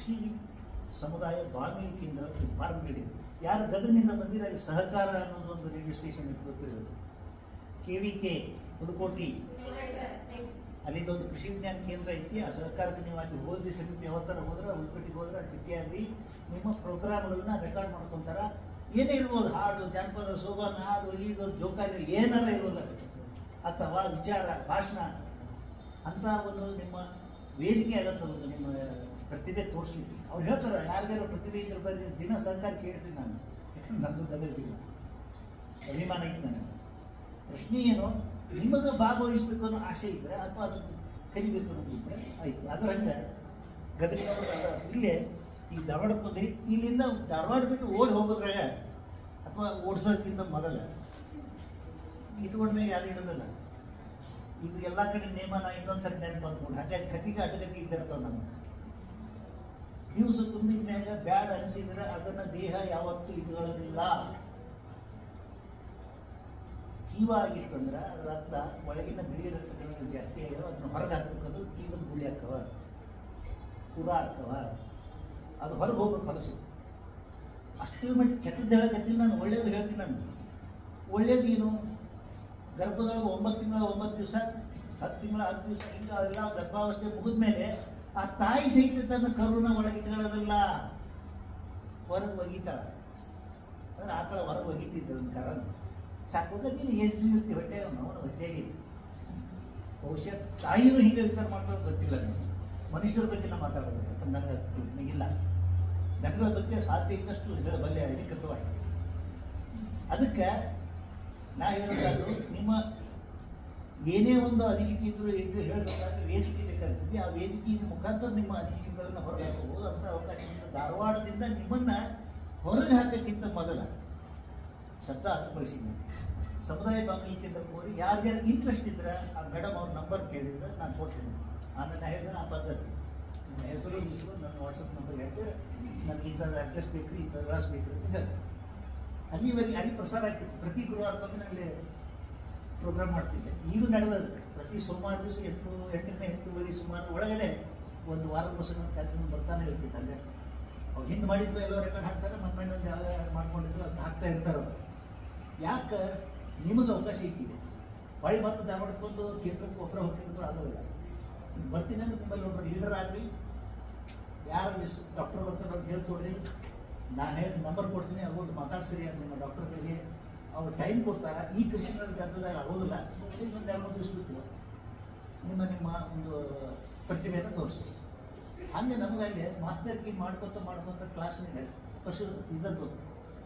ಕೃಷಿ ಸಮುದಾಯ ಬಾನುಲಿ ಕೇಂದ್ರ ಫಾರ್ಮ್ ರೇಡಿಯೋ. ಯಾರು ಗದಗಿನಿಂದ ಬಂದಿರ ಅಲ್ಲಿ ಸಹಕಾರ ಅನ್ನೋದು ಒಂದು ರೇಡಿಯೋ ಸ್ಟೇಷನ್ ಗೊತ್ತಿರೋದು. KVK ಪುದುಕೋಟಿ ಅಲ್ಲಿಂದೊಂದು ಕೃಷಿ ವಿಜ್ಞಾನ ಕೇಂದ್ರ ಐತಿ. ಆ ಸಹಕಾರಕ್ಕೆ ನೀವು ಅಲ್ಲಿ ಹೋದ್ರಿ ಸಮಿತಿ ಯಾವತ್ತರ ಹೋದ್ರೆ ಉಳ್ಪಟ್ಟಿಗೆ ಹೋದ್ರೆ ಜೊತೆಯಾಗಿ ನಿಮ್ಮ ಪ್ರೋಗ್ರಾಮ್ಗಳನ್ನ ರೆಕಾರ್ಡ್ ಮಾಡ್ಕೊತಾರ. ಏನೇ ಇರ್ಬೋದು, ಹಾಡು, ಜಾನಪದ, ಸೋಬಾನ, ಅದು ಇದು ಜೋಕಾಲಿ ಏನಾರ ಇರೋಲ್ಲ, ಅಥವಾ ವಿಚಾರ, ಭಾಷಣ ಅಂತ ಒಂದು ನಿಮ್ಮ ವೇದಿಕೆ ಆಗತ್ತ ಒಂದು ನಿಮ್ಮ ಪ್ರತಿಭೆ ತೋರಿಸ್ಲಿಕ್ಕೆ. ಅವ್ರು ಹೇಳ್ತಾರೆ ಯಾರಿಗಾರು ಪ್ರತಿಭೆ ಇದ್ರ ಬಗ್ಗೆ ದಿನ ಸಹಕಾರ ಕೇಳ್ತೀನಿ ನಾನು, ಯಾಕಂದ್ರೆ ನನ್ನದು ಗದಗ ಜಿಲ್ಲೆ ಅಭಿಮಾನ ಇತ್ತು ನನಗೆ. ಪ್ರಶ್ನೆ ಏನು, ನಿಮಗೆ ಭಾಗವಹಿಸ್ಬೇಕು ಅನ್ನೋ ಆಸೆ ಇದ್ರೆ ಅಥವಾ ಅದನ್ನು ಕಲಿಬೇಕು ಅನ್ನೋದಿದ್ರೆ ಆಯ್ತು. ಅದರ ಹಂಗೆ ಗದಗಿನವರು ಇಲ್ಲೇ ಈ ಧಾರವಾಡಕ್ಕೆ ಬಂದ್ರಿ, ಇಲ್ಲಿಂದ ಧಾರವಾಡ ಬಿಟ್ಟು ಓಡಿ ಹೋಗೋದ್ರಾಗ ಅಥವಾ ಓಡಿಸೋದಕ್ಕಿಂತ ಮೊದಲ ಇಟ್ಕೊಂಡ್ಮೇಲೆ ಯಾರು ಇಡೋದಲ್ಲ. ಇದು ಎಲ್ಲ ಕಡೆ ನೇಮನ ಇನ್ನೊಂದ್ಸರಿ ನೆನಪು ಅಂದ್ಕೊಂಡು ಹಾಗಾಗಿ ಕತಿಗೆ ಅಟಗತಿ ಇದ್ದಿರ್ತಾವೆ ನಮಗೆ. ದಿವಸ ತುಂಬಿದ ಮ್ಯಾಗ ಬ್ಯಾಡ್ ಅನಿಸಿದ್ರೆ ಅದನ್ನ ದೇಹ ಯಾವತ್ತೂ ಇಟ್ಕೊಳ್ಳೋದಿಲ್ಲ. ಕೀವ ಆಗಿತ್ತಂದ್ರೆ ಅದರ ಅರ್ಥ ಒಳಗಿನ ಬಿಳಿ ರಕ್ತಗಳು ಜಾಸ್ತಿ ಆಗ್ಯಾವ, ಅದನ್ನ ಹೊರಗೆ ಹಾಕ್ಬೇಕಂದ್ರೆ ಕೀವದ ಗುಳಿ ಹಾಕವ, ಪೂರ ಹಾಕವ, ಅದು ಹೊರಗೆ ಹೋಗ್ಬೇಕು ಹೊಲಸು. ಅಷ್ಟೇ ಮಟ್ಟಿಗೆ ಕೆಟ್ಟದ್ದು ಹೇಳಕತ್ತಿಲ್ಲ ನಾನು, ಒಳ್ಳೇದು ಹೇಳ್ತೀನಿ ನಾನು. ಒಳ್ಳೇದು ಏನು, ಗರ್ಭದೊಳಗೆ 9 ತಿಂಗಳ 9 ದಿವಸ, 10 ತಿಂಗಳ 10 ದಿವಸ, ಹಿಂಗೆ ಅವೆಲ್ಲ ಗರ್ಭಾವಸ್ಥೆ ಮುಗಿದ ಮೇಲೆ ಆ ತಾಯಿ ಸಹಿತ ತನ್ನ ಕರುನ ಒಳಗೆ ಇಟ್ಕೊಳ್ಳೋದಿಲ್ಲ, ಹೊರಗೆ ಒಗಿತಾಳ. ಅಂದ್ರೆ ಆಕಳ ಹೊರಗೆ ಒಗಿತಿದ್ದ ಒಂದು ಕಾರಣ ಸಾಕೋದ ನೀನು ಎಷ್ಟು ಇರ್ತಿ ಹೊಟ್ಟೆ ಅವನು ಹೊಚ್ಚೆಗೆ. ಬಹುಶಃ ತಾಯಿನೂ ಹಿಂಗೆ ವಿಚಾರ ಮಾಡೋದು ಗೊತ್ತಿಲ್ಲ ನನಗೆ. ಮನುಷ್ಯರ ಬಗ್ಗೆ ನಾವು ಮಾತಾಡೋದು ಯಾಕಂದ್ರೆ ನನಗಿಲ್ಲ, ನನಗಳ ಬಗ್ಗೆ ಸಾಧ್ಯ ಇದ್ದಷ್ಟು ಹೇಳಬಲ್ಲೆ ಅಧಿಕೃತವಾಗಿ. ಅದಕ್ಕೆ ನಾ ಹೇಳೋದಾದ್ರು ನಿಮ್ಮ ಏನೇ ಒಂದು ಅನಿಸಿಕೆ ಇದ್ರು ಎಂದು ಹೇಳಬೇಕಾದ್ರೆ ವೇದಿಕೆ ಬೇಕಾಗ್ತದೆ. ಆ ವೇದಿಕೆಯ ಮುಖಾಂತರ ನಿಮ್ಮ ಅನಿಸಿಕೆಗಳನ್ನು ಹೊರಗೆ ಹಾಕಬಹುದು ಅಂತ ಅವಕಾಶದಿಂದ ಧಾರವಾಡದಿಂದ ನಿಮ್ಮನ್ನ ಹೊರಗೆ ಹಾಕೋಕ್ಕಿಂತ ಮೊದಲ ಶಬ್ದ ಬಳಸಿದ್ದೀನಿ. ಸಮುದಾಯ ಬಾನುಲಿ ಕೇಂದ್ರಕ್ಕೆ ಹೋಗಿ ಯಾರಿಗಾರು ಇಂಟ್ರೆಸ್ಟ್ ಇದ್ರೆ ಆ ಮೇಡಮ್ ಅವ್ರ ನಂಬರ್ ಕೇಳಿದ್ರೆ ನಾನು ಕೊಡ್ತೀನಿ. ಆಮೇಲೆ ನಾನು ಹೇಳಿದ್ರೆ ಆ ಪದ್ಧತಿ ನನ್ನ ಹೆಸರು ನನ್ನ ವಾಟ್ಸಪ್ ನಂಬರ್ ಹೇಳ್ತಾರೆ, ನನಗೆ ಇಂಥದ್ದು ಅಡ್ರೆಸ್ ಬೇಕ್ರಿ, ಇಂಥ ವಿಳಾಸ ಬೇಕ್ರಿ ಅಂತ ಹೇಳ್ತಾರೆ. ಅಲ್ಲಿವರೆಗೆ ಅಲ್ಲಿ ಪ್ರಸಾರ ಆಗ್ತಿತ್ತು. ಪ್ರತಿ ಗುರುವಾರ ಬಗ್ಗೆ ನನಗೆ ಪ್ರೋಗ್ರಾಮ್ ಮಾಡ್ತಿದ್ದೆ. ಈಗ ನಡೆದ ಪ್ರತಿ ಸೋಮವಾರ ದಿವಸ 8:30 ಸುಮಾರು ಒಳಗಡೆ ಒಂದು ವಾರದ ಬಸ್ಸಿನ ಕಾರ್ಯಕ್ರಮ ಬರ್ತಾನೆ ಇರ್ತಿತ್ತು. ಅಲ್ಲೇ ಅವ್ರು ಹಿಂದೆ ಮಾಡಿದ್ದು ಎಲ್ಲೋ ರೆಕಾರ್ಡ್ ಹಾಕ್ತಾರೆ, ಮಣ್ಣೊಂದು ಯಾವ ಮಾಡ್ಕೊಂಡಿದ್ರು ಅದನ್ನ ಹಾಕ್ತಾ ಇರ್ತಾರೆ. ಅವರು ಯಾಕೆ ನಿಮಗೆ ಅವಕಾಶ ಇಟ್ಟಿದೆ. ಹೊಳ್ಳಿ ಮತ್ತು ಧಾರವಾಡಕ್ಕೆ ಬಂದು ಕೇಂದ್ರಕ್ಕೆ ಒಬ್ಬರ ಹೋಗ್ತಿದ್ರು ಆಗೋದಿಲ್ಲ. ಈಗ ಬರ್ತೀನಿ ಅಂದ್ರೆ ನಿಮ್ಮಲ್ಲಿ ಒಬ್ಬರು ಲೀಡರ್ ಆಗಲಿ, ಯಾರು ಡಾಕ್ಟರ್ ಬರ್ತಾರೆ ಅವ್ರಿಗೆ ಹೇಳ್ತೋಡ್ರಿ, ನಾನು ಹೇಳಿ ನಂಬರ್ ಕೊಡ್ತೀನಿ, ಅವ್ರು ಮಾತಾಡ್ಸಿರಿ ಅಂತ ನಿಮ್ಮ ಡಾಕ್ಟರ್ಗಳಿಗೆ ಅವ್ರು ಟೈಮ್ ಕೊಡ್ತಾರೆ. ಈ ಕೃಷಿನಲ್ಲಿ ಗದ್ದದಾಗ ಆಗೋದಿಲ್ಲ, ಒಂದು 2-3 ದಿವಸ ಬಿಟ್ಟು ನಿಮ್ಮ ಒಂದು ಪ್ರತಿಭೆಯನ್ನು ತೋರಿಸ್ತೀವಿ. ಹಂಗೆ ನಮಗಲ್ಲಿ ಮಾಸ್ತರ್ಗಿ ಮಾಡ್ಕೊತ ಕ್ಲಾಸ್ ಮೇಲೆ ಇದರದ್ದು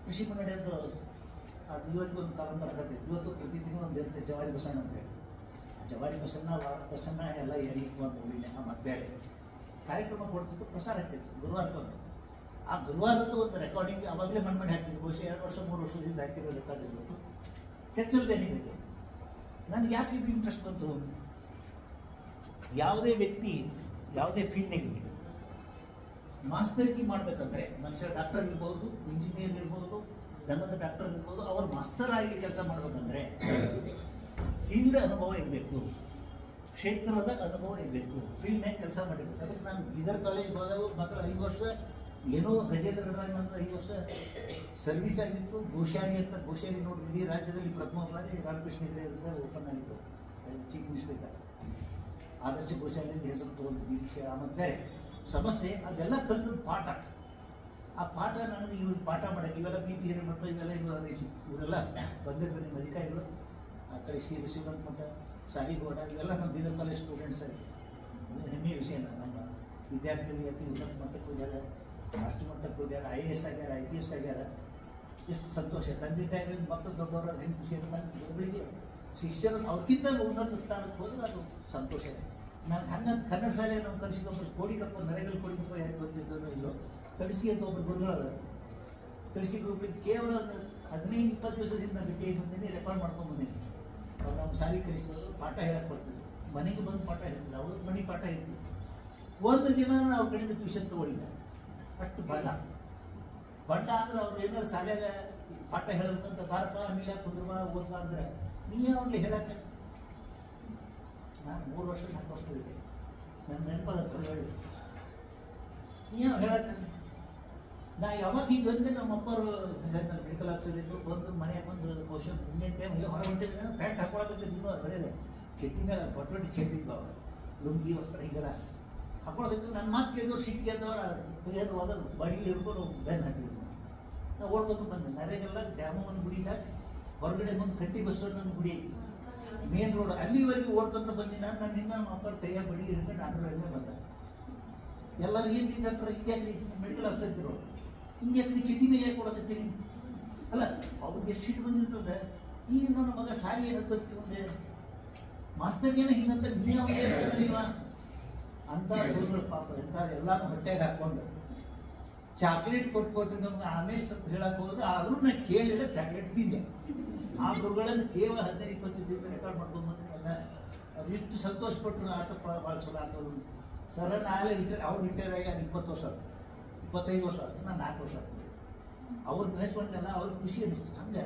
ಕೃಷಿ ಮುನ್ನಡೆಯದ್ದು ಅದು ಇವತ್ತಿಗೊಂದು ಕಾಲ ಬರಕತ್ತೆ. ಇವತ್ತು ಪ್ರತಿ ತಿಂಗಳು ಒಂದು ಇರುತ್ತೆ ಜವಾರಿ ಬಸಣ್ಣ ಅಂತೇಳಿ. ಆ ಜವಾರಿ ಬಸಣ್ಣ ಎಲ್ಲ ಏರಿಕೆ ಹೋಗಿಲ್ಲ, ಮತ್ತು ಬೇರೆ ಕಾರ್ಯಕ್ರಮ ಕೊಡ್ತಿತ್ತು, ಪ್ರಸಾರ ಆಗ್ತಿತ್ತು ಗುರುವಾರಕ್ಕೊಂದು. ಆ ಗುರುವಾರದ್ದು ಒಂದು ರೆಕಾರ್ಡಿಂಗ್ ಅವಾಗಲೇ ಮಾಡಿ ಹಾಕ್ತಿದ್ರು. ಬಹುಶಃ 2 ವರ್ಷ 3 ವರ್ಷದಿಂದ ಹಾಕಿರೋ ರೆಕಾರ್ಡ್ ಇರಬೇಕು. ಹೆಚ್ಚು ಬೆನಿಫಿಟ್. ನನಗೆ ಯಾಕೆ ಇದು ಇಂಟ್ರೆಸ್ಟ್ ಬಂತು, ಯಾವುದೇ ವ್ಯಕ್ತಿ ಯಾವುದೇ ಫೀಲ್ಡ್ನಾಗಿ ಮಾಸ್ತರ್ಗಿ ಮಾಡಬೇಕಂದ್ರೆ ಮನುಷ್ಯ ಡಾಕ್ಟರ್ ಇರ್ಬೋದು, ಇಂಜಿನಿಯರ್ ಇರ್ಬೋದು, ಧರ್ಮದ ಡಾಕ್ಟರ್ ಇರ್ಬೋದು, ಅವ್ರು ಮಾಸ್ತರ್ ಆಗಿ ಕೆಲಸ ಮಾಡಬೇಕಂದ್ರೆ ಫೀಲ್ಡ್ ಅನುಭವ ಇರಬೇಕು, ಕ್ಷೇತ್ರದ ಅನುಭವ ಇರಬೇಕು, ಫೀಲ್ಡ್ನಾಗ ಕೆಲಸ ಮಾಡಿರ್ಬೇಕು. ಅದಕ್ಕೆ ನಾನು ಬೀದರ್ ಕಾಲೇಜ್ಗೆ ಹೋದಾಗ ಮಾತ್ರ 5 ವರ್ಷ ಏನೋ ಗಜೇಂದ್ರ ನಂತರ 5 ವರ್ಷ ಸರ್ವಿಸ್ ಆಗಿತ್ತು. ಗೋಶಾಲಿ ಅಂತ, ಗೋಶಾಲಿ ನೋಡಿ ಇಡೀ ರಾಜ್ಯದಲ್ಲಿ ಪ್ರಥಮ ಬಾರಿ ರಾಮಕೃಷ್ಣ ಹೆಗಡೆ ಓಪನ್ ಆಗಿತ್ತು, ಚೀಫ್ ಮಿನಿಸ್ಟರ್. ಆದರ್ಶ ಗೋಶಾಲೆಯಿಂದ ಹೆಸರು ತಗೊಂಡು ದೀಕ್ಷೆ ಆಮೇಲೆ ಬೇರೆ ಸಮಸ್ಯೆ ಅದೆಲ್ಲ ಕಲ್ತದ್ದು ಪಾಠ. ಆ ಪಾಠ ನನಗೆ ಇವ್ರಿಗೆ ಪಾಠ ಮಾಡೋಕ್ಕೆ ಇವೆಲ್ಲ BP ಹಿರೇಮಠ ಇವೆಲ್ಲ ಇವರೆಲ್ಲ ಬಂದಿರ್ತಾರೆ ನಿಮ್ಮ ಅಧಿಕಾರಿಗಳು. ಆ ಕಡೆ ಶ್ರೀಮಂತ ಮಠ, ಸಾಲಿಗೋಡ ಇವೆಲ್ಲ ನಮ್ಮ ಬೀದರ್ ಕಾಲೇಜ್ ಸ್ಟೂಡೆಂಟ್ಸ್ ಆಗಿ ಹೆಮ್ಮೆಯ ವಿಷಯ. ನಮ್ಮ ವಿದ್ಯಾರ್ಥಿಗಳು ಅತಿ ಉನ್ನತ ಮಟ್ಟಕ್ಕೆ ಹೋಗ್ಯಾರ, ರಾಷ್ಟ್ರ ಮಟ್ಟಕ್ಕೆ ಹೋಗ್ಯಾರ, IAS ಆಗ್ಯಾರ, IPS ಆಗ್ಯಾರ. ಎಷ್ಟು ಸಂತೋಷ. ತಂದೆ ತಾಯಿಗಳಿಗೆ ಮಕ್ಕಳು ದೊಡ್ಡವರ ಹೆಣ್ಣು ಖುಷಿ ಒಬ್ಬರಿಗೆ ಶಿಷ್ಯರು ಅವ್ರಿಗಿಂತ ಉನ್ನತ ಸ್ಥಾನಕ್ಕೆ ಹೋದ್ರೆ ಅದು ಸಂತೋಷ. ನಾನು ಹಂಗೆ ಕನ್ನಡ ಶಾಲೆ ನಾವು ಕಲಿಸಿಕೊಬ್ಬರು ಕೋಡಿಕಪ್ಪ, ನರೇಗಲ್ ಕೋಡಿಕಪ್ಪ ಯಾರು ಗೊತ್ತಿದ್ದೋ ಇಲ್ಲೋ, ತಡಿಸಿ ಅಂತ ಒಬ್ಬರು ಗುರುಗಳದ. ತಡಿಸಿ ಗ್ರೂಪಿಗೆ ಕೇವಲ 15-20 ದಿವಸದಿಂದ ಭೇಟಿ ಬಂದಿನಿ, ರೆಕಾರ್ಡ್ ಮಾಡ್ಕೊಂಡು ಬಂದೀನಿ. ಅವ್ರು ನಮ್ಮ ಶಾಲೆ ಕಲಿಸಿದ್ರು, ಪಾಠ ಹೇಳಕ್ಕೆ ಬರ್ತಿದ್ರು, ಮನೆಗೆ ಬಂದು ಪಾಠ ಹೇಳ್ತಿದ್ರು, ಅವ್ರ ಮನೆ ಪಾಠ ಹೇಳ್ತಿದ್ರು. ಒಂದು ದಿನ ಅವ್ರ ಕಡೆಯಿಂದ ಟ್ಯೂಷನ್ ತೊಗೊಳಿಲ್ಲ, ಅಷ್ಟು ಬಣ್ಣ ಅಂದ್ರೆ ಅವ್ರು ಏನಾದ್ರು ಶಾಲೆಯಾಗ ಪಾಠ ಹೇಳಬೇಕಂತ ಬಾರಪ್ಪ ಆಮೇಲೆ ಕುದುರ್ಬಾ ಓದ್ಬಾ ಅಂದ್ರೆ ನೀ ಅವ್ರಿಗೆ ಹೇಳಕ್ಕೆ. ನಾನು 3 ವರ್ಷ 4 ವರ್ಷ ಇದ್ದೆ. ನನ್ನ ನೆನಪಾದ ಹೇಳಿ ನೀವು ಹೇಳತ್ತೆ ನಾ ಯಾವಾಗ ಹಿಂಗೆ ಬಂದೆ ನಮ್ಮ ಅಪ್ಪರು ಹೇಳ್ತಾರೆ ಮೆಡಿಕಲ್ ಆಫೀಸರ್ ಇದ್ದು ಬಂದು ಮನೆಗೆ ಬಂದು ಬಹುಶಃ ಮುಂದಿನ ಟೈಮ್ ಈಗ ಹೊರ ಹೊಂಟಿದ್ರೆ ಪ್ಯಾಂಟ್ ಹಾಕೊಳಕ್ಕೆ ಇನ್ನೂ ಬರೀದೆ ಚಟ್ನಿ ಮೇಲೆ ಪಟ್ಪಟ್ಟಿ ಚಟ್ನಿ ಇದ್ದಾವ ಲುಂಗಿ ವಸ್ತ್ರ ಹಿಂಗೆಲ್ಲ ಹಾಕೊಳೋದಿತ್ತು ನನ್ನ ಮಾತು ಕೇಳಿದ್ರು ಸಿಟ್ಟಿಗೆ ಅಂದವ್ರ ಕೈಯಲ್ಲಿ ಹೋದಾಗ ಬಡಿಗೆ ಹಿಡ್ಕೊಂಡು ಬೆನ್ನು ಹಾಕಿದ್ರು ನಾವು ಓಡ್ಕೊಂಡು ಬಂದೆ ನರೇಗೆಲ್ಲ ದ್ಯಾಮವ್ವನ ಗುಡಿದಾಗ ಹೊರಗಡೆ ಬಂದು ಕಟ್ಟಿ ಬಸವಣ್ಣನ ಗುಡಿ ಐತಿ ಮೇನ್ ರೋಡ್ ಅಲ್ಲಿವರೆಗೆ ಓಡ್ಕೊಂತ ಬಂದಿನ ನನ್ನಿಂದ ನಮ್ಮ ಅಪ್ಪರ ಕೈಯಾಗ ಬಡಿ ಹಿಡ್ಕೊಂಡು ಆಟೋದಲ್ಲಿ ಬಂದ ಎಲ್ಲರೂ ಏನು ಡಾಕ್ಟರ್ ಹಿಂಗೆ ಮೆಡಿಕಲ್ ಆಫೀಸರ್ ಇದ್ರು ಹಿಂಗೆ ಚಟ್ನಿ ಮೇಲೆ ಯಾಕೆ ಕೊಡಕತ್ತೀರಿ ಅಲ್ಲ ಅವ್ರಿಗೆ ಎಷ್ಟು ಸಿಟ್ಟು ಬಂದಿರ್ತದೆ ಈಗ ನನ್ನ ಮಗ ಸಾಯಿ ಏನಂತ ಮುಂದೆ ಮಾಸ್ತರ್ಗೇನ ಹಿಂಗಂತ ನೀವ ಅಂತ ಹುಡುಗರು ಪಾಪ ಎಂತ ಎಲ್ಲಾನು ಹೊಟ್ಟೆಗೆ ಹಾಕೊಂಡು ಚಾಕ್ಲೇಟ್ ಕೊಟ್ಟು ನಮ್ಗೆ ಆಮೇಲೆ ಸ್ವಲ್ಪ ಹೇಳಕ್ಕೆ ಹೋದ್ರೆ ಆದ್ರೂ ನಾನು ಕೇಳಿಲ್ಲ ಚಾಕ್ಲೇಟ್ ತಿಂದೆ ಆ ಗುರುಗಳನ್ನು ಕೇವಲ 15-20 ಜೀವ ರೆಕಾರ್ಡ್ ಮಾಡ್ಕೊಂಡು ಬಂದ್ರೆ ಎಲ್ಲ ಅವ್ರು ಇಷ್ಟು ಸಂತೋಷಪಟ್ಟರು ಆತಪ್ಪ ಭಾಳ ಚಲೋ ಆಗ್ತದೆ ಸರ್ ನಾಳೆ ಅವ್ರು ರಿಟೈರ್ ಆಗಿ 20 ವರ್ಷ ಆಯ್ತು 25 ವರ್ಷ ಆಯ್ತು ನಾನು 4 ವರ್ಷ ಆಗ್ತದೆ ಅವ್ರು ನೆನೆಸ್ಕೊಂಡೆಲ್ಲ ಅವ್ರಿಗೆ ಖುಷಿ ಅನಿಸ್ತು ಹಂಗೆ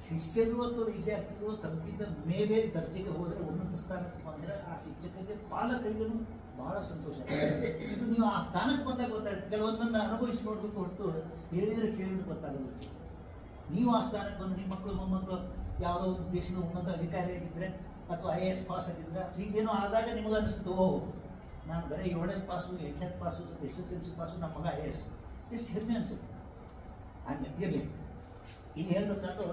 ಶಿಷ್ಯರು ಅಥವಾ ವಿದ್ಯಾರ್ಥಿಗಳು ತಮಗಿಂತ ಮೇಲೆ ದರ್ಜೆಗೆ ಹೋದರೆ ಉನ್ನತ ಸ್ಥಾನಕ್ಕೆ ಬಂದರೆ ಆ ಶಿಕ್ಷಕರಿಗೆ ಪಾಲಕರಿಗೂ ಬಹಳ ಸಂತೋಷ. ಇದು ನೀವು ಆ ಸ್ಥಾನಕ್ಕೆ ಬಂದಾಗ ಗೊತ್ತಾಗುತ್ತೆ. ಕೆಲವೊಂದನ್ನು ಅನುಭವಿಸಿ ನೋಡಬೇಕು ಹೊರತು ಹೇಳಿದರೆ ಕೇಳಿದ್ರೆ ಗೊತ್ತಾಗಲ್ಲ. ನೀವು ಆ ಸ್ಥಾನಕ್ಕೆ ಬಂದು ನಿಮ್ಮ ಮಕ್ಕಳು ಮೊಮ್ಮಕ್ಕಳು ಯಾವುದೋ ಒಂದು ದೇಶದ ಉನ್ನತ ಅಧಿಕಾರಿ ಆಗಿದ್ದರೆ ಅಥವಾ IAS ಪಾಸ್ ಆಗಿದ್ದರೆ ಹೀಗೇನೋ ಆದಾಗ ನಿಮಗೆ ಅನಿಸ್ತು ಓಹ್ ನಾನು ಬರೀ 7ನೇ ಪಾಸು 8ನೇ ಪಾಸು SSLC ಪಾಸು ನಮ್ಮ ಮಗ IAS ಎಷ್ಟು ಹೆಮ್ಮೆ ಅನಿಸುತ್ತೆ. ಹಂಗೆ ಇರಲಿ. ಈಗ ಹೇಳ್ಬೇಕಾದ್ರೂ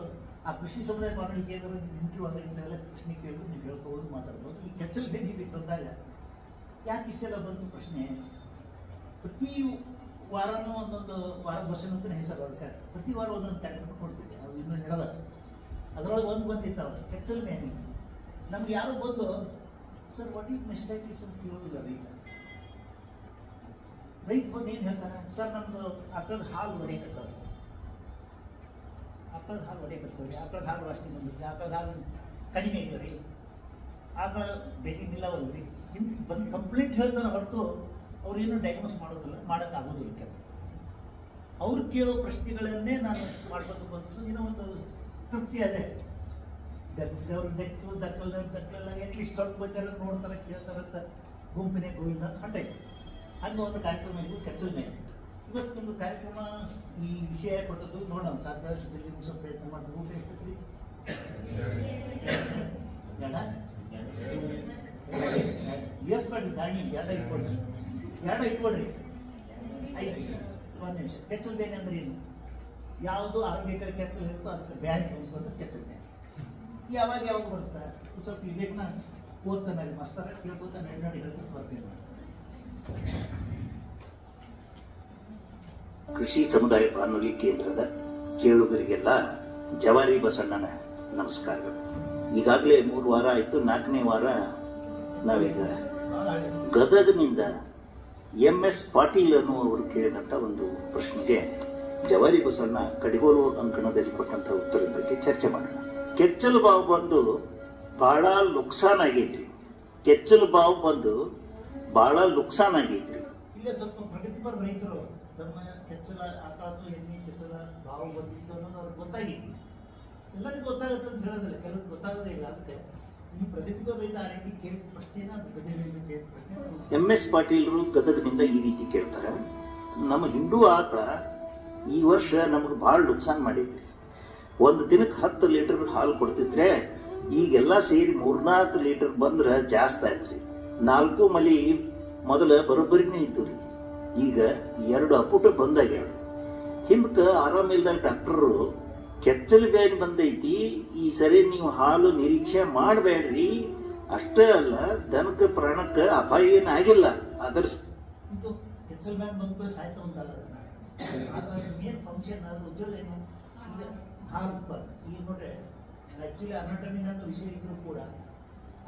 ಆ ಕೃಷಿ ಸಮುದಾಯ ಬಾನುಲಿ ಕೇಂದ್ರ ಇಂಟರ್ವ್ಯೂ ಆದಾಗ ಇಂಥವೆಲ್ಲ ಪ್ರಶ್ನೆ ಕೇಳಿದ್ರು ನೀವು ಹೇಳ್ಕೋಬೋದು ಮಾತಾಡ್ಬೋದು. ಈ ಕೆಚ್ಚಲ್ಗೆ ನೀವು ಬಂದಾಗ ಯಾಕೆ ಇಷ್ಟೆಲ್ಲ ಬಂತು ಪ್ರಶ್ನೆ? ಪ್ರತಿ ವಾರನೂ ಒಂದೊಂದು ವಾರದ ಬಸ್ಸಿನ ಅಂತ ಹೆಸರು ಅದಕ್ಕೆ ಪ್ರತಿ ವಾರ ಒಂದೊಂದು ಕಾರ್ಯಕ್ರಮ ಕೊಡ್ತಿದ್ದೆ. ಅದು ಇನ್ನೂ ನಡೆದ ಅದರೊಳಗೆ ಒಂದು ಬಂದಿತ್ತು ಅವ್ರು ಕೆಚ್ಚಲ್ ಮೇನಿ. ನಮ್ಗೆ ಯಾರು ಬಂದು ಸರ್ ವಾಟ್ ಈಸ್ ಮೆಸ್ಟೈಟಿಸ್ ಅಂತ ಕೇಳೋದಿಲ್ಲ ರೈತ ಬಂದು ಏನು ಹೇಳ್ತಾರೆ, ಸರ್ ನಮ್ಮದು ಆಕಳದ ಹಾಲು ಹೊಡೆಯಕತ್ತವ್ರಿ, ಆಕಳದ ಹಾಲು ಹೊಡೆಯಕತ್ತವ್ರಿ, ಆಕಳದ ಹಾಲು ವಾಸನೆ ಬಂದಿದ್ರಿ, ಆಕಳದ ಹಾಲು ಕಡಿಮೆ ಆಗ್ಯವ್ರಿ, ಆಕಳ ಬೇಗ ನಿಲ್ಲವಲ್ರಿ ಇಂತ ಬಂದು ಕಂಪ್ಲೇಂಟ್ ಹೇಳ್ತಾನೆ ಹೊರತು ಅವ್ರೇನು ಡಯಾಗ್ನೋಸ್ ಮಾಡೋದಿಲ್ಲ, ಮಾಡೋಕ್ಕಾಗೋದಿಲ್ಲ. ಕೆಲವು ಅವ್ರು ಕೇಳೋ ಪ್ರಶ್ನೆಗಳನ್ನೇ ನಾನು ಮಾಡ್ಬೇಕು ಬಂತು. ಏನೋ ಒಂದು ತೃಪ್ತಿ ಅದೇ ಅವ್ರ ದಕ್ಕಲ್ಲ ಎಟ್ಲೀಸ್ಟ್ ಸ್ವಲ್ಪ ಬಂದಾರ ನೋಡ್ತಾರೆ ಕೇಳ್ತಾರಂತ ಗುಂಪಿನೇ ಗೋವಿಂದ ಅಂತ ಹಂಟೆ ಹಂಗೆ ಒಂದು ಕಾರ್ಯಕ್ರಮ ಇದು ಕೆಚ್ಚಲ್ ಮೇಲೆ. ಇವತ್ತು ಒಂದು ಕಾರ್ಯಕ್ರಮ ಈ ವಿಷಯ ಕೊಟ್ಟದ್ದು ನೋಡೋಣ ಸಾಧ್ಯದಲ್ಲಿ ಮುಗಿಸೋ ಪ್ರಯತ್ನ ಮಾಡ್ತೀವಿ. ಊಟ ಎಷ್ಟೈತ್ರಿ? ಎಸ್ ಮಾಡಿ ದಾಣಿ ಎರಡ ಇಟ್ಕೊಡ್ರಿ. 1 ನಿಮಿಷ. ಕೆಚ್ಚಲ್ ಬೇನೆ ಅಂದ್ರೆ ಏನು? ಯಾವುದು ಆರೋಗ್ಯಕರ ಕೆಚ್ಚಲ್ ಇರುತ್ತೋ ಅದಕ್ಕೆ ಬ್ಯಾನ್ ಅಂತಂದ್ರೆ ಕೆಚ್ಚಲ್ ಬೇನೆ. ಯಾವಾಗ ಬರುತ್ತೆ ಸ್ವಲ್ಪ ವಿವೇಕನ ಓದ್ತಾನೆ ಮಸ್ತಾರ ಕೇಳ್ಕೊತ ನಡಿ ಹೇಳ್ಕೊತ ಬರ್ತೀನಿ. ಕೃಷಿ ಸಮುದಾಯ ಬಾನುಲಿ ಕೇಂದ್ರದ ಕೇಳುಗರಿಗೆಲ್ಲ ಜವಾರಿ ಬಸಣ್ಣನ ನಮಸ್ಕಾರಗಳು. ಈಗಾಗಲೇ 3 ವಾರ ಆಯಿತು. 4ನೇ ವಾರ ನಾವೀಗ ಗದಗನಿಂದ MS ಪಾಟೀಲ್ ಅನ್ನುವರು ಕೇಳಿದಂಥ ಒಂದು ಪ್ರಶ್ನೆಗೆ ಜವಾರಿ ಬಸಣ್ಣ ಕಡಿಗೋಲು ಅಂಕಣದಲ್ಲಿ ಕೊಟ್ಟಂಥ ಉತ್ತರದ ಬಗ್ಗೆ ಚರ್ಚೆ ಮಾಡೋಣ. ಕೆಚ್ಚಲು ಬಾವು ಬಂದು ಬಹಳ ಲುಕ್ಸಾನ್ ಆಗೈತ್ರಿ. ಕೆಚ್ಚಲು ಬಾವು ಬಂದು ಬಹಳ ಲುಕ್ಸಾನ್ ಆಗೈತ್ರಿ. ಇಲ್ಲ ಸ್ವಲ್ಪ ಪ್ರಗತಿಪರ ರೈತರು ತಮ್ಮ ಕೆಚ್ಚಲ ಆಕಳದ್ದು ಎಣ್ಣೆ ಕೆಚ್ಚಲ ಬಾವು ಬಂದಿತ್ತು ಅನ್ನೋದು ಅವ್ರಿಗೆ ಗೊತ್ತಾಗಿತ್ತು. ಎಲ್ಲರಿಗೂ ಗೊತ್ತಾಗುತ್ತೆ ಅಂತ ಹೇಳೋದಿಲ್ಲ, ಕೆಲವ್ರಿಗೆ ಗೊತ್ತಾಗೋದೇ ಇಲ್ಲ. ಅದಕ್ಕೆ ಈ ಪ್ರಗತಿಪರ ರೈತ ಆ ರೀತಿ ಕೇಳಿದ ಪ್ರಶ್ನೆನ ಗದಗನಿಂದ ಕೇಳಿದ ಪ್ರಶ್ನೆ MS ಪಾಟೀಲ್ರು ಗದಗನಿಂದ ಈ ರೀತಿ ಕೇಳ್ತಾರೆ, ನಮ್ಮ ಹಿಂಡೂ ಆಕಳ ಈ ವರ್ಷ ನಮಗೆ ಬಹಳ ಲುಕ್ಸಾನ್ ಮಾಡೈತ್ರಿ. ಒಂದು ದಿನಕ್ಕೆ 10 ಲೀಟರ್ ಹಾಲು ಕೊಡ್ತಿದ್ರೆ ಈಗೆಲ್ಲ ಸೇರಿ 3-4 ಲೀಟರ್ ಬಂದ್ರೆ ಜಾಸ್ತಿ ಆಯ್ತ್ರಿ. 4 ಮಲಿ ಮೊದಲ ಬರೋಬ್ಬರಿನೇ ಇದ್ದು ರೀ, ಈಗ 2 ಅಪುಟ ಬಂದಾಗ್ಯಾವ. ಹಿಂದಕ್ಕೆ ಆರಾಮಿಲ್ದಾಗ ಡಾಕ್ಟರು ಕೆಚ್ಚಲು ಬ್ಯಾನಿ ಬಂದೈತಿ, ಈ ಸರಿ ನೀವು ಹಾಲು ನಿರೀಕ್ಷೆ ಮಾಡಬೇಡ್ರಿ, ಅಷ್ಟೇ ಅಲ್ಲ ದನಕ್ಕೆ ಪ್ರಾಣಕ್ಕೆ ಅಪಾಯ ಏನಾಗಿಲ್ಲ. ಅದರ ಇದು ಕೆಚ್ಚಲ್ ಬ್ಯಾನ್ ಬಂದ್ಬಿಟ್ಟು ಸಾಯ್ತಾ ಉಂಟಲ್ಲ ಅದನ್ನ ಮೇನ್ ಫಂಕ್ಷನ್ ಅದ್ರ ಉದ್ಯೋಗ ಏನು? ಈಗ ಹಾಲು ಈಗ ನೋಡ್ರಿ ಆಕ್ಚುಲಿ ಅನಾಟಮಿ ಅನ್ನೋ ವಿಷಯ ಇದ್ರೂ ಕೂಡ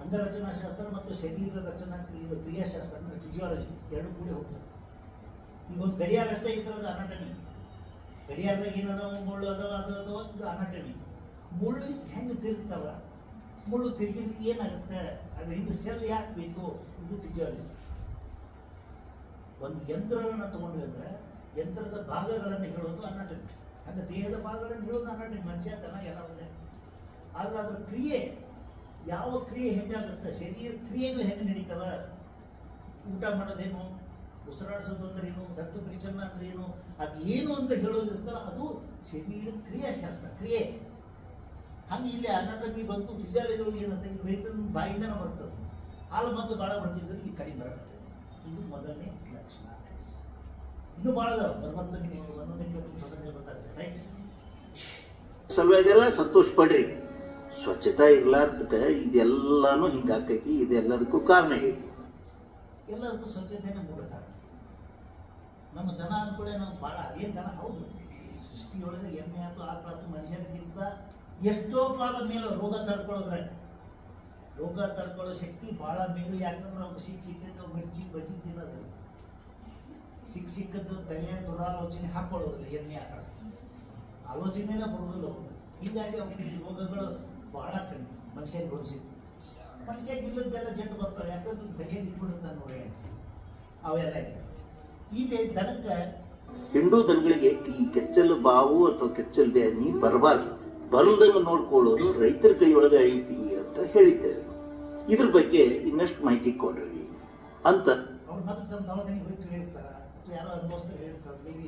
ಅಂಗರಚನಾಶಾಸ್ತ್ರ ಮತ್ತು ಶರೀರ ರಚನಾ ಇದು ಕ್ರಿಯಾಶಾಸ್ತ್ರ ಅಂದ್ರೆ ಫಿಸಿಯಾಲಜಿ ಎರಡು ಕೂಡ ಹೋಗ್ತದೆ. ಈಗ ಒಂದು ಗಡಿಯಾರ ಅಷ್ಟೇ ಇದ್ರೆ ಅದು ಅನಾಟಮಿ. ಗಡಿಯಾರದಾಗ ಏನದಾವ ಮುಳ್ಳು ಅದಾವ ಅದು ಅನಾಟಮಿ. ಮುಳ್ಳು ಹೆಂಗೆ ತಿರುಗ್ತಾವ, ಮುಳ್ಳು ತಿರುಗಿದ್ರೆ ಏನಾಗುತ್ತೆ, ಅದು ಹಿಂದೆ ಸೆಲ್ ಯಾಕೆ ಬೇಕು, ಇದು ಫಿಸಿಯಾಲಜಿ. ಒಂದು ಯಂತ್ರವನ್ನು ತಗೊಂಡ್ವಿ ಅಂದ್ರೆ ಯಂತ್ರದ ಭಾಗಗಳನ್ನು ಹೇಳೋದು ಅನಾಟಮಿ. ಅಂದ್ರೆ ದೇಹದ ಭಾಗಗಳನ್ನು ಹೇಳೋದು ಅನಾಟಮಿ. ಮನುಷ್ಯ ದನ ಎಲ್ಲ ಒಂದೇ. ಆದ್ರೆ ಅದ್ರ ಕ್ರಿಯೆ, ಯಾವ ಕ್ರಿಯೆ ಹೆಂಗಾಗುತ್ತೆ, ಶರೀರ ಕ್ರಿಯೆಗಳು ಹೆಂಗೆ ನಡೀತಾವ, ಊಟ ಮಾಡೋದೇನು, ಉಸಿರಾಡಿಸೋದು ಅಂದ್ರೆ ಏನು, ರಕ್ತ ಪರಿಚಲನ ಅಂದ್ರೆ ಏನು, ಅದು ಏನು ಅಂತ ಹೇಳೋದಿರ್ತಲ್ಲ ಅದು ಶರೀರ ಕ್ರಿಯಾಶಾಸ್ತ್ರ, ಕ್ರಿಯೆ. ಹಂಗೆ ಇಲ್ಲಿ ಅನಾಟಮಿ ಬಂತು, ಫಿಸಿಯಾಲಜಿ ಏನಂತ ಇಲ್ಲಿ ರೈತನ ಬಾಯಿಂದನೇ ಬರ್ತದೆ. ಹಾಲು ಮೊದಲು ಭಾಳ ಬರ್ತಿದ್ರು, ಈಗ ಕಡಿಮೆ ಬರಕತ್ತದೆ. ಇದು ಮೊದಲನೇ ಲಕ್ಷಣ. ಇನ್ನೂ ಭಾಳ ಅದಾವ, ಬರುವಂತ ನೀವು ಒಂದೊಂದೇ ಗೊತ್ತಾಗ್ತದೆ. ರೈಟ್, ಸಲುವಾಗ್ಯಾರ ಸಂತೋಷ ಪಡ್ರಿ. ಸ್ವಚ್ಛತಾ ಇರ್ಲಾರ್ದಕ್ಕ ಇದೆಲ್ಲಾನು ಹಿಂಗಾಕೈತಿ, ಇದೆಲ್ಲದಕ್ಕೂ ಕಾರಣ ಆಗೈತಿ. ಎಲ್ಲದಕ್ಕೂ ಸ್ವಚ್ಛತೆನೇ ಮೂಲ ಕಾರಣ. ನಮ್ಮ ದನ ಅಂದ್ಕೂಡೆ ನಾವು ಭಾಳ ಅದೇನು ದನ ಹೌದು, ಸೃಷ್ಟಿಯೊಳಗೆ ಎಮ್ಮೆ ಆಯ್ತು ಆಕಳಾಯ್ತು ಮನುಷ್ಯರಿಗಿಂತ ಎಷ್ಟೋ ಕಾಲ ಮೇಲೆ ರೋಗ ತಡ್ಕೊಳ್ಳೋದ್ರೆ, ರೋಗ ತಡ್ಕೊಳ್ಳೋ ಶಕ್ತಿ ಭಾಳ ಮೇಲು. ಯಾಕಂದ್ರೆ ಅವ್ರು ಸಿಕ್ಕದ್ದು ಮಿರ್ಚಿ ಬಜ್ಜಿ ತಿನ್ನೋದಿಲ್ಲ, ಸಿಕ್ಕದ್ದು ತಲೆಯ ದುರಾಲೋಚನೆ ಹಾಕೊಳ್ಳೋದಿಲ್ಲ. ಎಮ್ಮೆ ಆಕಳ ಆಲೋಚನೆಯೇ ಬರೋದಿಲ್ಲ ಅವ್ರು. ಹೀಗಾಗಿ ಅವ್ರಿಗೆ ರೋಗಗಳು ಭಾಳ ಕಡಿಮೆ ಮನುಷ್ಯರಿಗೆ ಹೋಲಿಸಿದ್ದು. ಮನುಷ್ಯರಿಗೆ ಇಲ್ಲದ್ದೆಲ್ಲ ಜಂಟು ಬರ್ತಾರೆ, ಯಾಕಂದ್ರೆ ತೆಗೆದು ಇಟ್ಬಿಡುತ್ತಾನೆ ನೋಡಿ ಅವೆಲ್ಲ ಇದೆ. ಇಲ್ಲಿ ದನಕ್ಕೆ ಹಿಂಡು ದನಗಳಿಗೆ ಈ ಕೆಚ್ಚಲು ಬಾವು ಅಥವಾ ಕೆಚ್ಚಲು ಬ್ಯಾನಿ ಬರಬಾರ್ದು, ಬರುವುದನ್ನು ನೋಡ್ಕೊಳ್ಳೋದು ರೈತರ ಕೈಯೊಳಗೆ ಐತಿ ಅಂತ ಹೇಳಿದ್ದಾರೆ. ಇದ್ರ ಬಗ್ಗೆ ಇನ್ನಷ್ಟು ಮಾಹಿತಿ ಕೊಡ್ರಿ ಅಂತ ಅವ್ರು ಮತ್ತೆ ತಮ್ಮ ದವಾಖಾನೆಗೆ ಹೋಗಿ ಕೇಳಿರ್ತಾರ, ಯಾರೋ ಅನುಭವಿಸ್ತಾರೆ ಹೇಳಿರ್ತಾರೆ, ಕೇಳಿ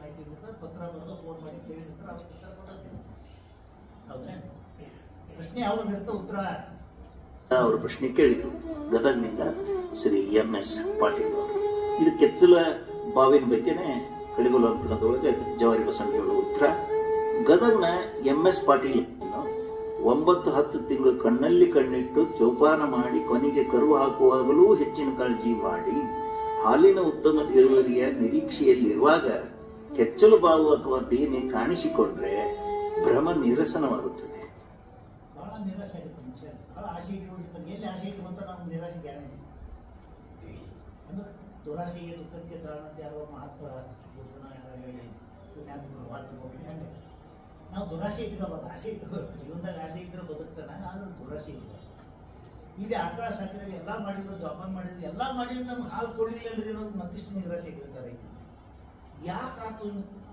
ಮಾಹಿತಿ ಇರ್ತಾರೆ, ಪತ್ರ ಬರೋದು ಫೋನ್ ಮಾಡಿ ಕೇಳಿರ್ತಾರೆ, ಅವ್ರಿಗೆ ಉತ್ತರ ಕೊಡೋದಿಲ್ಲ. ಹೌದ್ರಾ? ಪ್ರಶ್ನೆ ಅವ್ರದ್ದಿರ್ತ ಉತ್ತರ. ಅವರು ಪ್ರಶ್ನೆ ಕೇಳಿದ್ರು ಗದಗ್ನಿಂದ ಶ್ರೀ MS ಪಾಟೀಲ್ ಅವರು. ಇದು ಕೆಚ್ಚಲ ಬಾವಿನ ಬಗ್ಗೆನೆ ಕಡಿಗೋಲ ಅಂಕಣದೊಳಗೆ ಜವಾರಿ ಬಸವಣ್ಣ ಉತ್ತರ. ಗದಗ್ನ MS ಪಾಟೀಲ್ 9-10 ತಿಂಗಳು ಕಣ್ಣಲ್ಲಿ ಕಣ್ಣಿಟ್ಟು ಜೋಪಾನ ಮಾಡಿ ಕೊನೆಗೆ ಕರು ಹಾಕುವಾಗಲೂ ಹೆಚ್ಚಿನ ಕಾಳಜಿ ಮಾಡಿ ಹಾಲಿನ ಉತ್ತಮ ಇಳುವರಿಯ ನಿರೀಕ್ಷೆಯಲ್ಲಿರುವಾಗ ಕೆಚ್ಚಲು ಬಾವು ಅಥವಾ ಬೇನೆ ಕಾಣಿಸಿಕೊಂಡ್ರೆ ಭ್ರಮ ನಿರಸನವಾಗುತ್ತದೆ. ಬಹಳ ನಿರಾಸೆ ಆಗುತ್ತೆ ಮನುಷ್ಯ, ಬಹಳ ಆಸೆ ಇಟ್ಕೊಂಡಿರ್ತಾನೆ. ಎಲ್ಲಿ ಆಸೆ ಇಟ್ಕೊಂತ ನಾವು ನಿರಾಸೆ ಗ್ಯಾರಂಟಿ. ಅಂದ್ರೆ ದುರಾಸೆಗೆ ದುಃಖಕ್ಕೆ ಕಾರಣ ಅಂತ ಯಾರೋ ಮಹಾತ್ಮ ಬುದ್ಧನ ಯಾರೋ ಹೇಳಿ ವಾದ ಹಂಗೆ ನಾವು ದುರಾಸೆ ಇಟ್ಕೋಬಾರ್ದು. ಆಸೆ ಇಟ್ಕೋಬೇಕು, ಜೀವನದಾಗ ಆಸೆ ಇಟ್ಟರೆ ಬದುಕ್ತಾನೆ, ಆದ್ರೆ ದುರಾಸೆ ಇಟ್ಕೋಬಾರ್ದು. ಇಲ್ಲಿ ಆಕಳ ಸಾಕಿದಾಗ ಎಲ್ಲ ಮಾಡಿದ್ರು, ಜೋಪಾನ ಮಾಡಿದ್ರು, ಎಲ್ಲ ಮಾಡಿದ್ರು, ನಮ್ಗೆ ಹಾಲು ಕೊಡಲಿಲ್ಲ ಅನ್ನೋದು ಮತ್ತಿಷ್ಟು ನಿರಾಸೆ ಇಟ್ಟಿರ್ತಾರೆ. ಯಾಕಾತು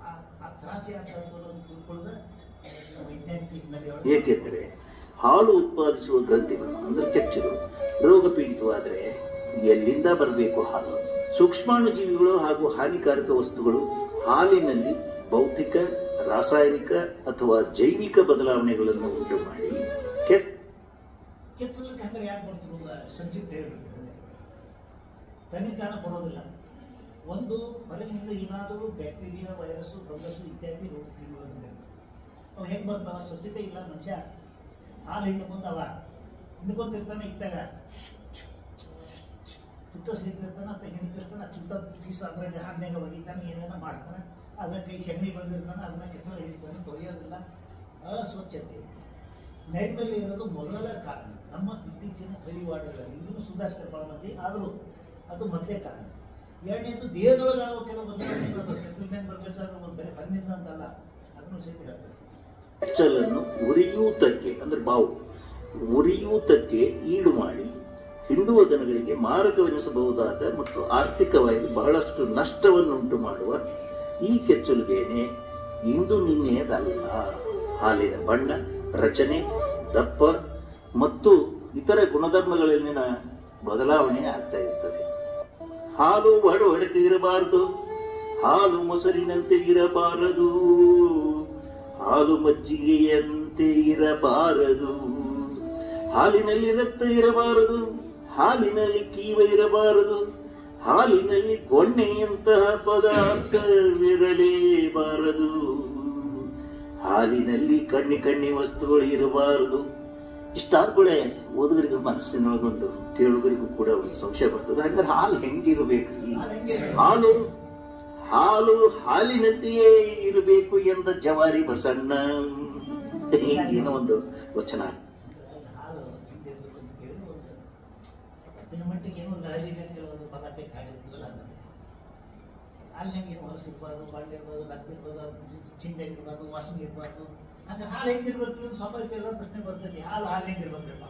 ಆ ತ್ರಾಸೆ ಯಾಕಾಯ್ತು ಅನ್ನೋದು ತಿಳ್ಕೊಳ್ಳೋದು ವೈಜ್ಞಾನಿಕ ಹಿನ್ನೆಲೆ. ಏಕೆಂದರೆ ಹಾಲು ಉತ್ಪಾದಿಸುವ ಗ್ರಂಥಿಗಳು ಅಂದ್ರೆ ಕೆಚ್ಚಲು ರೋಗ ಪೀಡಿತವಾದರೆ ಎಲ್ಲಿಂದ ಬರಬೇಕು ಹಾಲು? ಸೂಕ್ಷ್ಮಾಣು ಜೀವಿಗಳು ಹಾಗೂ ಹಾನಿಕಾರಕ ವಸ್ತುಗಳು ಹಾಲಿನಲ್ಲಿ ಭೌತಿಕ, ರಾಸಾಯನಿಕ ಅಥವಾ ಜೈವಿಕ ಬದಲಾವಣೆಗಳನ್ನು ಉಂಟು ಮಾಡಿ ಕೆಚ್ಚಲಕ್ಕೆ ಹಂಗಾರೆ ಯಾಕೆ ಬರ್ತಿರೋದ ಸಂಕ್ಷಿಪ್ತ ಹೇಳ್ಬೇಕು. ತನಿತಾನ ಬರೋದಿಲ್ಲ. ಒಂದು ಹೊರಗಿನಿಂದ ಏನಾದರೂ ಬ್ಯಾಕ್ಟೀರಿಯಾ, ವೈರಸ್ಸು, ಫಂಗಸ್ ಇತ್ಯಾದಿ ರೋಗ ಕ್ರಿಮಿಗಳು ಅವು ಹೆಂಗೆ ಬರ್ತಾವ? ಸ್ವಚ್ಛತೆ ಇಲ್ಲ. ಮನುಷ್ಯ ಹಾಲು ಹಿಂಡು ಮುಂದವ ಹಿಂಡ್ಕೊಂತಿರ್ತಾನೆ, ಇದ್ದಾಗ ಚುಟ್ಟ ಸೇರ್ತಿರ್ತಾನೆ ಅಥವಾ ಹಿಡಿತಿರ್ತಾನೆ, ಚುಟ್ಟ ಪೀಸ್ ಅಂದ್ರೆ ಹಾಲಿನಾಗ ಒಗಿತಾನೆ, ಏನೇನೋ ಮಾಡ್ತಾನೆ, ಅದಕ್ಕೆ ಸೆಗಣಿ ಬೆಳೆದಿರ್ತಾನೆ, ಅದನ್ನ ಕೆಚ್ಚಲ ಹಿಡಿತಾನೆ, ತೊಳೆಯೋದಿಲ್ಲ. ಅಸ್ವಚ್ಛತೆ ನೈರ್ಮಲ್ಯ ಇರೋದು ಮೊದಲ ಕಾರಣ. ನಮ್ಮ ಇತ್ತೀಚಿನ ಹಳ್ಳಿವಾಡಗಳಲ್ಲಿ ಇದನ್ನು ಸುಧಾರಿಸ್ತಾರೆ ಭಾಳ ಮಂದಿ, ಆದರೂ ಅದು ಮೊದಲೇ ಕಾರಣ. ಎರಡನೇದು ದೇಹದೊಳಗೆ ಆಗೋ ಕೆಲವು ಬದಲಾವಣೆಗಳು ಕೆಚ್ಚಲ ಮೇಲೆ ಬರಬೇಕಾದ್ರೆ ಒಂದು ಬೇರೆ ಹಣ್ಣಿಂದ ಅಂತಲ್ಲ, ಅದನ್ನು ಸಹಿತ ಹೇಳ್ತಾರೆ. ಕೆಚ್ಚಲನ್ನು ಉರಿಯೂತಕ್ಕೆ ಅಂದ್ರೆ ಬಾವು ಉರಿಯೂತಕ್ಕೆ ಈಡು ಮಾಡಿ ಹಿಂಡುವ ದನಗಳಿಗೆ ಮಾರಕವೆನಿಸಬಹುದಾದ ಮತ್ತು ಆರ್ಥಿಕವಾಗಿ ಬಹಳಷ್ಟು ನಷ್ಟವನ್ನುಂಟು ಮಾಡುವ ಈ ಕೆಚ್ಚಲು ಬೇನೆ ಇಂದು ನಿನ್ನೆಯದಲ್ಲ. ಹಾಲಿನ ಬಣ್ಣ, ರಚನೆ, ದಪ್ಪ ಮತ್ತು ಇತರ ಗುಣಧರ್ಮಗಳಲ್ಲಿನ ಬದಲಾವಣೆ ಆಗ್ತಾ ಇರ್ತದೆ. ಹಾಲು ಹೊಡೆದು ಇರಬಾರದು, ಹಾಲು ಮೊಸರಿನಂತೆ ಇರಬಾರದು, ಹಾಲು ಮಜ್ಜಿಗೆಯಂತೆ ಇರಬಾರದು, ಹಾಲಿನಲ್ಲಿ ರಕ್ತ ಇರಬಾರದು, ಹಾಲಿನಲ್ಲಿ ಕೀವ ಇರಬಾರದು, ಹಾಲಿನಲ್ಲಿ ಗೊಣ್ಣೆಯಂತಹ ಪದಾರ್ಥವಿರಲೇಬಾರದು, ಹಾಲಿನಲ್ಲಿ ಕಣ್ಣಿ ವಸ್ತುಗಳು ಇರಬಾರದು. ಇಷ್ಟಾದ ಕೂಡ ಓದುಗರಿಗೂ ಮನಸ್ಸಿನೊಳಗೊಂದು ಕೇಳುಗರಿಗೂ ಕೂಡ ಒಂದು ಸಂಶಯ ಬರ್ತದೆ. ಹಾಗಾದ್ರೆ ಹಾಲು ಹೆಂಗಿರಬೇಕು? ಹಾಲು ಹಾಲಿನಂತೆಯೇ ಇರಬೇಕು ಎಂದ ಜವಾರಿ ಬಸಣ್ಣ ಏನೋ ಒಂದು ವಚನ. ಮಟ್ಟಿಗೆ ಏನೋ ಒಂದು ಪದಾರ್ಥ ಕಾಡಿರ್ತದಲ್ಲ, ಹಾಲಿನಾಗ ಏನು ಹೊಲಸು ಇರ್ಬಾರ್ದು, ಬಾಂಡೆ ಇರ್ಬೋದು, ರಕ್ತ ಇರ್ಬೋದು, ಚಿಂಜಾಗಿರ್ಬಾರ್ದು, ವಾಸನೆ ಇರಬಾರ್ದು. ಅಂದ್ರೆ ಹಾಲು ಹೆಂಗಿರ್ಬೇಕು? ಸ್ವಾಭಾವಿಕ ಎಲ್ಲ ಪ್ರಶ್ನೆ ಬರ್ತದೆ. ಹಾಲು ಹೆಂಗಿರ್ಬೇಕಪ್ಪ?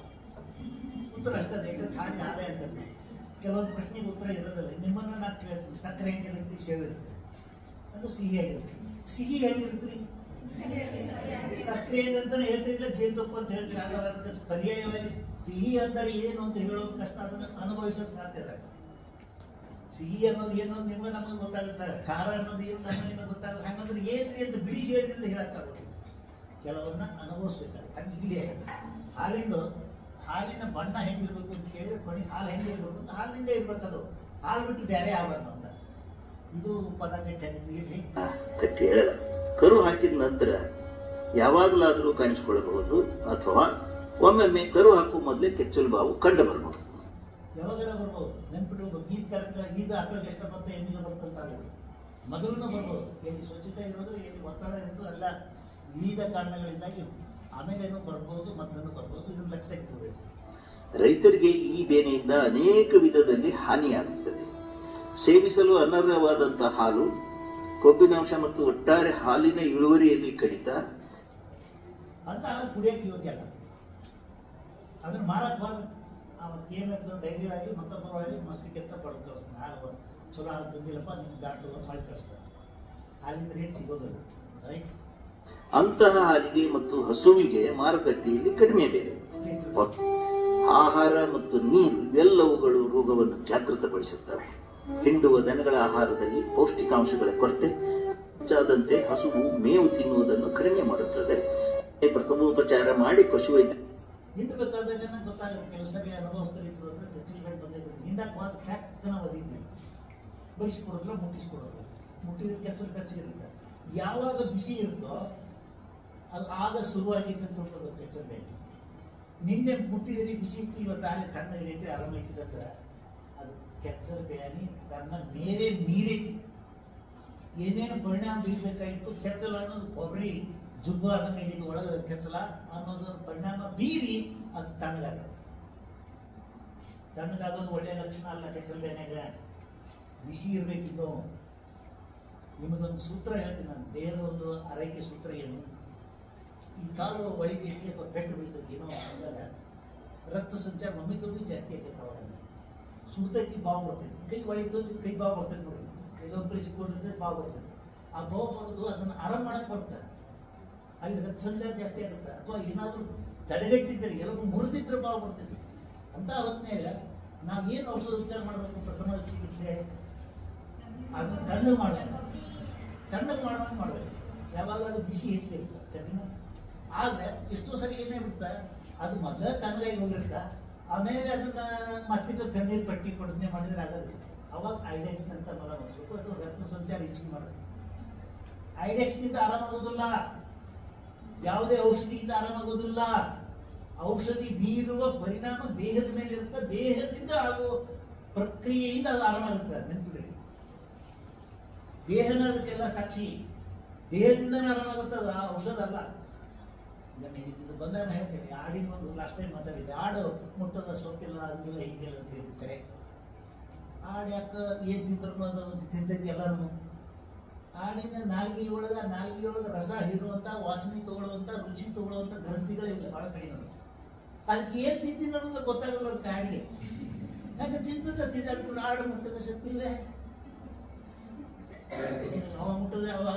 ಉತ್ತರ ಅಷ್ಟೇ, ಯಾಕಂದ್ರೆ ಹಾಲಿಗೆ ಹಾಲೇ ಅಂತಂದ್ರೆ ಕೆಲವೊಂದು ಪ್ರಶ್ನೆಗೆ ಉತ್ತರ ಇರೋದಿಲ್ಲ. ನಿಮ್ಮನ್ನು ನಾನು ಕೇಳ್ತೀನಿ, ಸಕ್ಕರೆ ಹೆಂಗಿರುತ್ತೆ? ಸೇವಿರುತ್ತೆ ಅದು ಸಿಹಿಯಾಗಿರುತ್ತೆ. ಸಿಹಿ ಹೆಂಗಿರುತ್ತೆ? ಸಕ್ಕರೆ ಏನಂತಾನೆ ಹೇಳ್ತಿರ್ಲಿಲ್ಲ, ಜೇನುತುಪ್ಪ ಅಂತ ಹೇಳ್ತೀರಿ. ಹಾಗಾದ್ರೆ ಅದಕ್ಕೆ ಪರ್ಯಾಯವಾಗಿ ಸಿಹಿ ಅಂದರೆ ಏನು ಅಂತ ಹೇಳೋದು ಕಷ್ಟ, ಅದನ್ನು ಅನುಭವಿಸೋದು ಸಾಧ್ಯ. ಸಿಹಿ ಅನ್ನೋದು ಏನು ನಿಮ್ಗೆ ನಮಗೆ ಗೊತ್ತಾಗುತ್ತೆ, ಖಾರ ಅನ್ನೋದು ಏನು ನಮಗೆ ಗೊತ್ತಾಗುತ್ತೆ. ಹಂಗಂದ್ರೆ ಏನ್ರಿ ಅಂತ ಬಿಡಿಸಿ ಹೇಳ್ರಿ ಅಂತ ಹೇಳಕ್ಕಾಗೋದು, ಕೆಲವನ್ನ ಅನುಭವಿಸ್ಬೇಕಾಗುತ್ತೆ. ಹಂಗೆ ಇಲ್ಲಿ ಹಾಲಿನ ಬಣ್ಣ ಹೆಂಗಿರ್ಬೇಕು ಅಂತ ಕೇಳಿದ್ರೆ ಕೊನೆಗೆ ಹಾಲು ಹೆಂಗಿರ್ಬೇಕು ಅಂತ ಹಾಲಿನಿಂದ ಇರ್ಬೇಕದು, ಹಾಲು ಬಿಟ್ಟು ಬೇರೆ ಆಗಬಾರ್ದು ಅಂತ. ಇದು ಪದ ಕಟ್ಟಿ ಹೇಳದ. ಕರು ಹಾಕಿದ ನಂತರ ಯಾವಾಗಲಾದರೂ ಕಾಣಿಸ್ಕೊಳ್ಳಬಹುದು ಅಥವಾ ಒಮ್ಮೊಮ್ಮೆ ಕರು ಹಾಕುವ ಮೊದಲೇ ಕೆಚ್ಚಲು ಬಾವು ಕಂಡು ಬರಬಹುದು. ಯಾವಾಗಾರ ಬರ್ಬೋದು, ನೆನ್ಪಿಟ್ಟು ಈದ್ ಕರೆಕ್ಟ್ ಈದ್ ಹಾಕೋಕೆ ಎಷ್ಟು ಬರ್ತದೆ ಎಮ್ಮಿಗೆ ಬರ್ತಂತ ಆಗೋದು ಮೊದಲೂ ಬರ್ಬೋದು. ಎಲ್ಲಿ ಸ್ವಚ್ಛತೆ ಇರೋದು, ಎಲ್ಲಿ ಒತ್ತಡ ಇರೋದು ಎಲ್ಲ ವಿವಿಧ ಕಾರಣಗಳಿಂದಾಗಿ ಆಮೇಲೇನೂ ಬರ್ಬೋದು, ಮೊದಲೂ ಬರ್ಬೋದು. ಇದನ್ನ ಲಕ್ಷ ಇಟ್ಕೋಬೇಕು. ರೈತರಿಗೆ ಈ ಬೇನೆಯಿಂದ ಅನೇಕ ವಿಧದಲ್ಲಿ ಹಾನಿಯಾಗುತ್ತದೆ. ಸೇವಿಸಲು ಅನರ್ಹವಾದಂತಹ ಹಾಲು, ಕೊಬ್ಬಿನಾಂಶ ಮತ್ತು ಒಟ್ಟಾರೆ ಹಾಲಿನ ಇಳುವರಿಯಲ್ಲಿ ಕಡಿತ ಅಂತ ಹಾಲು ಕುಡಿಯೋಕೆ ಯೋಗ್ಯ ಅಲ್ಲ. ಅದನ್ನ ಮಾರಕ್ಕೆ ಹೋಗಿ ಏನಾದ್ರು ಡೈರಿ ಆಗಿ ಮತ್ತೊಬ್ಬರಾಗಿ ಮಸ್ತಿಗೆ ಅಂತ ಪಡೆದು ಕಳಿಸ್ತಾನೆ. ಹಾಲು ಚಲೋ ಹಾಲು ತಂದಿಲ್ಲಪ್ಪ ನಿಮ್ಗೆ ಗಾಡಿ ಮಾಡಿ ಕಳಿಸ್ತಾನೆ. ಹಾಲಿನ ರೇಟ್ ಸಿಗೋದಿಲ್ಲ, ರೈಟ್? ಅಂತಹ ಹಾಲಿಗೆ ಮತ್ತು ಹಸುವಿಗೆ ಮಾರುಕಟ್ಟೆಯಲ್ಲಿ ಕಡಿಮೆ ಬೆಲೆ. ಆಹಾರ ಮತ್ತು ನೀರು ಇವೆಲ್ಲವುಗಳು ರೋಗವನ್ನು ಜಾಗೃತಗೊಳಿಸುತ್ತವೆ. ಹಿಂಡುವ ದನಗಳ ಆಹಾರದಲ್ಲಿ ಪೌಷ್ಟಿಕಾಂಶಗಳ ಕೊರತೆ ಹೆಚ್ಚಾದಂತೆ ಹಸುವು ಮೇವು ತಿನ್ನುವುದನ್ನು ಕಡಿಮೆ ಮಾಡುತ್ತದೆ. ಪ್ರಥಮೋಪಚಾರ ಮಾಡಿ ಪಶುವೈದ್ಯ ಹಿಂಡಬೇಕಾದಾಗ ಗೊತ್ತಾಗುತ್ತೆ. ಕೆಲವು ಸರಿ ಅನುಭವಿಸ್ತಾರೆ ಇದ್ರು ಅಂದ್ರೆ ಕೆಚ್ಚಲ್ಗಳು ಬಂದಿದ್ರು ಹಿಂಡಕ್ಕೆ ಹೋದ ಟ್ರ್ಯಾಕ್ನ ಒದಿದ್ವಿ, ಬಡಿಸ್ಕೊಡೋದಿಲ್ಲ, ಮುಟ್ಟಿಸ್ಕೊಡೋದಿಲ್ಲ. ಮುಟ್ಟಿದ್ರೆ ಕೆಚ್ಚಲು ಬೆಚ್ಚಗಿರುತ್ತೆ. ಯಾವಾಗ ಬಿಸಿ ಇರುತ್ತೋ ಅದು ಆಗ ಶುರುವಾಗಿತ್ತು ಅಂತ ತಿಳ್ಕೊಬೇಕು. ಕೆಚ್ಚಲ್ ಬೇಕು ನಿನ್ನೆ ಮುಟ್ಟಿದ್ರೆ ಬಿಸಿ ಇತ್ತು, ಇವತ್ತು ಆಗಲೇ ತಣ್ಣಗಿರೈತಿ, ಆರಾಮಾಗಿಟ್ಟಿದ್ರೆ ಅದು ಕೆಚ್ಚಲ್ ಬೇನಿ ತನ್ನ ಮೇರೆ ಮೀರೈತಿ. ಏನೇನು ಪರಿಣಾಮ ಬೀರಬೇಕಾಗಿತ್ತು ಕೆಚ್ಚಲ ಅನ್ನೋದು ಕೊಬ್ಬರಿ ಜುಬ್ಬು ಅನ್ನಂಗೆ ಇದು ಒಳಗೆ ಕೆಚ್ಚಲ ಅನ್ನೋದು ಪರಿಣಾಮ ಬೀರಿ ಅದು ತಣ್ಣಗಾಗತ್ತೆ. ತಣ್ಣಗಾಗೋದು ಒಳ್ಳೆಯ ಲಕ್ಷಣ ಅಲ್ಲ. ಕೆಚ್ಚಲ್ ಬೇನೆಗ ಬಿಸಿ ಇರಬೇಕಿದ್ದು. ನಿಮಗೊಂದು ಸೂತ್ರ ಹೇಳ್ತೀನಿ ನಾನು, ದೇಹದ ಒಂದು ಆರೈಕೆ ಸೂತ್ರ ಏನು. ಈ ಕಾಲು ಒಳಿತೈತಿ ಅಥವಾ ಪೆಟ್ಟು ಬೀಳ್ತೈತಿ ಏನೋ ಅಂದಾಗ ರಕ್ತ ಸಂಚಾರ ಮಮ್ಮಿ ತುಂಬ ಜಾಸ್ತಿ ಆಗೈತೆ. ಅವಾಗ ಸುಡ್ತೈತಿ, ಬಾವು ಬರ್ತೈತಿ. ಕೈ ಒಳಿತು, ಕೈ ಬಾವು ಬರ್ತೈತಿ ನೋಡಿ. ಎಲ್ಲೊಬ್ಬರು ಸಿಕ್ಕೊಂಡಿರ್ತೈತೆ, ಬಾವು ಬರ್ತೈತಿ. ಆ ಬಾವು ಬರೋದು ಅದನ್ನು ಆರಾಮ್ ಮಾಡಕ್ಕೆ ಬರುತ್ತೆ. ಅಲ್ಲಿ ರಕ್ತ ಸಂಚಾರ ಜಾಸ್ತಿ ಆಗುತ್ತೆ. ಅಥವಾ ಏನಾದರೂ ತಡೆಗಟ್ಟಿದ್ದರೆ ಎಲ್ಲರೂ ಮುರಿದಿದ್ರೆ ಬಾವು ಬರ್ತೈತಿ. ಅಂತ ಹೊತ್ತಿನಾಗ ನಾವೇನು ಔಷಧ ವಿಚಾರ ಮಾಡಬೇಕು? ಪ್ರಥಮ ಚಿಕಿತ್ಸೆ ಅದನ್ನು ತಣ್ಣಗೆ ಮಾಡಬೇಕು. ತಣ್ಣಗೆ ಮಾಡಬೇಕು. ಯಾವಾಗ ಅದು ಬಿಸಿ ಹೆಚ್ಚಿರುತ್ತೆ ಕಡಿಮೆ. ಆದರೆ ಎಷ್ಟೋ ಸರಿ ಏನೇ ಬಿಡ್ತಾ ಅದು ಮೊದಲೇ ತಣ್ಣಗಾಗಿ ಹೋಗಿರ್ತಾ, ಆಮೇಲೆ ಅದನ್ನ ಮತ್ತಿದ್ದು ತಣ್ಣೀರು ಪಟ್ಟಿ ಪಡನೆ ಮಾಡಿದ್ರೆ ಆಗೋದಿಲ್ಲ. ಅವಾಗ ಐಡೆಕ್ಸ್ ಅಂತ ಮಲ ಮಾಡಿಸ್ಬೇಕು. ಅದು ರಕ್ತ ಸಂಚಾರ ಹೆಚ್ಚಿಗೆ ಮಾಡೋದು. ಐಡೆಕ್ಸ್ನಿಂದ ಆರಾಮಾಗೋದಿಲ್ಲ, ಯಾವುದೇ ಔಷಧಿಯಿಂದ ಆರಾಮಾಗೋದಿಲ್ಲ. ಔಷಧಿ ಬೀರುವ ಪರಿಣಾಮ ದೇಹದ ಮೇಲೆ ಇರುತ್ತೆ. ದೇಹದಿಂದ ಆಗುವ ಪ್ರಕ್ರಿಯೆಯಿಂದ ಅದು ಆರಾಮಾಗುತ್ತೆ. ನೆನಪಿಡಿ, ದೇಹನ ಅದಕ್ಕೆಲ್ಲ ಸಾಕ್ಷಿ. ದೇಹದಿಂದನೇ ಆರಾಮಾಗುತ್ತದೆ, ಆ ಔಷಧ ಅಲ್ಲ. ಇದು ಬಂದಾಗ ಹೇಳ್ತೇನೆ. ಆಡಿನ ಒಂದು ಲಾಸ್ಟ್ ಟೈಮ್ ಮಾತಾಡಿದ್ದೆ. ಆಡು ಮುಟ್ಟದ ಸೊಪ್ಪಿಲ್ಲ, ಅದಕ್ಕೆಲ್ಲ ಹಿಂಗೆಲ್ಲ ಅಂತ ಹೇಳ್ತಾರೆ. ಆಡು ಯಾಕೆ ಏನು ತಿಂದ್ರು ಅದು ತಿಂತೈತಿ ಎಲ್ಲರೂ. ಆಡಿನ ನಾಲ್ಗೆಯೊಳಗೆ ರಸ ಹೀರುವಂಥ, ವಾಸನೆ ತಗೊಳ್ಳುವಂಥ, ರುಚಿ ತಗೊಳ್ಳುವಂಥ ಗ್ರಂಥಿಗಳಿಲ್ಲ, ಭಾಳ ಕಡಿಮೆ. ಅದಕ್ಕೆ ಏನು ತಿಂತೀನಿ ಅನ್ನೋದು ಗೊತ್ತಾಗಲ್ಲ ಅದಕ್ಕೆ ಆಡಿಗೆ. ಯಾಕೆ ತಿಂತದ ಆಡು ಮುಟ್ಟದ ಸೊಪ್ಪಿಲ್ಲ, ಅವ ಮುಟ್ಟದ ಅವ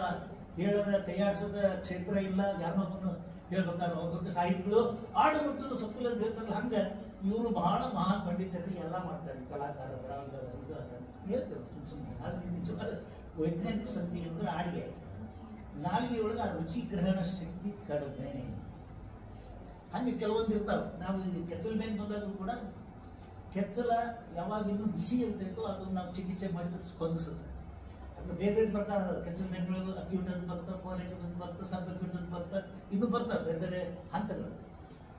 ಹೇಳದ ಕೈಯಾಡಿಸದ ಕ್ಷೇತ್ರ ಇಲ್ಲ. ಯಾರನ್ನೊಬ್ಬನು ಹೇಳ್ಬೇಕಾದ್ರೆ ದೊಡ್ಡ ಸಾಹಿತಿಗಳು ಆಡು ಮುಟ್ಟದ ಸೊಪ್ಪಿಲ್ಲ ಅಂತ ಹೇಳ್ತಾರಲ್ಲ, ಹಂಗೆ ಇವರು ಬಹಳ ಮಹಾನ್ ಪಂಡಿತರು ಎಲ್ಲ ಮಾಡ್ತಾರೆ. ಕಲಾಕಾರರ ಇದು ಹೇಳ್ತಾರೆ ಸುಮ್ಮನೆ. ಆದ್ರೆ ನಿಜವಾದ ವೈಜ್ಞಾನಿಕ ಶಕ್ತಿ ಅಂದ್ರೆ ಆಡಿಗೆ ನಾಲಿಗೆಯೊಳಗೆ ಆ ರುಚಿ ಗ್ರಹಣ ಶಕ್ತಿ ಕಡಿಮೆ. ಹಂಗೆ ಕೆಲವೊಂದು ಇರ್ತಾವೆ. ನಾವು ಈ ಕೆಚ್ಚಲ್ ಮೇಲೆ ಬಂದಾಗೂ ಕೂಡ ಕೆಚ್ಚಲ ಯಾವಾಗ ಇನ್ನೂ ಬಿಸಿ ಇರ್ತೈತೋ ಅದನ್ನು ನಾವು ಚಿಕಿತ್ಸೆ ಮಾಡಿದ್ರೆ ಸ್ಪಂದಿಸುತ್ತೆ. ಅದ್ರ ಬೇರೆ ಬೇರೆ ಪ್ರಕಾರ ಕೆಚ್ಚಲ್ ಮೇನ್ಗಳು ಅಕ್ಯೂಟ್ ಅಂತ ಬರ್ತವೆ, ಫೋರ್ ಅಕ್ಯೂಟ್ ಅಂತ ಬರ್ತವೆ, ಸಬ್ ಅಕ್ಯೂಟ್ ಅಂತ ಬರ್ತವೆ, ಇನ್ನೂ ಬರ್ತವೆ ಬೇರೆ ಬೇರೆ ಹಂತಗಳು.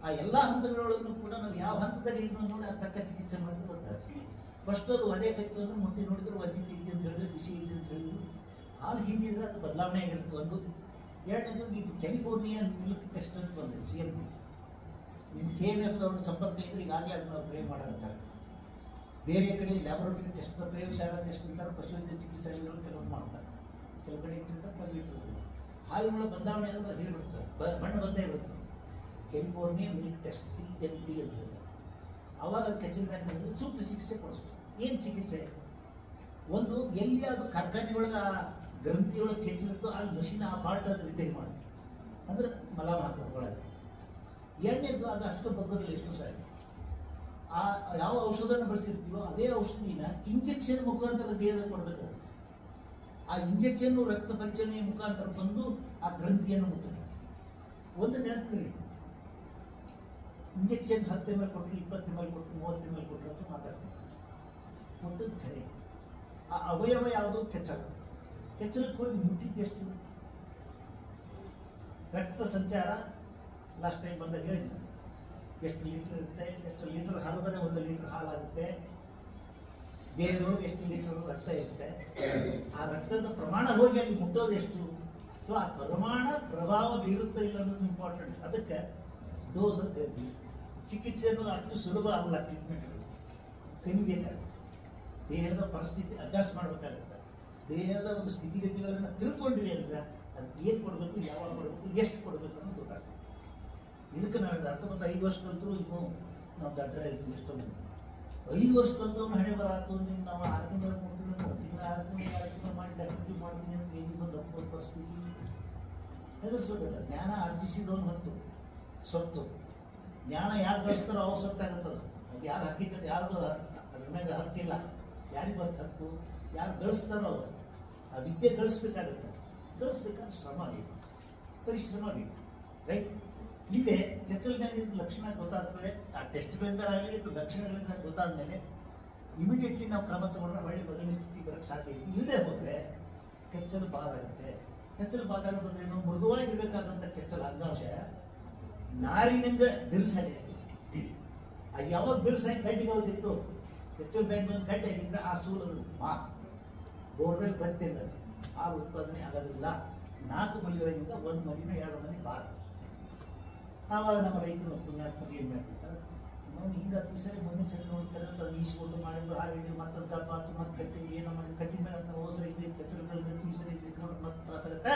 ಆ ಎಲ್ಲ ಹಂತಗಳೊಳಗೂ ಕೂಡ ನಾವು ಯಾವ ಹಂತದಲ್ಲಿ ಇನ್ನು ನೋಡಿ ಅದು ತಕ್ಕ ಚಿಕಿತ್ಸೆ ಮಾಡಿದ್ರೆ ಗೊತ್ತಾಗ್ತದೆ. ಫಸ್ಟ್ ಅದು ಒದೆ ಕೈತು ಅಂದ್ರೆ ಮುಟ್ಟಿ ನೋಡಿದ್ರೆ ಒದ್ದಿ ಇದ್ದು ಅಂತ ಹೇಳಿದ್ರೆ, ಬಿಸಿ ಇದ್ದು ಅಂತ ಹೇಳಿದ್ರು, ಹಾಲು ಹಿಂದಿದ್ರೆ ಅದು ಬದಲಾವಣೆ ಆಗಿರುತ್ತೆ ಒಂದು. ಎರಡನೇದು ಇದು ಕ್ಯಾಲಿಫೋರ್ನಿಯಾ ಮಿಲ್ಕ್ ಟೆಸ್ಟ್ ಅಂತ ಬಂದಿದೆ, CMP. ನಿಮ್ಮ KMF ಅವ್ರ ಸಂಪರ್ಕ ಇದ್ರೆ ಈಗಾಗಲೇ ಅದನ್ನ ನಾವು ಪ್ರಯೋಗ ಮಾಡಾಕತ್ತಾರೆ. ಬೇರೆ ಕಡೆ ಲ್ಯಾಬೊರೇಟರಿ ಟೆಸ್ಟ್, ಪ್ರಯೋಗಶಾಲಾ ಟೆಸ್ಟ್ ಅಂತಾರೆ, ಪಶುವೈದ್ಯ ಚಿಕಿತ್ಸಾಲಯಗಳು ಕೆಲವೊಂದು ಮಾಡ್ತಾರೆ. ಕೆಲವು ಕಡೆ ಇಟ್ಟಿರ್ತಾರೆ, ಕೆಲವು ಇಟ್ಟಿರ್ತಾರೆ. ಹಾಲುಗಳ ಬದಲಾವಣೆ ಅಂದ್ರೆ ಹೇಳಿಬಿಡ್ತಾರೆ, ಬಣ್ಣ ಬದಲೇ ಬಿಡ್ತಾರೆ. ಕ್ಯಾಲಿಫೋರ್ನಿಯಾ ಮಿಲ್ಕ್ ಟೆಸ್ಟ್, CMP ಅಂತ ಹೇಳ್ತಾರೆ. ಅವಾಗ ಕೆಚ್ಚಲ್ ಬ್ಯಾನ್ ಸೂಕ್ತ ಚಿಕಿತ್ಸೆ ಕೊಡಿಸ್ಬೇಕು. ಏನು ಚಿಕಿತ್ಸೆ? ಒಂದು ಎಲ್ಲಿ ಅದು ಕಾರ್ಖಾನೆಯೊಳಗೆ ಆ ಗ್ರಂಥಿಯೊಳಗೆ ಕೆಟ್ಟಿರುತ್ತೋ ಅಲ್ಲಿ ಮಷಿನ್ ಆ ಪಾರ್ಟ್ ಅದು ರಿಪೇರಿ ಮಾಡುತ್ತೆ, ಅಂದ್ರೆ ಮಲಾಮ್ ಹಾಕೋದು ಒಳಗೆ. ಎರಡನೇದು ಅದು ಅಷ್ಟು ಬಗ್ಗೋದಿಲ್ಲ ಎಷ್ಟು ಸಾರಿ. ಆ ಯಾವ ಔಷಧನ ಬಳಸಿರ್ತೀವೋ ಅದೇ ಔಷಧಿನ ಇಂಜೆಕ್ಷನ್ ಮುಖಾಂತರ ದೇಹದಲ್ಲಿ ಕೊಡಬೇಕಾಗುತ್ತೆ. ಆ ಇಂಜೆಕ್ಷನ್ ರಕ್ತ ಪರಿಚಲನೆಯ ಮುಖಾಂತರ ಬಂದು ಆ ಗ್ರಂಥಿಯನ್ನು ಮುಟ್ಟುತ್ತೆ. ಒಂದು ನೆನಪಿರಿ, ಇಂಜೆಕ್ಷನ್ 10 ml ಕೊಟ್ಟರು, 20 ml ಕೊಟ್ಟರು, 30 ml ಕೊಟ್ಟರು ಅಂತ ಮಾತಾಡ್ತಾರೆ. ಮುಟ್ಟದ ಖರೆ ಆ ಅವಯವ ಯಾವುದು? ಕೆಚ್ಚಲ. ಕೆಚ್ಚಲಕ್ಕೆ ಹೋಗಿ ಮುಟ್ಟಿದ್ದೆಷ್ಟು? ರಕ್ತ ಸಂಚಾರ ಲಾಸ್ಟ್ ಟೈಮ್ ಬಂದಾಗ ಹೇಳಿದ್ದೆ, ಎಷ್ಟು ಲೀಟರ್ ಇರುತ್ತೆ, ಎಷ್ಟು ಲೀಟರ್ ಹಾಲಿದ್ರೆ 1 ಲೀಟರ್ ಹಾಲಾಗುತ್ತೆ, ದೇಹದೊಳಗೆ ಎಷ್ಟು ಲೀಟರ್ ರಕ್ತ ಇರುತ್ತೆ, ಆ ರಕ್ತದ ಪ್ರಮಾಣ ಹೋಗಿ ಅಲ್ಲಿ ಮುಟ್ಟೋದು ಎಷ್ಟು. ಸೊ ಆ ಪ್ರಮಾಣ ಪ್ರಭಾವ ಬೀರುತ್ತೆ ಇಲ್ಲ ಅನ್ನೋದು ಇಂಪಾರ್ಟೆಂಟ್. ಅದಕ್ಕೆ ಡೋಸ್ ಅಂತ ಹೇಳ್ತೀವಿ. ಚಿಕಿತ್ಸೆ ಅನ್ನೋದು ಅಷ್ಟು ಸುಲಭ ಅಲ್ಲ. ಟ್ರೀಟ್ಮೆಂಟ್ ಕಲಿಬೇಕಾಗುತ್ತೆ, ದೇಹದ ಪರಿಸ್ಥಿತಿ ಅಡ್ಜಸ್ಟ್ ಮಾಡಬೇಕಾಗುತ್ತೆ. ದೇಹದ ಒಂದು ಸ್ಥಿತಿಗತಿಗಳನ್ನು ತಿಳ್ಕೊಂಡ್ರಿ ಅಂದ್ರೆ ಅದಕ್ಕೆ ಏನು ಕೊಡಬೇಕು, ಯಾವಾಗ ಕೊಡಬೇಕು, ಎಷ್ಟು ಕೊಡಬೇಕು ಅನ್ನೋದು ಗೊತ್ತಾಗ್ತದೆ. ಇದಕ್ಕೆ ನಾವು ಅರ್ಥ ಬಂದು 5 ವರ್ಷ ಕಲ್ತರು ಇನ್ನೂ ನಾವು ದಡ್ಡ ಇರ್ತೀವಿ. ಎಷ್ಟೋ ಮಂದಿ 5 ವರ್ಷ ಕಲ್ತವ್ರು ಹಣೆ ಬರ ಹಾಕೊಂಡು ನಾವು 6 ತಿಂಗಳು 3 ತಿಂಗಳು 3 ತಿಂಗಳು 6 ತಿಂಗಳು ಮಾಡಿ ಡಾಕ್ಟರ್ ಮಾಡ್ತೀನಿ ಅಂತ ಎಲ್ಲಿ ಬಂದು ಹತ್ತುವ ಪರಿಸ್ಥಿತಿ ಹೆದರ್ಸೋದಿಲ್ಲ. ಜ್ಞಾನ ಅರ್ಜಿಸಿದವನು ಹೊತ್ತು ಸೊತ್ತು. ಜ್ಞಾನ ಯಾರು ಗಳಿಸ್ತಾರೋ ಅವ್ರು ಸೊತ್ತಾಗತ್ತದ. ಅದು ಯಾರು ಹಕ್ಕಿದ್ದದು ಯಾರ್ದು ಅದ್ರ ಮ್ಯಾಗ ಹಕ್ಕಿಲ್ಲ. ಯಾರಿಗೆ ಬರ್ತ ಹಕ್ಕು? ಯಾರು ಗಳಿಸ್ತಾರೋ ಅವರು ಆ ವಿದ್ಯೆ ಗಳಿಸ್ಬೇಕಾಗತ್ತೆ. ಗಳಿಸ್ಬೇಕಾದ್ರೆ ಶ್ರಮ ಬೇಕು, ಪರಿಶ್ರಮ ಬೇಕು. ರೈಟ್? ಇಲ್ಲೇ ಕೆಚ್ಚಲ ಮೇಲೆ ಲಕ್ಷಣ ಗೊತ್ತಾದ್ಮೇಲೆ ಆ ಟೆಸ್ಟ್ ಆಗಲಿ ಅಥವಾ ಲಕ್ಷಣಗಳಿಂದ ಗೊತ್ತಾದ್ಮೇಲೆ ಇಮಿಡಿಯೇಟ್ಲಿ ನಾವು ಕ್ರಮ ತಗೊಂಡ್ರೆ ಒಳ್ಳೆ ಮೊದಲಿನ ಸ್ಥಿತಿ ಬರೋಕ್ಕೆ ಸಾಧ್ಯ ಇದೆ. ಇಲ್ಲದೆ ಹೋದರೆ ಕೆಚ್ಚಲು ಬಾದಾಗುತ್ತೆ. ಕೆಚ್ಚಲು ಬಾದಾಗೋದ್ರೆ ಏನು? ಮೃದುವಾಗಿರ್ಬೇಕಾದಂಥ ಕೆಚ್ಚಲ ಅಂಗಾಂಶ ನಾರಿನಿಂದ ಬಿರುಸಾಗಿ ಅದು ಯಾವಾಗ ಬಿರುಸಾಗಿ ಗಡ್ಡಿಗೆ ಹೋಗಿತ್ತು, ಕೆಚ್ಚಲು ಬ್ಯಾಂಕ್ ಬಂದು ಗಡ್ಡೆ ಆಗಿದ್ರೆ ಆ ಸೂಲನ್ನು ಬೋರ್ವೆಲ್ ಬರ್ತಿಲ್ಲ, ಹಾಲು ಉತ್ಪಾದನೆ ಆಗೋದಿಲ್ಲ. 4 ಮರಿಗಳಿಂದ 1 ಮರಿನೋ 2 ಮರಿ ಬಾರ. ಆವಾಗ ನಮ್ಮ ರೈತರು ಪುಣ್ಯಾತ್ಮರಿಗೆ ಏನು ಮಾಡ್ತಿರ್ತಾರೆ, ನೋಡಿ ಹಿಂಗೆ 10 ಸರಿ ಮುನ್ನೆಚ್ಚರಿ ನೋಡ್ತಾರೆ ಅಂತ ಈಸ್ಕೊಂಡು ಮಾಡಿದ್ರು. ಆ ವೇಳೆ ಮತ್ತೊಂದು ಕಬ್ಬ ಆತು, ಮತ್ತೆ ಕಟ್ಟಿ ಏನೋ ಮಾಡಿ ಕಟ್ಟಿ ಮೇಲೆ ಅಂತ ಹೋದ್ರೆ ಇದು ಕೆಚ್ಚಲುಗಳಲ್ಲಿ ಈ ಸರಿ ಇಟ್ಕೊಂಡು ಮತ್ತೆ ತ್ರಾಸಾಗುತ್ತೆ.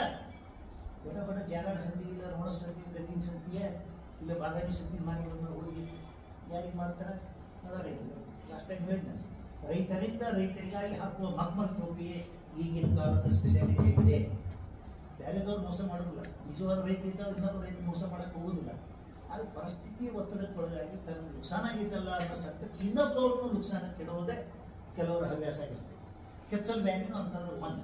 ಬಡ ಜಾಗ ಸಂತಿ ಇಲ್ಲ, ರೋಣ ಸಂತಿ, ಗದ್ದಿನ ಸಂತಿಯೇ ಇಲ್ಲ, ಬಾದಾಮಿ ಸಂತಿ ಮಾರಿಗಳನ್ನು ಹೋಗಿ ಯಾರಿಗೆ ಮಾಡ್ತಾರೆ? ಅದ ರೈತರು. ಲಾಸ್ಟ್ ಟೈಮ್ ಹೇಳಿದ್ದೆ, ರೈತರಿಂದ ರೈತರಿಗಾಗಿ ಹಾಕುವ ಮಕ್ಮಲ್ ಟೋಪಿ ಈಗಿನ ಕಾಲದ ಸ್ಪೆಷಾಲಿಟಿ ಇದೆ. ಬೇರೆದವ್ರು ಮೋಸ ಮಾಡೋದಿಲ್ಲ. ನಿಜವಾದ ರೈತ ಇದ್ದವ್ರು ಇನ್ನೊಬ್ಬ ರೈತ ಮೋಸ ಮಾಡೋಕ್ಕೆ ಹೋಗೋದಿಲ್ಲ. ಆದರೆ ಪರಿಸ್ಥಿತಿಯ ಒತ್ತಡಕ್ಕೊಳಗಾಗಿ ತನ್ನ ನುಕ್ಸಾನ ಆಗಿದ್ದಲ್ಲ ಅನ್ನೋ ಸತ್ಯಕ್ಕೆ ಇನ್ನೊಬ್ಬವ್ರನ್ನೂ ನುಕ್ಸಾನ ಕೆಡೋದೇ ಕೆಲವರ ಹವ್ಯಾಸ ಆಗಿರುತ್ತೆ. ಕೆಚ್ಚಲ್ ಬ್ಯಾನಿನೂ ಅಂತಂದ್ರೆ ಒಂದು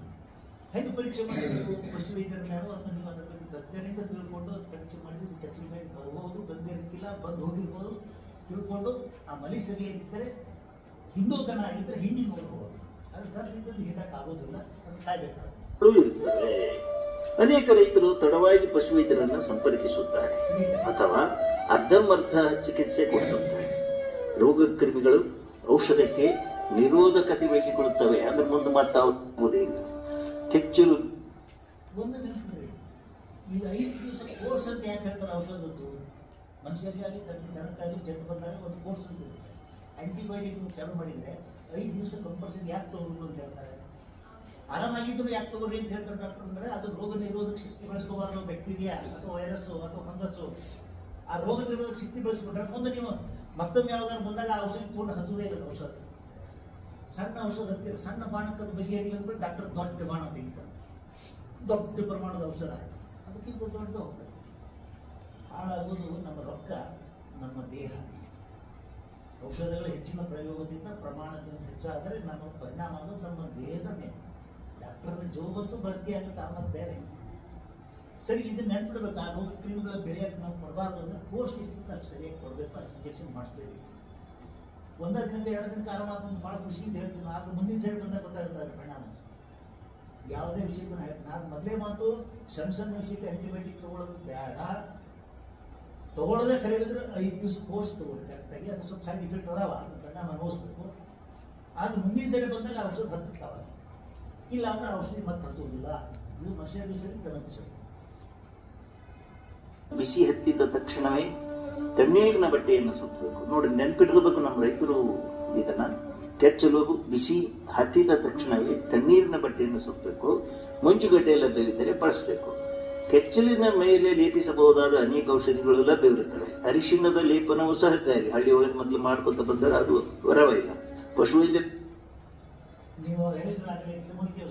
ಹೆಂಗೆ ಪರೀಕ್ಷೆ ಮಾಡಬೇಕು? ಪಶು ವೈದ್ಯರ ಮೇಲೂ ಅಥವಾ ನೀವು ಅದರ ಬಗ್ಗೆ ತಜ್ಞರಿಂದ ತಿಳ್ಕೊಂಡು ಅದು ಪರೀಕ್ಷೆ ಮಾಡಿದ್ರೆ ಕೆಚ್ಚಲ್ ಬ್ಯಾನಿ ಬರ್ಬೋದು, ಬಂದಿರ್ತಿಲ್ಲ, ಬಂದು ಹೋಗಿರ್ಬೋದು. ತಿಳ್ಕೊಂಡು ಆ ಮಲಿ ಸರಿಯಾಗಿದ್ದರೆ, ಹಿಂದೂತನ ಆಗಿದ್ದರೆ ಹಿಂಡಿ ನೋಡ್ಬೋದು. ಅದು ಗರ್ಭದಿಂದ ಹಿಂಡಕ್ಕಾಗೋದಿಲ್ಲ, ಅದು ಕಾಯ್ಬೇಕಾಗುತ್ತೆ. ಅನೇಕ ರೈತರು ತಡವಾಗಿ ಪಶುವೈದ್ಯರನ್ನು ಸಂಪರ್ಕಿಸುತ್ತಾರೆ ಅಥವಾ ಅರ್ಧಂಬರ್ಧ ಚಿಕಿತ್ಸೆ ಕೊಡಿಸುತ್ತಾರೆ. ರೋಗ ಕ್ರಿಮಿಗಳು ಔಷಧಕ್ಕೆ ನಿರೋಧಕತೆ ಬೆಳೆಸಿಕೊಳ್ಳುತ್ತವೆ. ಅದ್ರ ಮುಂದೆ ಮಾತಾಡುವುದೇ ಇಲ್ಲ. ಕೆಚ್ಚಲು ಒಂದು ನೆನಪಿದೆ, ಈಗ 5 ದಿವಸ ಕೋರ್ಸ್ ಅಂತ ಯಾಕೆ ಹೇಳ್ತಾರೆ? ಔಷಧದ್ದು ಮನುಷ್ಯರಿಗಾಗಿ ದನಕ್ಕಾಗಿ ಜಟ್ಟು ಬಂದಾಗ ಒಂದು ಕೋರ್ಸ್ ಅಂತ ಇರುತ್ತೆ. ಆಂಟಿಬಯೋಟಿಕ್ ಚಾಲು ಮಾಡಿದರೆ 5 ದಿವಸ ಕಂಪಲ್ಸರಿ ಯಾಕೆ ತಗೋಬೇಕು ಅಂತ ಹೇಳ್ತಾರೆ? ಆರಾಮಾಗಿದ್ದರೂ ಯಾಕೆ ತಗೋರಿ ಅಂತ ಹೇಳ್ತಾರೆ ಡಾಕ್ಟರ್? ಅಂದರೆ ಅದು ರೋಗ ನಿರೋಧಕ ಶಕ್ತಿ ಬೆಳೆಸ್ಕೋಬಾರ್ದು. ಬ್ಯಾಕ್ಟೀರಿಯಾ ಅಥವಾ ವೈರಸ್ಸು ಅಥವಾ ಫಂಗಸ್ಸು ಆ ರೋಗ ನಿರೋಧಕ ಶಕ್ತಿ ಬೆಳೆಸ್ಕೊಂಡ್ರೆ ಮುಂದೆ ನೀವು ಮತ್ತೊಮ್ಮೆ ಯಾವಾಗ ಬಂದಾಗ ಆ ಔಷಧಿ ಪೂರ್ಣ ಹತ್ತೋದೇ ಇಲ್ಲ. ಔಷಧ ಸಣ್ಣ ಔಷಧ ಹತ್ತಿರ ಸಣ್ಣ ಬಾಣಕ್ಕೆ ಅದು ಬಗೆಹರಿಲ್ಲ ಅಂದ್ಬಿಟ್ಟು ಡಾಕ್ಟರ್ ದೊಡ್ಡ ಬಾಣ ತೆಗಿತಾರೆ, ದೊಡ್ಡ ಪ್ರಮಾಣದ ಔಷಧ. ಅದಕ್ಕಿಂತ ದೊಡ್ಡ ಹೋಗ್ತದೆ. ಹಾಳಾಗೋದು ನಮ್ಮ ರೊಕ್ಕ, ನಮ್ಮ ದೇಹ. ಔಷಧಗಳ ಹೆಚ್ಚಿನ ಪ್ರಯೋಗದಿಂದ ಪ್ರಮಾಣದಿಂದ ಹೆಚ್ಚಾದರೆ ನಮ್ಮ ಪರಿಣಾಮ ಆಗೋದು ನಮ್ಮ ದೇಹದ ಮೇಲೆ. ಡಾಕ್ಟರ್ನ ಜೋಬಂತೂ ಭರ್ತಿ ಆಗುತ್ತೆ, ಆಮೇಲೆ ಬೇರೆ. ಸರಿ, ಇದನ್ನ ನೆನ್ಪಿಡ್ಬೇಕು. ಆ ರೋಗ ಕ್ರಿಮಿಗಳ ಬೆಳೆಯಕ್ಕೆ ನಾವು ಕೊಡಬಾರ್ದು ಅಂದರೆ ಕೋರ್ಸ್ ಇರ್ತಿತ್ತು ಅಷ್ಟು ಸರಿಯಾಗಿ ಕೊಡಬೇಕು. ಅಷ್ಟು ಇಂಜೆಕ್ಷನ್ ಮಾಡಿಸ್ತೇವೆ. 1 ದಿನಕ್ಕೆ 2 ದಿನಕ್ಕೆ ಆರಾಮಾಗ್ತದೆ, ಭಾಳ ಖುಷಿಯಿಂದ ಹೇಳ್ತೀನಿ. ಆದ್ರೆ ಮುಂದಿನ ಸೈಡ್ ಬಂದಾಗ ಗೊತ್ತಾಗುತ್ತೆ ಅದ್ರ ಪರಿಣಾಮ. ಯಾವುದೇ ವಿಷಯಕ್ಕೂ ನಾನು ಮೊದಲೇ ಮಾತು, ಸಣ್ಣ ವಿಷಯಕ್ಕೆ ಆಂಟಿಬಯೋಟಿಕ್ ತೊಗೊಳ್ಳೋದು ಬೇಡ. ತೊಗೊಳ್ಳೋದೇ ಕರೆಯಿದ್ರೆ 5 ದಿವಸ ಕೋರ್ಸ್ ತೊಗೊಳ್ಳಿ ಕರೆಕ್ಟಾಗಿ. ಅದು ಸ್ವಲ್ಪ ಸೈಡ್ ಇಫೆಕ್ಟ್ ಅದಾವ, ಅದ್ರ ಪರಿಣಾಮ ಅನುಭವಿಸ್ಬೇಕು. ಆದ್ರೆ ಮುಂದಿನ ಸೈಡ್ ಬಂದಾಗ ಔಷಧ ಹತ್ತಕ್ಕಾವ, ಇಲ್ಲ ಅಂದ್ರೆ ಔಷಧಿ ಮತ್ತೆ ಹತ್ತುವುದಿಲ್ಲ. ಇದು ಮನುಷ್ಯರಿಗೂ ಸರಿ, ದನಕ್ಕೂ ಸರಿ. ಬಿಸಿ ಹತ್ತಿದ ತಕ್ಷಣವೇ ತಣ್ಣೀರಿನ ಬಟ್ಟೆಯನ್ನು ಸುತ್ತಬೇಕು. ನೋಡಿ, ನೆನ್ಪಿಟ್ಕೋಬೇಕು ನಮ್ಮ ರೈತರು ಇದನ್ನ. ಕೆಚ್ಚಲು ಬಿಸಿ ಹತ್ತಿದ ತಕ್ಷಣವೇ ತಣ್ಣೀರಿನ ಬಟ್ಟೆಯನ್ನು ಸುತ್ತಬೇಕು. ಮಂಜುಗಡ್ಡೆ ಲಭ್ಯವಿದ್ದರೆ ಬಳಸಬೇಕು. ಕೆಚ್ಚಲಿನ ಮೇಲೆ ಲೇಪಿಸಬಹುದಾದ ಅನೇಕ ಔಷಧಿಗಳು ಲಭ್ಯವಿರುತ್ತವೆ. ಅರಿಶಿಣದ ಲೇಪನವು ಸಹಕಾರಿ. ಹಳ್ಳಿ ಒಳಗೆ ಮೊದಲು ಮಾಡ್ಕೊತ ಬಂದರೆ ಅದು ವರವಿಲ್ಲ. ಪಶುವೈದ್ಯ ನೀವು ಹೇಳಿದ್ರಾಗಲಿ ಕಿಮೋಲಿಕೆ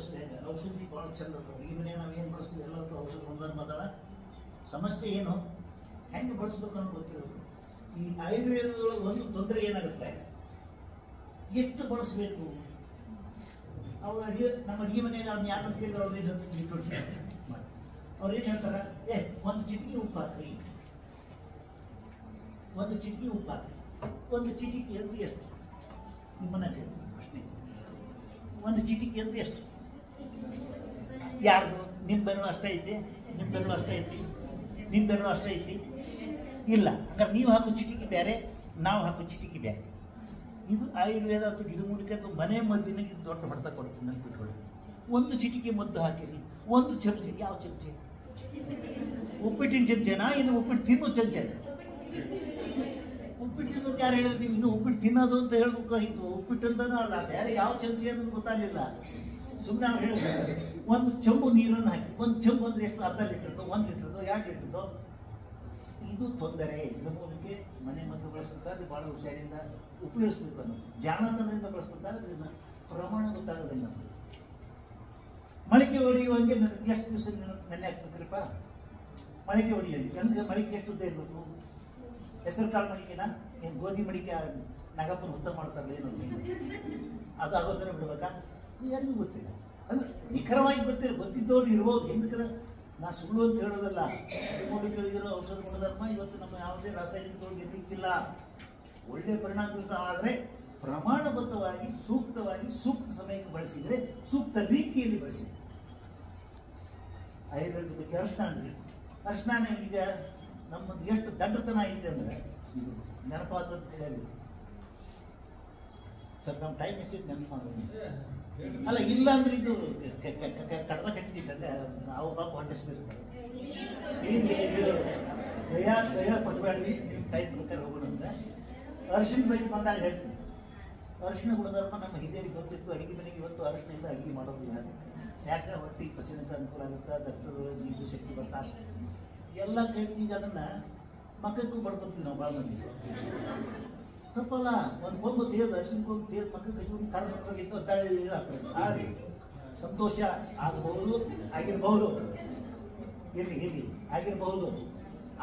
ಔಷಧಿ ಭಾಳ ಚಂದ ಇರ್ತದೆ. ಈ ಮನೆ ನಾವು ಏನು ಬಳಸ್ತೀವಿ ಎಲ್ಲರೂ ಔಷಧ ಒಂದೊಂದು ಮಾತಾಡ. ಸಮಸ್ಯೆ ಏನು, ಹೆಂಗೆ ಬಳಸ್ಬೇಕು ಅನ್ನೋದು ಗೊತ್ತಿರೋದು. ಈ ಆಯುರ್ವೇದದೊಳಗೆ ಒಂದು ತೊಂದರೆ ಏನಾಗುತ್ತೆ, ಎಷ್ಟು ಬಳಸಬೇಕು. ಅವ್ರು ನಮ್ಮ ಅಡಿಗೆ ಮನೆಯಾಗ ಅವ್ನು ಯಾರು ಕೇಳಿದ್ರೆ ಅವ್ರು ಏನು ಅವ್ರು ಏನು ಹೇಳ್ತಾರೆ, ಒಂದು ಚಿಟಿಕೆ ಉಪ್ಪು ಹಾಕ್ರಿ, ಒಂದು ಚಿಟಿಕೆ ಉಪ್ಪು ಹಾಕ್ರಿ. ಒಂದು ಚಿಟಿಕೆ ಅಂದ್ರೆ ಎಷ್ಟು? ನಿಮ್ಮನ್ನ ಕೇಳ್ತೀನಿ ಪ್ರಶ್ನೆ, ಒಂದು ಚಿಟಿಕೆ ಅಂದ್ರೆ ಎಷ್ಟು? ಯಾರ್ದು? ನಿಮ್ಮ ಬೆರಳು ಅಷ್ಟೇ ಐತಿ, ನಿಮ್ಮ ಬೆರಳು ಅಷ್ಟೇ ಐತಿ, ನಿಮ್ಮ ಬೆರಳು ಅಷ್ಟೇ ಐತಿ? ಇಲ್ಲ. ಹಾಗಾದ್ರೆ ನೀವು ಹಾಕೋ ಚಿಟಿಕೆ ಬೇರೆ, ನಾವು ಹಾಕೋ ಚಿಟಿಕೆ ಬೇರೆ. ಇದು ಆಯುರ್ವೇದ ಅಥವಾ ಗಿಡಮೂಲಿಕೆ ಅಥವಾ ಮನೆ ಮದ್ದಿನಾಗ ಇದು ದೊಡ್ಡ ಹೊಡೆತ ಕೊಡ್ತೀನಿ ಅಂತ ತಿಳ್ಕೊಳ್ಳಿ. ಒಂದು ಚಿಟಿಕೆ ಮದ್ದು ಹಾಕಿರಿ, ಒಂದು ಚಮಚೆ. ಯಾವ ಚಮಚೆ? ಉಪ್ಪಿಟ್ಟಿನ ಚಮಚೆನಾ ಇನ್ನು ಉಪ್ಪಿಟ್ಟು ತಿನ್ನೋ ಚಮಚೆನ? ಉಪ್ಪಿಟ್ಟು ತಿನ್ನೋದು ಯಾರು ಹೇಳಿದ್ರೆ ನೀವು ಇನ್ನು ಉಪ್ಪಿಟ್ಟು ತಿನ್ನೋದು ಅಂತ ಹೇಳ್ಬೇಕಾಗಿತ್ತು. ಉಪ್ಪಿಟ್ಟು ಅಂತನೂ ಅಲ್ಲ, ಬೇರೆ ಯಾವ ಚಮಚೆ ಅನ್ನೋದು ಗೊತ್ತಾಗಲಿಲ್ಲ. ಸುಮ್ಮನೆ ನಾವು ಹೇಳಿದ್ರೆ ಒಂದು ಚೆಂಬು ನೀರನ್ನು ಹಾಕಿ, ಒಂದು ಚೆಂಬು ಅಂದರೆ ಎಷ್ಟು? ಅರ್ಧ ಲೀಟರ್ದು, 1 ಲೀಟರ್ದು, 2 ಲೀಟರ್ದು. ಇದು ತೊಂದರೆ. ಗಿಡಮೂಲಿಕೆ ಮನೆ ಮದ್ದು ಬಳಸಬೇಕಾದ್ರೆ ಭಾಳ ಹುಷಾರಿಂದ ಉಪಯೋಗಿಸ್ಬೇಕು ಅನ್ನೋದು, ಜಾಣತನದಿಂದ ಬಳಸಬೇಕಾದ್ರೆ ಇದನ್ನ ಪ್ರಮಾಣ ಗೊತ್ತಾಗೋದಿಲ್ಲ. ಮೊಳಕೆ ಹೊಡೆಯುವಂಗೆ ಎಷ್ಟು ದಿವಸ ನೆನೆ ಹಾಕ್ಬೇಕ್ರಿಪ್ಪ? ಮೊಳಕೆ ಹೊಡೆಯುವಂಗೆ ಹಂಗೆ ಮೊಳಕೆ ಎಷ್ಟು ಉದ್ದ ಇರಬೇಕು? ಹೆಸರು ಕಾಳು ಮಡಿಕೆನ ಏನು ಗೋಧಿ ಮಡಿಕೆ ನಾಗಪ್ಪನ ಹುತ್ತ ಮಾಡ್ತಾರಲ್ಲ ಏನೋ ಅದು ಆಗೋದನ್ನ ಬಿಡ್ಬೇಕಾ? ಯಾರಿಗೂ ಗೊತ್ತಿಲ್ಲ. ಅಂದ್ರೆ ನಿಖರವಾಗಿ ಗೊತ್ತಿಲ್ಲ. ಗೊತ್ತಿದ್ದವ್ರು ಇರ್ಬೋದು. ಹಿಂದಕ್ಕೆ ನಾ ಸುಳ್ಳು ಅಂತ ಹೇಳೋದಲ್ಲ. ಗಿಡಮೂಲಿಕೆಗಳಿಗಿರೋ ಔಷಧ ಗುಣಧರ್ಮ ಇವತ್ತು ನಮ್ಮ ಯಾವುದೇ ರಾಸಾಯನಿಕದೊಳಗೆ ಇರ್ಲಿಕ್ಕಿಲ್ಲ. ಒಳ್ಳೆ ಪರಿಣಾಮ ಬೀರ್ತಾವ. ಆದರೆ ಪ್ರಮಾಣಬದ್ಧವಾಗಿ ಸೂಕ್ತವಾಗಿ ಸೂಕ್ತ ಸಮಯಕ್ಕೆ ಬಳಸಿದರೆ, ಸೂಕ್ತ ರೀತಿಯಲ್ಲಿ ಬಳಸಿದರೆ. ಆಯುರ್ವೇದ ಬಗ್ಗೆ ಅರ್ಶನ ಅಂದ್ರೆ ಅರ್ಶನ ಈಗ ನಮ್ಮದು ಎಷ್ಟು ದಡ್ಡತನ ಐತೆ ಅಂದರೆ ಇದು ನೆನಪಾದ ಅಂತ ಕೇಳಬೇಕು. ಸರ್ ನಮ್ಮ ಟೈಮ್ ಎಷ್ಟಿತ್ತು ನೆನಪು ಮಾಡೋದು ಅಲ್ಲ. ಇಲ್ಲ ಅಂದ್ರೆ ಇದು ಕಡದ ಕಟ್ಟಿದ್ದಂಗೆ ನಾವು ಪಾಪ ಹೊಟ್ಟಿಸ್ಬಿರ್ತಾರೆ. ದಯ ಪಟ್ಬೇಡಿ, ನಿಮ್ಮ ಟೈಮ್ ಪ್ರಕಾರ ಹೋಗೋಣ ಅಂದ್ರೆ ಅರಿಶಿನ ಬಗ್ಗೆ ಬಂದಾಗ ಹೇಳ್ತೀನಿ. ಅರಿಶಿನ ಗುಣಧರ್ಮ ನಮ್ಮ ಹಿರಿಯರಿಗೆ ಗೊತ್ತಿತ್ತು. ಅಡುಗೆ ಮನೆಗೆ ಇವತ್ತು ಅರಿಶಿನ ಇಲ್ಲ ಅಡುಗೆ ಮಾಡೋದಿಲ್ಲ. ಯಾಕೆ? ಹೊಟ್ಟೆಗೆ ಪಚನಕ್ಕೆ ಅನುಕೂಲ ಆಗುತ್ತೆ, ರಕ್ತದೊಳಗೆ ಜೀವ ಶಕ್ತಿ ಬರ್ತಾ ಎಲ್ಲ ಕೈಗೆ ಅದನ್ನು ಮಕ್ಕಳಿಗೂ ಬಡ್ಕೊತೀವಿ ನಾವು ಭಾಳ ಮಂದಿ. ತಪ್ಪಲ್ಲ. ಒಂದು ಕೊಂಬು ತೇರು ಅರಿಶಿನ ಕೊಂಬು ತೇರು ಮಕ್ಕಳು ಕಚ್ಕೊಂಡು ಕರ ಮಕ್ಕಳಿಗಿಂತ ಆಗ್ತದೆ. ಹಾಗೆ ಸಂತೋಷ ಆಗಬಹುದು, ಆಗಿರಬಹುದು, ಇರಲಿ ಆಗಿರಬಹುದು.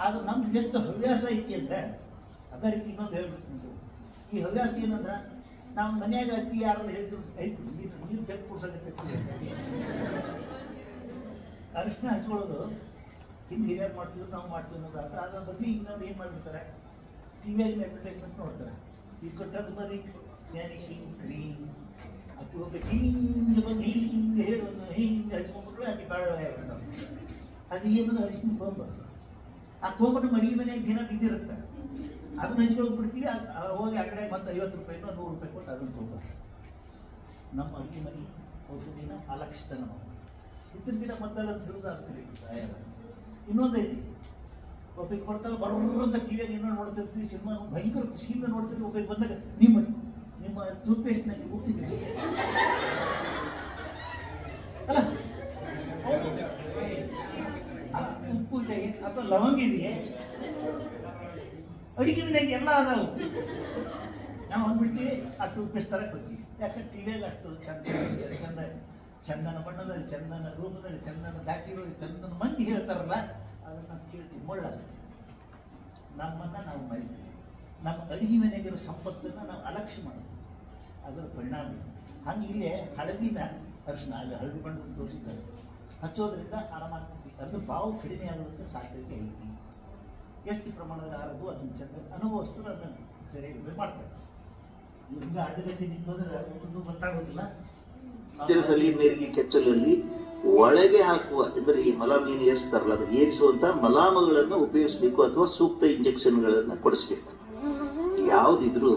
ಆದ್ರೆ ನಮ್ಗೆ ಎಷ್ಟು ಹವ್ಯಾಸ ಐತಿ ಅಂದರೆ ಅದೇ ರೀತಿ ಇನ್ನೊಂದು ಹೇಳ್ಬಿಡ್ತೀನಿ. ಈ ಹವ್ಯಾಸ ಏನಂದ್ರೆ ನಾವು ಮನ್ಯಾಗ ಅಜ್ಜಿ ಯಾರು ಹೇಳಿದ್ರು ನೀರು ಜಗ್ ಕುಡ್ಸಕ್ಕೆ ಅರಿಶಿನ ಹಚ್ಕೊಳ್ಳೋದು ಹಿಂದೆ ಹಿರಿಯರು ಮಾಡ್ತಿದ್ರು, ನಾವು ಮಾಡ್ತೀವಿ ಅನ್ನೋದು ಅರ್ಥ. ಅದ್ರ ಬಗ್ಗೆ ಇನ್ನೊಂದು ಏನು ಮಾಡಿರ್ತಾರೆ, ಟಿವಿಯಾಗಿನ ಅಡ್ವರ್ಟೈಸ್ಮೆಂಟ್ ನೋಡ್ತಾರೆ. ಈ ಕೊಟ್ಟದ್ದು ಬರೀ ವ್ಯಾನಿಷಿಂಗ್ ಕ್ರೀಮ್ ಅದು ಹೋಗ್ಬೇಕು ಹಿಂಗೆ ಬಂದು ಹಿಂಗೆ ಹೇಳಿ ಹಿಂಗೆ ಹಚ್ಕೊಂಡ್ಬಿಟ್ರೆ ಅದು ಬೆಳ್ಳ ಅದು ಏನದು ಅರಿಶಿನ ಕೊಂಬ. ಆ ಕೊಂಬನ್ನು ಅಡಿಗೆ ಮನೆಯಾಗ ದಿನ ಬಿದ್ದಿರುತ್ತೆ. ಅದನ್ನ ಹಚ್ಕೊಳ್ಳೋದು ಬಿಡ್ತೀವಿ. ಹೋಗಿ ಆ ಕಡೆ ಮತ್ತೆ 50 ರೂಪಾಯಿನೋ 100 ರೂಪಾಯಿ ಕೊಟ್ಟು ಅದನ್ನು ತೊಗೊಂಡು ನಮ್ಮ ಅಡುಗೆ ಮನೆ ಔಷಧಿನ ಅಲಕ್ಷಿತ ನಾವು ಇದ್ರ ಗಿಡ ಮದ್ದಲ್ಲ ಅಂತ ಹೇಳೋದು ಆಗ್ತೀವಿ. ಇನ್ನೊಂದು ಐತಿ, ಒಬ್ಬರಿಗೆ ಬರ್ತಾರೆ ಬರೋರಂತ ಟಿವಿಯಾಗ ಏನೋ ನೋಡ್ತಿರ್ತೀವಿ, ಸಿನಿಮಾ ಭಯಂಕರ ಖುಷಿಯಿಂದ ನೋಡ್ತೀವಿ. ಒಬ್ಬರಿಗೆ ಬಂದಾಗ ನಿಮ್ಮ ಟೂತ್ಪೇಸ್ಟ್ನಲ್ಲಿ ಉಪ್ಪಿದೆ ಅಲ್ಲ, ಉಪ್ಪು ಇದೆ ಅಥವಾ ಲವಂಗ ಇದೆಯೇ, ಅಡಿಗೆ ಮನೆಯಾಗ ಎಲ್ಲ ಅದಾವು. ನಾವು ಅಂದ್ಬಿಡ್ತೀವಿ ಆ ಟೂತ್ಪೇಸ್ಟ್ ತರಕ್ಕೆ ಹೋಗ್ತೀವಿ. ಯಾಕಂದ್ರೆ ಟಿವಿಯಾಗ ಅಷ್ಟು ಚಂದ ಚಂದನ ಬಣ್ಣದಲ್ಲಿ, ಚಂದನ ರೂಪದಲ್ಲಿ, ಚಂದನ ದಾಟಿಗಳು, ಚಂದನ ಮಂದಿ ಹೇಳ್ತಾರಲ್ಲ, ಅದನ್ನು ನಾವು ಕೇಳ್ತೀವಿ. ಮುಳ್ಳ ನಮ್ಮನ್ನು ನಾವು ಮರಿತೀವಿ. ನಮ್ಮ ಅಡಿಗೆ ಮನೆಗಿರೋ ಸಂಪತ್ತನ್ನು ನಾವು ಅಲಕ್ಷ್ಯ ಮಾಡ್ತೀವಿ. ಅದರ ಪರಿಣಾಮ ಹಂಗೆ ಇಲ್ಲೇ ಹಳದಿನ ಅರಿಶಿನ ಅಲ್ಲಿ ಹಳದಿ ಬಣ್ಣ ತೋರಿಸಿದ್ದಾರೆ ಹಚ್ಚೋದ್ರಿಂದ ಆರಾಮಾಗ್ತೈತಿ. ಅದು ಬಾವು ಕಡಿಮೆ ಆಗೋದಕ್ಕೆ ಸಾಧ್ಯತೆ ಐತಿ. ಎಷ್ಟು ಪ್ರಮಾಣದ ಆರೋಗ್ಯ ಅದನ್ನು ಚಂದ ಅನುಭವಿಸ್ತು ಅದನ್ನು ಸರಿಯಾಗಿ ಮಾಡ್ತಾರೆ. ಇವ್ರಿಂದ ಅಡ್ಡಗಟ್ಟಿ ನಿಂತೋದ್ರೆ ಒಂದು ಗೊತ್ತಾಗೋದಿಲ್ಲ. ಸಲಿ ಮೇರಿಗೆ ಕೆಚ್ಚಲಲ್ಲಿ ಒಳಗೆ ಹಾಕುವ ಅಂದ್ರೆ ಈ ಮಲಾಮ್ ಏನು ಏರಿಸ್ತಾರಲ್ಲ ಅದು ಏರಿಸುವಂತ ಮಲಾಮಗಳನ್ನು ಉಪಯೋಗಿಸಬೇಕು ಅಥವಾ ಸೂಕ್ತ ಇಂಜೆಕ್ಷನ್ಗಳನ್ನ ಕೊಡಿಸ್ಬೇಕು. ಯಾವುದಿದ್ರು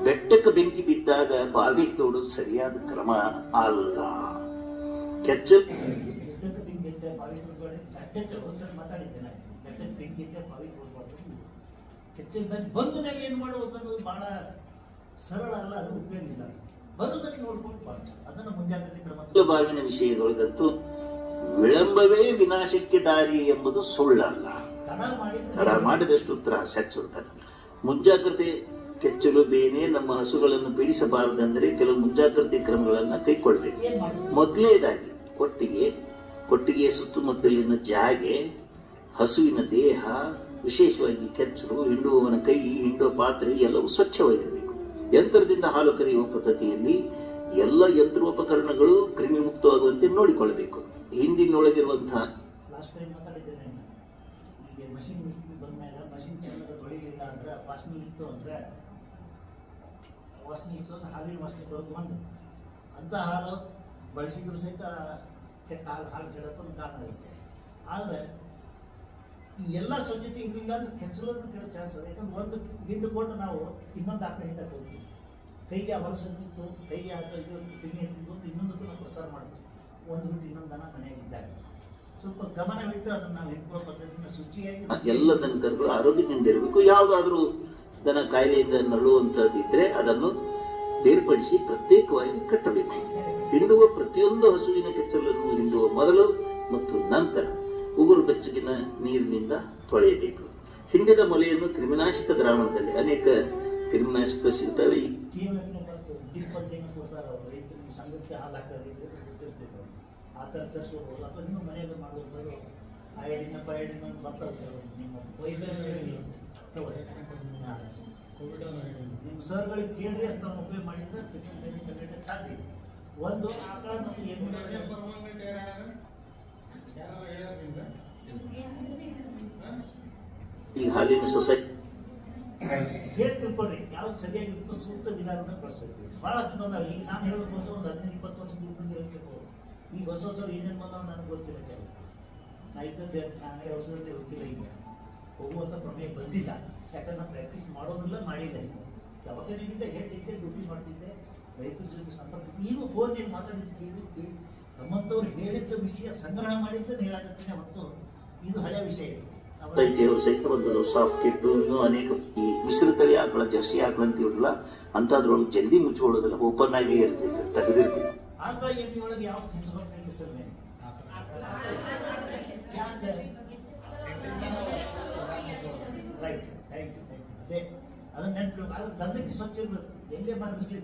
ಬೆಟ್ಟಕ್ಕೆ ಬೆಂಕಿ ಬಿದ್ದಾಗ ಬಾವಿ ತೋಡೋದು ಸರಿಯಾದ ಕ್ರಮ ಅಲ್ಲ. ಕೆಚ್ಚಲ್ ಕೆಚ್ಚಲ್ ಬಂದು ಮೇಲೆ ಏನು ಮಾಡಬೇಕು ಅನ್ನೋದು ಬಹಳ ಸರಳ ಅಲ್ಲ. ಅದು ಉಪಯೋಗ ಇಲ್ಲ. ಬರೋದಕ್ಕೆ ನೋಡ್ಕೊಂಡು ಅದನ್ನು ಮುಂಜಾಗ್ರತೆ ಕ್ರಮ. ಬಾವಿನ ವಿಷಯದೊಳಗಂತೂ ವಿಳಂಬವೇ ವಿನಾಶಕ್ಕೆ ದಾರಿ ಎಂಬುದು ಸುಳ್ಳಲ್ಲ. ತಡ ಮಾಡಿದಷ್ಟು ತ್ರಾಸ ಹೆಚ್ಚುತ್ತಾರೆ. ಮುಂಜಾಗ್ರತೆ ಕೆಚ್ಚಲು ಬೇನೆ ನಮ್ಮ ಹಸುಗಳನ್ನು ಪೀಡಿಸಬಾರದೆಂದರೆ ಕೆಲವು ಮುಂಜಾಗ್ರತೆ ಕ್ರಮಗಳನ್ನು ಕೈಗೊಳ್ಳಬೇಕು. ಮೊದಲನೇದಾಗಿ ಕೊಟ್ಟಿಗೆಯ ಸುತ್ತಮುತ್ತಲಿನ ಜಾಗೆ, ಹಸುವಿನ ದೇಹ, ವಿಶೇಷವಾಗಿ ಕೆಚ್ಚಲು, ಹಿಂಡುವವನ ಕೈ, ಹಿಂಡುವ ಪಾತ್ರೆ ಎಲ್ಲವೂ ಸ್ವಚ್ಛವಾಗಿರಬೇಕು. ಯಂತ್ರದಿಂದ ಹಾಲು ಕರೆಯುವ ಪದ್ಧತಿಯಲ್ಲಿ ಎಲ್ಲ ಯಂತ್ರೋಪಕರಣಗಳು ಕ್ರಿಮಿ ಮುಕ್ತವಾಗುವಂತೆ ನೋಡಿಕೊಳ್ಳಬೇಕು. ಹಿಂಡಿನೊಳಗಿರುವಂತಹ ಲಾಸ್ಟ್ ಟೈಮ್ ಮಾತಾಡಿದ್ದೇನೆ, ಈಗ ಮಷಿನ್ ಬಂದ್ಮ್ಯಾಗ ಮಷಿನ್ ಚೆನ್ನಾಗಿ ತೊಳಿಲಿಲ್ಲ ಅಂದ್ರೆ ವಾಸನೆ ಇತ್ತು ಅಂದರೆ ಹಾಲಿನ ವಾಸನೆ ತೊಳೆದು ಬಂದು ಅಂಥ ಹಾಲು ಬಳಸಿದ್ರು ಸಹಿತ ಕೆಟ್ಟ ಹಾಲು ಕೆಡೋದೊಂದು ಕಾರಣ ಆಗುತ್ತೆ. ಆದರೆ ಇವೆಲ್ಲ ಸ್ವಚ್ಛತೆ ಇರಲಿಲ್ಲ ಅಂದ್ರೆ ಕೆಚ್ಚಲನ್ನು ಕೆಡೋ ಚಾನ್ಸ್ ಇದೆ. ಯಾಕಂದ್ರೆ ಒಂದು ಹಿಂಡು ಕೊಟ್ಟು ನಾವು ಇನ್ನೊಂದು ಆಕಳ ಹಿಂಡಕ್ಕೆ ಹೋಗ್ತೀವಿ, ಕೈಗೆ ಹೊಲಸಂತಿತ್ತು, ಕೈಗೆ ಇದು ಕ್ರಿಮಿ ಎತ್ತಿದ್ದು ಅಂತ ಇನ್ನೊಂದಕ್ಕೂ ನಾವು ಪ್ರಸಾರ ಮಾಡ್ತೀವಿ. ಒಂದು ಬಿಟ್ಟು ಇನ್ನೊಂದು ದನ ಮನೆಯಾಗಿದ್ದಾಗ ಸ್ವಲ್ಪ ಗಮನವಿಟ್ಟು ಅದನ್ನು ನಾವು ಇಟ್ಕೊಳ್ಳೋ ಪದ್ಧತಿನ ಶುಚಿಯಾಗಿ ಎಲ್ಲ ದನಕರುಗಳು ಆರೋಗ್ಯದಿಂದ ಇರಬೇಕು. ಯಾವುದಾದ್ರೂ ದನ ಕಾಯಿಲೆಯಿಂದ ನರಳುವಂಥದ್ದಿದ್ರೆ ಅದನ್ನು ಬೇರ್ಪಡಿಸಿ ಪ್ರತ್ಯೇಕವಾಗಿ ಕಟ್ಟಬೇಕು. ಹಿಂಡುವ ಪ್ರತಿಯೊಂದು ಹಸುವಿನ ಕೆಚ್ಚಲನ್ನು ಹಿಂಡುವ ಮೊದಲು ಮತ್ತು ನಂತರ ಉಗುರು ಬೆಚ್ಚಗಿನ ನೀರಿನಿಂದ ತೊಳೆಯಬೇಕು. ಹಿಂಡಿದ ಮೊಲೆಯನ್ನು ಕ್ರಿಮಿನಾಶಕ ದ್ರಾವಣದಲ್ಲಿ ಅನೇಕ ಕ್ರಿಮಿನಾಶಕ ಸಿಗ್ತವೆ. ಸಂಘಕ್ಕೆ ಹಾಲು ಹಾಕೋದು ಗೊತ್ತಿರ್ತಿದ್ರು, ಆ ಥರ ತರಿಸ್ಕೋಬೋದು. ಅಥವಾ ನೀವು ಮನೆಯಲ್ಲಿ ಮಾಡುವಂಥದ್ದು ಅಯೋಡಿನ ಪಯೋಡಿನ ಬರ್ತದೆ. ನಿಮ್ಮ ವೈದ್ಯರಿಗೆ ನಿಮ್ಮ ಸರ್ಗಳಿಗೆ ಕೇಳ್ರಿ ಅಂತ ಉಪಯೋಗ ಮಾಡಿದ್ರೆ ಕಟ್ಟಕ್ಕೆ ಸಾಧ್ಯ. ಒಂದು ಆಕಳ ಮತ್ತು ಈ ಹಾಲಿನ ಸೊಸೈಟಿ ಹೇಳಿ ತಿಳ್ಕೊಳ್ರಿ, ಯಾವ್ದು ಸರಿಯಾಗಿರುತ್ತೋ ಸೂಕ್ತ ವಿಧಾನವನ್ನು ಬಳಸಬೇಕು. ಭಾಳ ಬಂದಾವೆ. ಈಗ ನಾನು ಹೇಳೋದಕ್ಕೋಸ್ಕರ ಒಂದು 15-20 ವರ್ಷದ ಇರ್ತದೆ ಇರಬೇಕು. ಈಗ ಹೊಸ ಏನೇನು ಬಂದಾವ ನನಗೆ ಗೊತ್ತಿಲ್ಲ. ಕೆಲವು ನಾ ಇದ್ದದ್ದು ಅಂಗಡಿ ಔಷಧದಲ್ಲಿ ಹೋಗಿಲ್ಲ, ಈಗ ಹೋಗುವಂಥ ಪ್ರಮೇಯ ಬಂದಿಲ್ಲ. ಯಾಕಂದ್ರೆ ನಾನು ಪ್ರಾಕ್ಟೀಸ್ ಮಾಡೋದಿಲ್ಲ, ಮಾಡಿಲ್ಲ. ಈಗ ದವಾಖಾನೆಗಿಂತ ಹೇಳ್ತಿದ್ದೆ, ಡ್ಯೂಟಿ ಮಾಡ್ತಿದ್ದೆ, ರೈತರ ಜೊತೆ ಸಂಪರ್ಕ. ಈಗ ಫೋನ್ನಲ್ಲಿ ಮಾತಾಡಿದ್ದು ಕೇಳಿ ತಮ್ಮಂಥವ್ರು ಹೇಳಿದ್ದ ವಿಷಯ ಸಂಗ್ರಹ ಮಾಡಿದ್ದನ್ನು ಹೇಳಕತ್ತೀನಿ ಹೊತ್ತು ಇದು ಹಳೆಯ ವಿಷಯ ಇದೆ. ಸಹಿತ ಒಂದು ಸಾಫ್ಟ್ ಕಿಟ್ಟು, ಇನ್ನೂ ಅನೇಕ ಈ ಮಿಶ್ರತಳಿ ಆಕಳ, ಜರ್ಸಿ ಆಕಳ ಅಂತ ಇರಲ್ಲ, ಅಂಥದ್ರೊಳಗೆ ಜಲ್ದಿ ಮುಚ್ಚಿಕೊಳ್ಳೋದಿಲ್ಲ, ಓಪನ್ ಆಗಿ ಇರ್ತೈತೆ, ತೆಗೆದಿರ್ತೀವಿ. ಆಕಳ ಎಣ್ಣೆ ಒಳಗೆ ಯಾವ ಹೆಸರು ರೈಟ್, ಥ್ಯಾಂಕ್ ಯು. ಅದೇ ಅದನ್ನ ನೆನಪು, ಅದು ದಂಧಕ್ಕೆ ಸ್ವಚ್ಛ ಇರಬೇಕು. ಎಲ್ಲೇ ಮನಸ್ಸಿಗೆ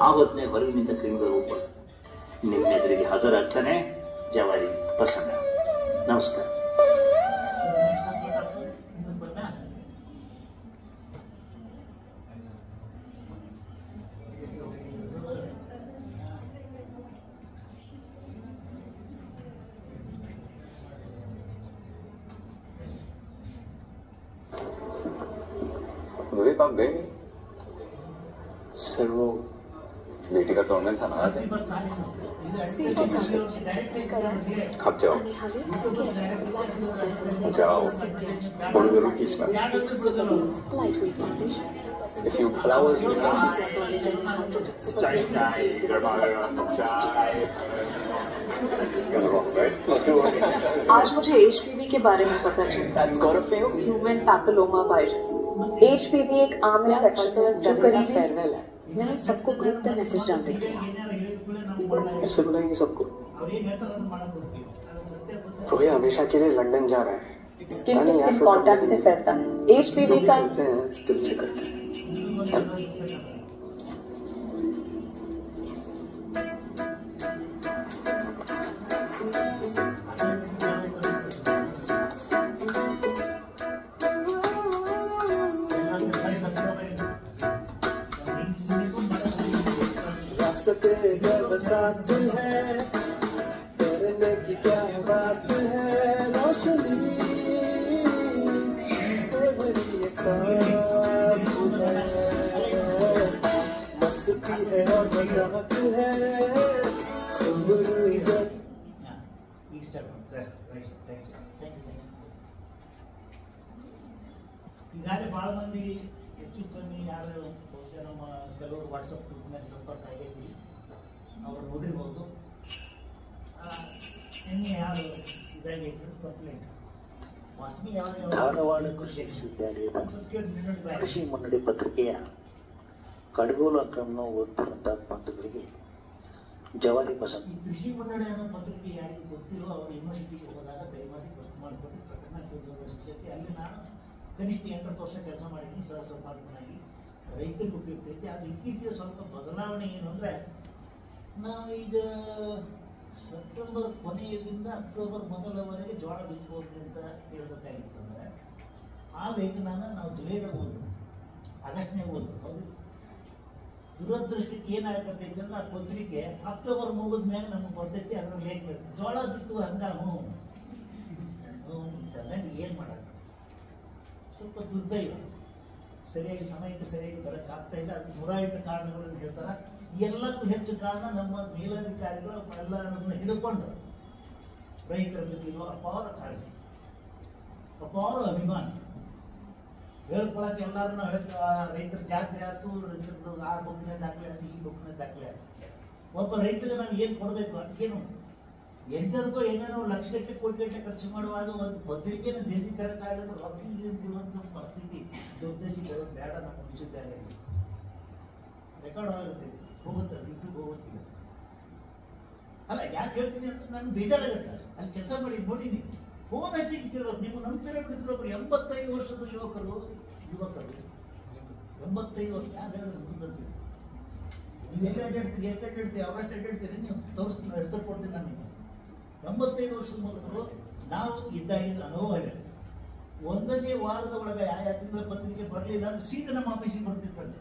ಆ ಹೊತ್ತಿನ ಹೊರಗಿನಿಂದ ಕ್ರಿಮಿಗಳು ನಿಮ್ಮ ಎದುರಿಗೆ ಹಾಜರಾಗ್ತಾನೆ. ಜವಾರಿ ಪ್ರಸನ್ನ. ನಮಸ್ಕಾರ. विवेक आप गए नहीं? सर वो बेटी का टूर्नामेंट था ना आज। आप जाओ जाओ, फोटो जरूर खींचना। If you flowers, चाय चाय गरमा गरम चाय। आज मुझे HPV के बारे में पता चला। Human papilloma virus. HPV एक आम इन्फेक्शन है जो करीबी फेयरवेल है। मैं सबको ग्रुप पे मैसेज डाल देती हूँ। ऐसे बुलाएंगे सबको? रोहित हमेशा के लिए लंदन जा रहा है। स्किन टू स्किन कांटेक्ट से फैलता है। HPV का दिल से करते हैं। जब साथ है करने की क्या बात है, रोशनी से भरी ये सांस है, मस्ती है और मजाक है, सुंदर जब ಈಗಾಗಲೇ ಭಾಳ ಮಂದಿ ಹೆಚ್ಚು ಕಮ್ಮಿ ಯಾರು ಬಹುಶಃ ನಮ್ಮ ಕೆಲವರು ವಾಟ್ಸಪ್ ಗ್ರೂಪ್ನಲ್ಲಿ ಸಂಪರ್ಕ ಆಗೈತಿ, ಅವ್ರು ನೋಡಿರ್ಬೋದು. ನಿನ್ನೆ ಯಾರು ಇದಾಗೈತಿ ಕಂಪ್ಲೇಂಟ್ ವಾಸನೆ ಧಾರವಾಡ ಕೃಷಿ ವಿಶ್ವವಿದ್ಯಾಲಯದ ಕೃಷಿ ಮುನ್ನಡೆ ಪತ್ರಿಕೆಯ ಕಡಗೋಲು ಆಕ್ರಮಣ ಓದುತ್ತಿರುವಂಥ ಬಂಧುಗಳಿಗೆ ಜವಾರಿ ಬಸಣ್ಣ. ಈ ಕೃಷಿ ಮುನ್ನಡೆ ಅನ್ನೋ ಪತ್ರಿಕೆ ಯಾರಿಗೆ ಗೊತ್ತಿರೋ ಅವರು ಯೂನಿವರ್ಸಿಟಿಗೆ ಹೋದಾಗ ದಯಮಾಡಿ ಪ್ರಶ್ನೆ ಮಾಡಿಕೊಂಡು ಪ್ರಕರಣ ಕೇಳಿದ ಅಲ್ಲಿ ನಾನು ಕನಿಷ್ಠ 8 ವರ್ಷ ಕೆಲಸ ಮಾಡಿದ್ದೀನಿ ಸಹ ಸಂಪಾದಕನಾಗಿ. ರೈತರಿಗೆ ಉಪಯುಕ್ತ ಐತಿ. ಅದು ಇತ್ತೀಚೆಗೆ ಸ್ವಲ್ಪ ಬದಲಾವಣೆ ಏನು ಅಂದರೆ, ನಾವು ಈಗ ಸೆಪ್ಟೆಂಬರ್ ಕೊನೆಯಿಂದ ಅಕ್ಟೋಬರ್ ಮೊದಲವರೆಗೆ ಜೋಳ ಬಿತ್ತಬಹುದು ಅಂತ ಹೇಳಬೇಕಾಗಿತ್ತು. ಅಂದರೆ ಆ ಲೇಖನನ ನಾವು ಜುಲೈದಾಗ ಓದ್ಬೇಕು, ಆಗಸ್ಟ್ನಾಗ ಓದ್ಬೇಕು. ಹೌದು, ದುರದೃಷ್ಟಕ್ಕೆ ಏನಾಗತ್ತೆ ಅಂತಂದ್ರೆ ಆ ಪತ್ರಿಕೆ ಅಕ್ಟೋಬರ್ ಮುಗಿದ ಮೇಲೆ ನಮ್ಗೆ ಬರ್ತೈತಿ, ಅದ್ರ ಲೇಖನ ಇರ್ತದೆ. ಜೋಳ ಬಿತ್ತು ಹಂಗಾಮು ತಗೊಂಡು ಏನು ಮಾಡೋಣ, ಸ್ವಲ್ಪ ದುರ್ದೈವ, ಸರಿಯಾಗಿ ಸಮಯಕ್ಕೆ ಸರಿಯಾಗಿ ಬರೋಕ್ಕಾಗ್ತಾ ಇಲ್ಲ. ಅದು 108 ಕಾರಣಗಳನ್ನು ಹೇಳ್ತಾರೆ. ಎಲ್ಲಕ್ಕೂ ಹೆಚ್ಚು ಕಾರಣ ನಮ್ಮ ಮೇಲಧಿಕಾರಿಗಳು ಎಲ್ಲರನ್ನು ಹಿಡ್ಕೊಂಡು ರೈತರ ಬಗ್ಗೆ ಇರುವ ಅಪಾರ ಕಾಳಜಿ, ಅಪಾರ ಅಭಿಮಾನ. ಹೇಳ್ಕೊಳಕ್ಕೆ ಎಲ್ಲರನ್ನ ರೈತರ ಜಾತ್ರೆ ಆಯ್ತು, ರೈತರು ಆ ಬುಕ್ನ ದಾಖಲೆ ಆಯ್ತು, ಈ ಬುಕ್ನ ದಾಖಲೆ ಆಯ್ತು. ಒಬ್ಬ ರೈತಗೆ ನಾವು ಏನು ಕೊಡಬೇಕು ಅದಕ್ಕೇನು ಎಂಥದಕ್ಕೋ ಏನೇನೋ ಲಕ್ಷಗಟ್ಟಲೆ ಕೋಟಿಗಟ್ಟಲೆ ಖರ್ಚು ಮಾಡುವಾಗ ಒಂದು ಪತ್ರಿಕೆನ ಜಲ್ದಿ ತರಕಾಗಲ್ಲ, ರೊಕ್ಕ ಇರುವಂಥ ಪರಿಸ್ಥಿತಿ ದುರ್ದೇಶಿಗಳು ಬೇಡ. ನಮ್ಮ ವಿಶ್ವವಿದ್ಯಾಲಯದಲ್ಲಿ ರೆಕಾರ್ಡ್ ಆಗುತ್ತೆ, ಹೋಗುತ್ತೆ, ಯೂಟ್ಯೂಬ್ ಹೋಗುತ್ತೀಗ. ಅಲ್ಲ ಯಾಕೆ ಹೇಳ್ತೀನಿ ಅಂತ ನನ್ಗೆ ಬೇಜಾರಾಗುತ್ತೆ. ಅಲ್ಲಿ ಕೆಲಸ ಮಾಡಿ ನೋಡಿನಿ, ಫೋನ್ ಹಚ್ಚಿ ಕೇಳೋರು, ನೀವು ನಂಬ್ತಾರೆ ಬಿಡ್ತಿರೋರು 85 ವರ್ಷದ ಯುವಕರು 85 ವರ್ಷ ಯಾರು ಹೇಳಿದ್ರು ಮುಂದಂತೀವಿ. ನೀವು ಎಲ್ಲಿ ಅಡ್ಡಾಡ್ತೀರಿ, ಎಷ್ಟು ಅಡ್ಡಾಡ್ತೀವಿ, ಅವರಷ್ಟು ಅಡ್ಡಾಡ್ತೀರಿ, ನೀವು ತೋರಿಸ್ತೀನಿ, ಹೆಸರು ಕೊಡ್ತೀನಿ ನಾನು. 85 ವರ್ಷದ ಮುದುಕರು ನಾವು ಇದ್ದಾಗಿದ್ದ ಅನುಭವ ಹೇಳಿದೆ. 1ನೇ ವಾರದ ಒಳಗೆ ಯಾವ ತಿಂಗಳ ಪತ್ರಿಕೆ ಬರಲಿಲ್ಲ ಅಂದ್ರೆ ಸೀದಾ ನಮ್ಮ ಆಫೀಸಿಗೆ ಬರ್ತಿರ್ತಾರೆ.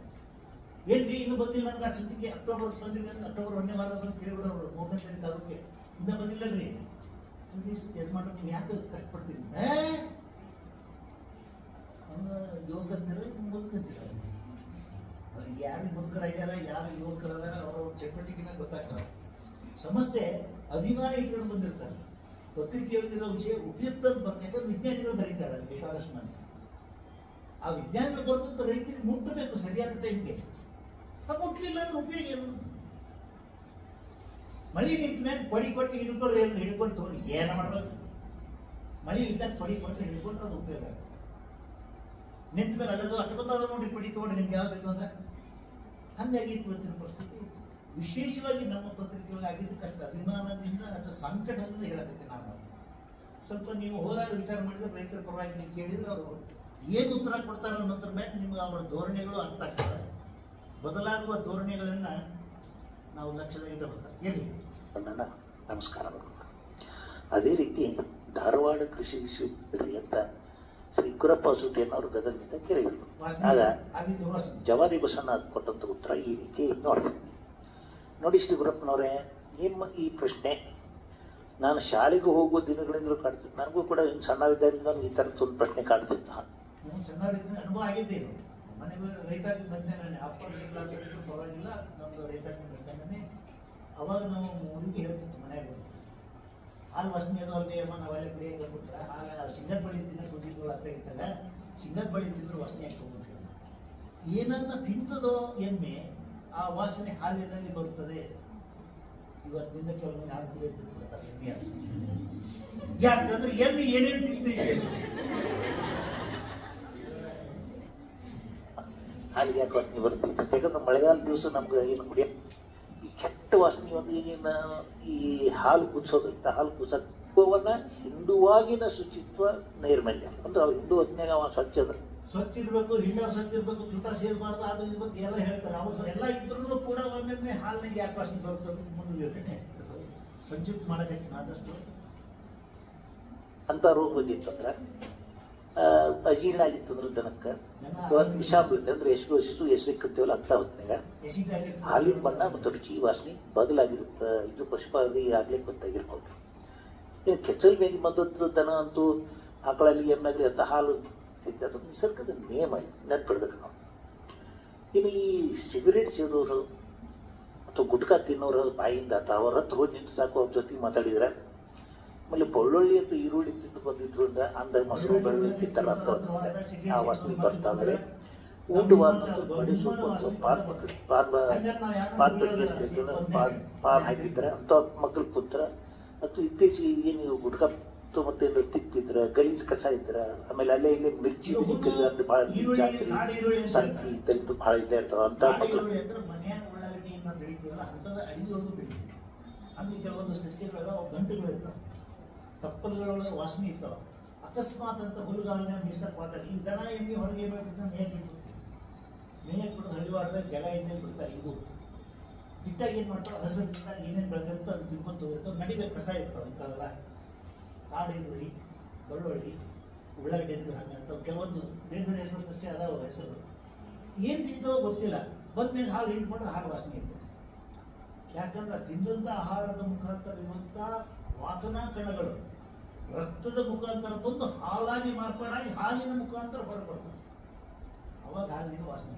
ಏನ್ರಿ ಇನ್ನೂ ಬಂದಿಲ್ಲ ನನಗೆ ಆ ಸುತ್ತಿಗೆ ಅಕ್ಟೋಬರ್ ಬಂದಿಲ್ಲ, ಅಕ್ಟೋಬರ್ 1ನೇ ವಾರದಲ್ಲಿ ಕೇಳಿಬಿಡೋರು 3ನೇ ತಾರೀಕು ಆಗೋಕ್ಕೆ ಇನ್ನೂ ಬಂದಿಲ್ಲರಿ ಯಜಮಾನ ನೀವು ಯಾಕೆ ಕಷ್ಟಪಡ್ತೀರಿ, ಯುವಕಂತೀರ ಮುದುಕಂತೀರ. ಅವ್ರಿಗೆ ಯಾರು ಮುದುಕರಾಗ್ಯಾರ ಯಾರು ಯುವಕರದಾರ ಅವ್ರ ಚಟುವಟಿಕೆನ ಗೊತ್ತಾಗ್ತದೆ. ಸಮಸ್ಯೆ ಅಭಿಮಾನ ಇಟ್ಕೊಂಡು ಬಂದಿರ್ತಾರೆ. ಪತ್ರಿಕೆ ಹೇಳಿರೋ ವಿಷಯ ಉಪಯುಕ್ತ ಯಾಕಂದ್ರೆ ವಿಜ್ಞಾನಿಗಳು ಬರೀತಾರೆ ಬೇಕಾದಷ್ಟು ಮಂದಿ. ಆ ವಿಜ್ಞಾನಿಗಳು ಬರ್ತಂತ ರೈತರಿಗೆ ಮುಟ್ಟಬೇಕು ಸರಿಯಾದ ಟೈಮ್ಗೆ. ಮುಟ್ಟಲಿಲ್ಲ ಅಂದ್ರೆ ಉಪಯೋಗ ಏನು? ಮಳೆ ನಿಂತ ಮೇಲೆ ಪಡಿ ಕೊಟ್ಟು ಹಿಡ್ಕೊಂಡು ತಗೊಂಡು ಏನು ಮಾಡ್ಬೇಕು? ಮಳೆ ಇದ್ದಾಗ ಪಡಿ ಕೊಟ್ಟು ಹಿಡ್ಕೊಂಡ್ರೆ ಅದು ಉಪಯೋಗ ಆಗುತ್ತೆ. ನಿಂತ ಮೇಲೆ ಅಲ್ಲದು ಅಷ್ಟೊಂದಾದ ನೋಡಿ ಪಡಿ ತಗೊಂಡು ನಿಮ್ಗೆ ಯಾವ್ದು ಬೇಕು ಅಂದ್ರೆ ಹಂಗಾಗಿ ಇವತ್ತಿನ ಪರಿಸ್ಥಿತಿ. ವಿಶೇಷವಾಗಿ ನಮ್ಮ ಪತ್ರಿಕೆಗಳು ಆಗಿದ್ದಕ್ಕಷ್ಟು ಅಭಿಮಾನದಿಂದ ಅಷ್ಟು ಸಂಕಟದಿಂದ ಹೇಳಕತ್ತೆ. ನಾನು ಸ್ವಲ್ಪ ನೀವು ಹೋದಾಗ ವಿಚಾರ ಮಾಡಿದ್ರೆ ರೈತರ ಪರವಾಗಿ ನೀವು ಕೇಳಿದ್ರೆ ಅವರು ಏನು ಉತ್ತರ ಕೊಡ್ತಾರೆ ಅನ್ನೋದ್ರ ಮೇಲೆ ನಿಮ್ಗೆ ಅವರ ಧೋರಣೆಗಳು ಅರ್ಥ ಆಗ್ತದೆ. ಬದಲಾಗುವ ಧೋರಣೆಗಳನ್ನು ನಾವು ಲಕ್ಷ್ಯದಾಗಿಡಬೇಕು. ಎಲ್ಲಿ ನನ್ನ ನಮಸ್ಕಾರಗಳು. ಅದೇ ರೀತಿ ಧಾರವಾಡ ಕೃಷಿ ವಿಶ್ವವಿದ್ಯಾಲಯ ಅಂತ ಶ್ರೀ ಗುರಪ್ಪ ಸುಟೇನವರು ಗದಗದಿಂದ ಕೇಳಿದರು. ಆಗ ಜವಾರಿ ಬಸಣ್ಣ ಕೊಟ್ಟಂತ ಉತ್ತರ ಈ ರೀತಿ ನೋಡಿ ಶ್ರೀ ಗುರಪ್ಪನವರೇ, ನಿಮ್ಮ ಈ ಪ್ರಶ್ನೆ ನಾನು ಶಾಲೆಗೆ ಹೋಗುವ ದಿನಗಳಿಂದಲೂ ಕಾಡ್ತಿತ್ತು. ನನಗೂ ಕೂಡ ಸಣ್ಣವಿದ್ದರಿಂದ ಈ ಥರದ್ದು ಒಂದು ಪ್ರಶ್ನೆ ಕಾಡ್ತಿತ್ತು. ಸಣ್ಣವರಿಂದ ಅನುಭವ ಆಗಿದ್ದೆ. ಮನೆಗೆ ರೈತಾಪಿ ಬಂದೆ ನಾನು ಪರವಾಗಿಲ್ಲ, ನಮ್ಮದು ರೈತಾಪಿ ಬಂದಾನೆ. ಅವಾಗ ನಾವು ಹುಡುಗಿ ಹೇಳ್ತಿತ್ತು ಮನೆಯಾಗ ಹಾಲು ವಾಸನೆ ಅದು ಅಲ್ಲದೆ ಅಮ್ಮ ನಾವೆಲ್ಲ ಬೇಗ ಕೊಟ್ಬಿಟ್ರೆ ಹಾಲು ಸಿಂಗರ್ ಬಳಿ ತಿನ್ನ ಕುದಿಗಳು ಅರ್ಥ ಇದ್ದಾಗ ಸಿಂಗರ್ ಬಳಿ ತಿಂದ್ರೆ ವಾಸನೆ ಹಾಕೋಗ್ಬಿಟ್ರೆ ಏನನ್ನ ತಿಂತದೋ ಎಮ್ಮೆ ಆ ವಾಸನೆ ಹಾಲಿನಲ್ಲಿ ಬರುತ್ತದೆ. ಇವತ್ತಿನಿಂದ ಕೆಲವೊಂದು ಹಾಲು ಕುಡಿಯೋದು ಬಿಟ್ಬಿಡ್ತಾರೆ ಎಮ್ಮೆ. ಯಾಕಂದ್ರೆ ಎಮ್ಮೆ ಏನೇನು ತಿಂತಿದೆ ಹಾಲಿಗೆ ಯಾಕೆ ವಾಸನೆ ಬರ್ತಿತ್ತು? ಯಾಕಂದ್ರೆ ಮಳೆಗಾಲ ದಿವಸ ನಮ್ಗೆ ಏನು ಕುಡಿಯ ಈ ಕೆಟ್ಟ ವಾಸನೆ ಒಂದು ಈಗಿನ ಈ ಹಾಲು ಕುದಿಸೋದೈತ, ಹಾಲು ಕುದಿಸೋವನ್ನ ಹಿಂಡುವಾಗಿನ ಶುಚಿತ್ವ ನೈರ್ಮಲ್ಯ ಅಂದ್ರೆ ಅವ್ರು ಹಿಂಡು ಹೊತ್ತಿನಾಗ ಅವ ಸ್ವಚ್ಛ ಸ್ವಚ್ಛ ಇರಬೇಕು, ಹಿಂಡ ಸ್ವಚ್ಛ ಇರಬೇಕು, ಚುಟ ಸೇರಬಾರ್ದು, ಅದು ಇದು ಬಗ್ಗೆ ಎಲ್ಲ ಹೇಳ್ತಾರೆ. ಅವರು ಎಲ್ಲ ಇದ್ರೂ ಕೂಡ ಒಮ್ಮೊಮ್ಮೆ ಹಾಲಿನಾಗ ಯಾಕೆ ವಾಸನೆ ಬರ್ತದೆ ಮುಂದೆ ಸಂಕ್ಷಿಪ್ತ ಮಾಡೋದಕ್ಕೆ ಆದಷ್ಟು ಅಂತ ರೋಗ ಬಂದಿತ್ತಂದ್ರೆ ಅಜೀರ್ಣ ಆಗಿತ್ತಂದ್ರೆ ದನಕ್ಕೆ ಅಥವಾ ವಿಷ ಬೀಳುತ್ತೆ ಅಂದ್ರೆ ಎಷ್ಟು ಎಸ್ಬೇಕಂತೀವಲ್ಲ ಅಂತ ಹೊತ್ತಿನಾಗ ಹಾಲಿನ ಬಣ್ಣ ಮತ್ತು ರುಚಿ ವಾಸನೆ ಬದಲಾಗಿರುತ್ತೆ. ಇದು ಪಶುಪಾಲನೆ ಆಗ್ಲಿಕ್ಕೆ ಗೊತ್ತಾಗಿರ್ಬೋದು. ಇನ್ನು ಕೆಚ್ಚಲ್ ಮೇಲೆ ಬಂದದ್ದು ದನ ಅಂತೂ ಆಕಳಲ್ಲಿ ಎಮ್ಮಾಗಲಿ ಅಂತ ಹಾಲು ಅದು ನಿಸರ್ಗದ ನಿಯಮ ನೆನ್ಪಿಡ್ಬೇಕು ನಾವು. ಇನ್ನು ಈ ಸಿಗರೇಟ್ ಸೇದೋರು ಅಥವಾ ಗುಟ್ಕಾ ತಿನ್ನೋರು ಬಾಯಿಂದ ಅಥವಾ ಅವ್ರ ಹತ್ರ ಹೋಗಿ ನಿಂತು ಸಾಕು ಅವ್ರ ಜೊತೆಗೆ ಮಾತಾಡಿದ್ರೆ ಆಮೇಲೆ ಬೆಳ್ಳುಳ್ಳಿ ಅಥವಾ ಈರುಳ್ಳಿ ತಿಂದು ಬಂದಿದ್ರು ಅಂದ್ರೆ ಅಂದ ಮೊಸರು ಬೆಳ್ಳುಳ್ಳಿ ತಿಂತಾರ ಅಂತ ಆ ವಾಸನೆ ಬರ್ತಾದ್ರೆ ಊಟವಾದ ಬಡಿಸು ಪಾನ್ ಹಾಕಿದ್ರೆ ಅಂತ ಮಕ್ಕಳು ಕೂತ್ರ ಅಥವಾ ಇತ್ತೀಚೆಗೆ ಏನು ಗುಟ್ಕಾ ಮತ್ತೆ ತಿಪ್ಪಿದ್ರ ಗಲೀಜ್ ಕಸ ಇದ್ರ ಆಮೇಲೆ ಅಲ್ಲೇ ಇಲ್ಲೇ ಮಿರ್ಚಿ ಭಾಳ ಜಾತ್ರೆ ಸಂತಿ ಇಂಥದ್ದು ಭಾಳ ಇದ್ದೇ ಇರ್ತಾವ ಅಂತ ಮಕ್ಕಳು ಅಲ್ಲಿ ಕೆಲವೊಂದು ಸಸ್ಯಗಳ ಗಂಟುಗಳು ಇರ್ತಾವೆ, ತಪ್ಪಲುಗಳೊಳಗೆ ವಾಸನೆ ಇರ್ತಾವೆ. ಅಕಸ್ಮಾತ್ ಅಂತ ಹುಲ್ಲುಗಾಲಿನ ಮೀಸಕ್ ಮಾಡ್ತಾರೆ. ಈ ದನ ಎಣ್ಣೆ ಹೊರಗೆ ಬಿಡ್ತಾರೆ, ಮೇಯಕ್ಕೆ ಬಿಡ್ತಾರೆ. ಮೇಯಕ್ಕೆ ಬಿಡೋದು ಹಳ್ಳಿವಾಡದಾಗ ಜಾಗ ಇದ್ದಲ್ಲಿ ಬಿಡ್ತಾರೆ. ಇವು ಬಿಟ್ಟಾಗ ಏನು ಮಾಡ್ತಾರೆ, ಹಸರಿಂದ ಏನೇನು ಬೆಳೆದಿರ್ತೋ ಅದು ತಿನ್ಕೊಂಡು ಹೋಗಿರ್ತಾವೆ. ನಡಿಬೇಕು ಕಸ ಇರ್ತಾವೆ ಇಂಥವೆಲ್ಲ. ಕಾಡು ಈರುಳ್ಳಿ, ಬೆಳ್ಳುಳ್ಳಿ, ಉಳ್ಳಾಗಡ್ಡೆ ಅಂತೀವಿ ಹಂಗೆ ಅಂತ ಕೆಲವೊಂದು ಬೇರೆ ಬೇರೆ ಹೆಸರು ಸಸ್ಯ ಅದಾವ ಹೆಸರು ಏನು ತಿಂತವೋ ಗೊತ್ತಿಲ್ಲ ಬಂದ್ಮೇಲೆ ಹಾಲು ಹಿಂಡ್ಕೊಂಡ್ರೆ ಹಾಲು ವಾಸನೆ ಇರ್ತದೆ. ಯಾಕಂದ್ರೆ ತಿಂದಂಥ ಆಹಾರದ ಮುಖಾಂತರ ಇರುವಂಥ ವಾಸನಾ ಕಣಗಳು ರಕ್ತದ ಮುಖಾಂತರ ಬಂದು ಹಾಲಾಗಿ ಮಾರ್ಪಾಡಾಗಿ ಹಾಲಿನ ಮುಖಾಂತರ ಹೊರಬರ್ತದೆ. ಅವಾಗ ಹಾಲಿನ ವಾಸನೆ.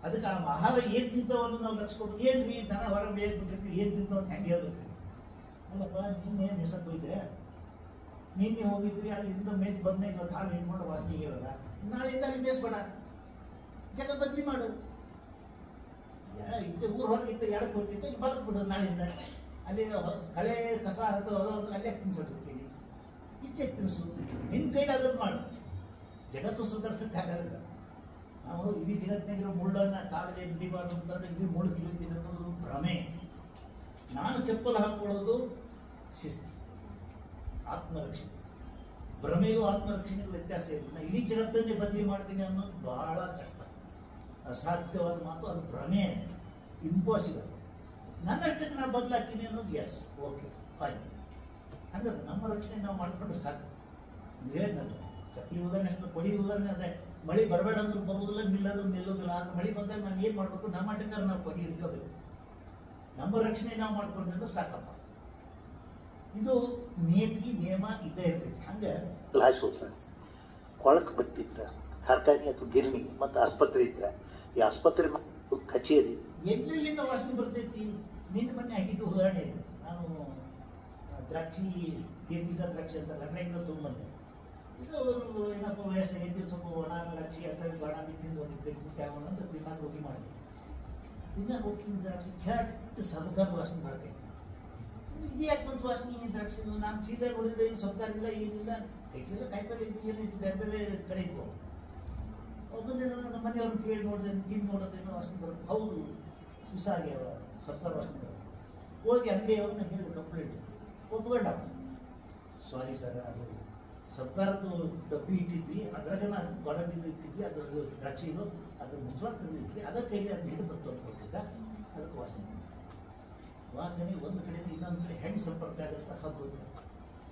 ಅದಕ್ಕೆ ಆ ಆಹಾರ ಏನು ತಿಂತಾವ ಅನ್ನೋದು ನಾವು ಲಕ್ಷಿಸ್ಕೊಂಡು ಏನು ರೀ ದನ ಹೊರಗೆ ಬೇಯಕ್ಬಿಟ್ಟಿರ್ತೀವಿ ಏನು ತಿಂತಾವ ಅಂತ ಹೆಂಗೆ ಹೇಳ್ಬೇಕು ರೀ? ಅಲ್ಲಪ್ಪ ನಿನ್ನೆ ಮೆಸಕ್ಕೆ ಹೋಗಿದ್ರೆ ನಿನ್ನೆ ಹೋಗಿದ್ರಿ ಅಲ್ಲಿಂದ ಮೇಸ್ ಬಂದ್ಮೇಲೆ ಇವತ್ತು ಹಾಲು ಹಿಂಡ್ಕೊಂಡು ವಾಸನೆ ಇರೋಲ್ಲ, ನಾಳೆಯಿಂದ ಅಲ್ಲಿ ಮೇಸ್ಬೇಡ, ಜಾಗ ಬದಲಿ ಮಾಡು. ಇದ್ದ ಊರು ಹೊರಗೆ ಇದ್ದ ಎಡಕ್ಕೆ ಹೋಗ್ತಿದ್ದ ಇಲ್ಲಿ ಬದಲು ಬಿಡೋದು ನಾಳಿಂದ. ಅಲ್ಲಿ ಕಳೆ ಕಸ ಹರಿದು ಅದೊಂದು ಅಲ್ಲೇ ತಿನ್ಸೋದಿರ್ತೀವಿ, ಈಚೆ ತಿನ್ನಿಸು, ನಿನ್ನ ಕೈಲಾಗೋದು ಮಾಡು. ಜಗತ್ತು ಸುಧಾರಿಸೋಕ್ಕಾಗಲ್ಲ. ನಾವು ಇಡೀ ಜಗತ್ತಿನಾಗಿರೋ ಮುಳ್ಳನ್ನು ಕಾಲಲ್ಲಿ ಬಿಡಿಬಾರ್ದು ಅಂತಂದ್ರೆ ಇಡೀ ಮುಳ್ಳು ತಿಳಿತೀನಿ ಅನ್ನೋದು ಭ್ರಮೆ. ನಾನು ಚಪ್ಪಲು ಹಾಕ್ಕೊಳ್ಳೋದು ಶಿಸ್ತು, ಆತ್ಮರಕ್ಷಣೆ. ಭ್ರಮೆಗೂ ಆತ್ಮರಕ್ಷಣೆಗೂ ವ್ಯತ್ಯಾಸ ಇರ್ತದೆ. ಇಡೀ ಜಗತ್ತನ್ನೇ ಬದಲಿ ಮಾಡ್ತೀನಿ ಅನ್ನೋದು ಬಹಳ ಕಷ್ಟ, ಅಸಾಧ್ಯವಾದ ಮಾತು. ಅದು ಭ್ರಮೆ, ಇಂಪಾಸಿಬಲ್. ನನ್ನಷ್ಟಕ್ಕೆ ನಾನು ಬದಲಾಗ್ತೀನಿ ಅನ್ನೋದು ಎಸ್, ಓಕೆ, ಫೈನ್. ಹಾಗಾದ್ರೆ ನಮ್ಮ ರಕ್ಷಣೆ ನಾವು ಮಾಡ್ಕೊಂಡ್ರೆ ಸಾಕು. ಹೇಳಿದ್ನಲ್ಲ, ಚಪ್ಪಲಿ ಉದಾಹರಣೆ ಅಷ್ಟು, ಕೊಡಿ ಉದಾಹರಣೆ ಅದೇ. ಮಳೆ ಬರಬೇಡ ಅಂದ್ರೂ ಬರುವುದಿಲ್ಲ, ನಿಲ್ಲೋದು ನಿಲ್ಲೋದಿಲ್ಲ. ಆದ್ರೆ ಮಳೆ ಬಂದಾಗ ನಾವು ಏನು ಮಾಡಬೇಕು? ನಮ್ಮ ಮಟ್ಟಕ್ಕೆ ನಾವು ಕೊಡಿ ಹಿಡ್ಕೋಬೇಕು. ನಮ್ಮ ರಕ್ಷಣೆ ನಾವು ಮಾಡ್ಕೊಂಡ್ರೆ ಸಾಕಪ್ಪ. ಇದು ನೀತಿ ನಿಯಮ ಇದ್ದೇ ಇರ್ತೈತಿ. ಹಂಗೆ ಲಾಸ್ ಹೋದ್ರೆ ಕೊಳಕ್ ಬಿಟ್ಟಿದ್ರ ಕಾರ್ಖಾನೆ ಅಥವಾ ಗಿರಣಿ ಮತ್ತು ಆಸ್ಪತ್ರೆ ಇದ್ರೆ ಈ ಆಸ್ಪತ್ರೆ ಕಚೇರಿ ಎಲ್ಲೆಲ್ಲಿಂದ ವಾಸನೆ ಬರ್ತೈತಿ. ನಿನ್ನ ಮೊನ್ನೆ ಆಗಿದ್ದು ಉದಾಹರಣೆ ಇದೆ. ನಾನು ದ್ರಾಕ್ಷಿ ಬೀಜ ದ್ರಾಕ್ಷಿ ಅಂತ ಅಂಗಡಿಯಿಂದ ತೊಗೊಂಡ್ಬಂದೆ. ಇದು ಏನಪ್ಪ ವಯಸ್ಸಾಗೈತಿ, ಸ್ವಲ್ಪ ಒಣ ದ್ರಾಕ್ಷಿ ಅಂತ ಒಣ ಬಿತ್ತಿಂದ ಒಂದು ತಗೊಂಡು ಅಂತ ತಿನ್ನಕ್ಕೆ ಹೋಗಿ ಮಾಡಿದೆ. ತಿನ್ನಕ್ಕೆ ಹೋಗಿ ದ್ರಾಕ್ಷಿ ಕೆಟ್ಟ ಸಬಕಾದ ವಾಸನೆ ಬರ್ತೈತಿ. ಇದು ಯಾಕೆ ಬಂತು ವಾಸನೆ ದ್ರಾಕ್ಷಿ? ನಾನು ಚೀಲ ನೋಡಿದ್ರೆ ಏನು ಸಬ್ಕಾರಿಲ್ಲ, ಏನಿಲ್ಲ. ಕೈ ಚೀಲ ಕಾಯ್ತಲ್ಲ, ಇದು ಏನೈತಿ ಬೇರೆ ಬೇರೆ ಕಡೆ ಇತ್ತು. ಒಬ್ಬಂದೇ ನಮ್ಮ ಮನೆಯವ್ರನ್ನ ಕೇಳಿ ನೋಡಿದೆ, ತಿಂದು ನೋಡೋದೇನೋ ವಾಸನೆ ಬರುತ್ತೆ. ಹೌದು, ಹುಸಾಗ್ಯಾವ, ಸರ್ಕಾರ ವಾಸನೆ ಬರುತ್ತೆ. ಹೋಗಿ ಅಂಗಡಿಯವ್ರನ್ನ ಹೇಳಿದ ಕಂಪ್ಲೇಂಟ್ ಒಪ್ಕೊಂಡ. ಸಾರಿ ಸರ್, ಅದು ಸರ್ಕಾರದ್ದು ಡಬ್ಬಿ ಇಟ್ಟಿದ್ವಿ, ಅದ್ರಾಗ ನಾನು ಗೋಡಂಬಿದು ಇಟ್ಟಿದ್ವಿ, ಅದ್ರದ್ದು ದ್ರಾಕ್ಷಿದು ಅದ್ರ ಮುಚ್ಚಳ ತಂದಿದ್ವಿ, ಅದರ ಕೈಲಿ ಅದನ್ನ ಹಿಡಿದು ತಂದು ಕೊಟ್ಟಿದ್ದ. ಅದಕ್ಕೆ ವಾಸನೆ ಒಂದು ಕಡೆಯಿಂದ ಇನ್ನೊಂದು ಕಡೆ ಹೆಂಗೆ ಸಂಪರ್ಕ ಆಗುತ್ತೆ ಹಬ್ಬದ.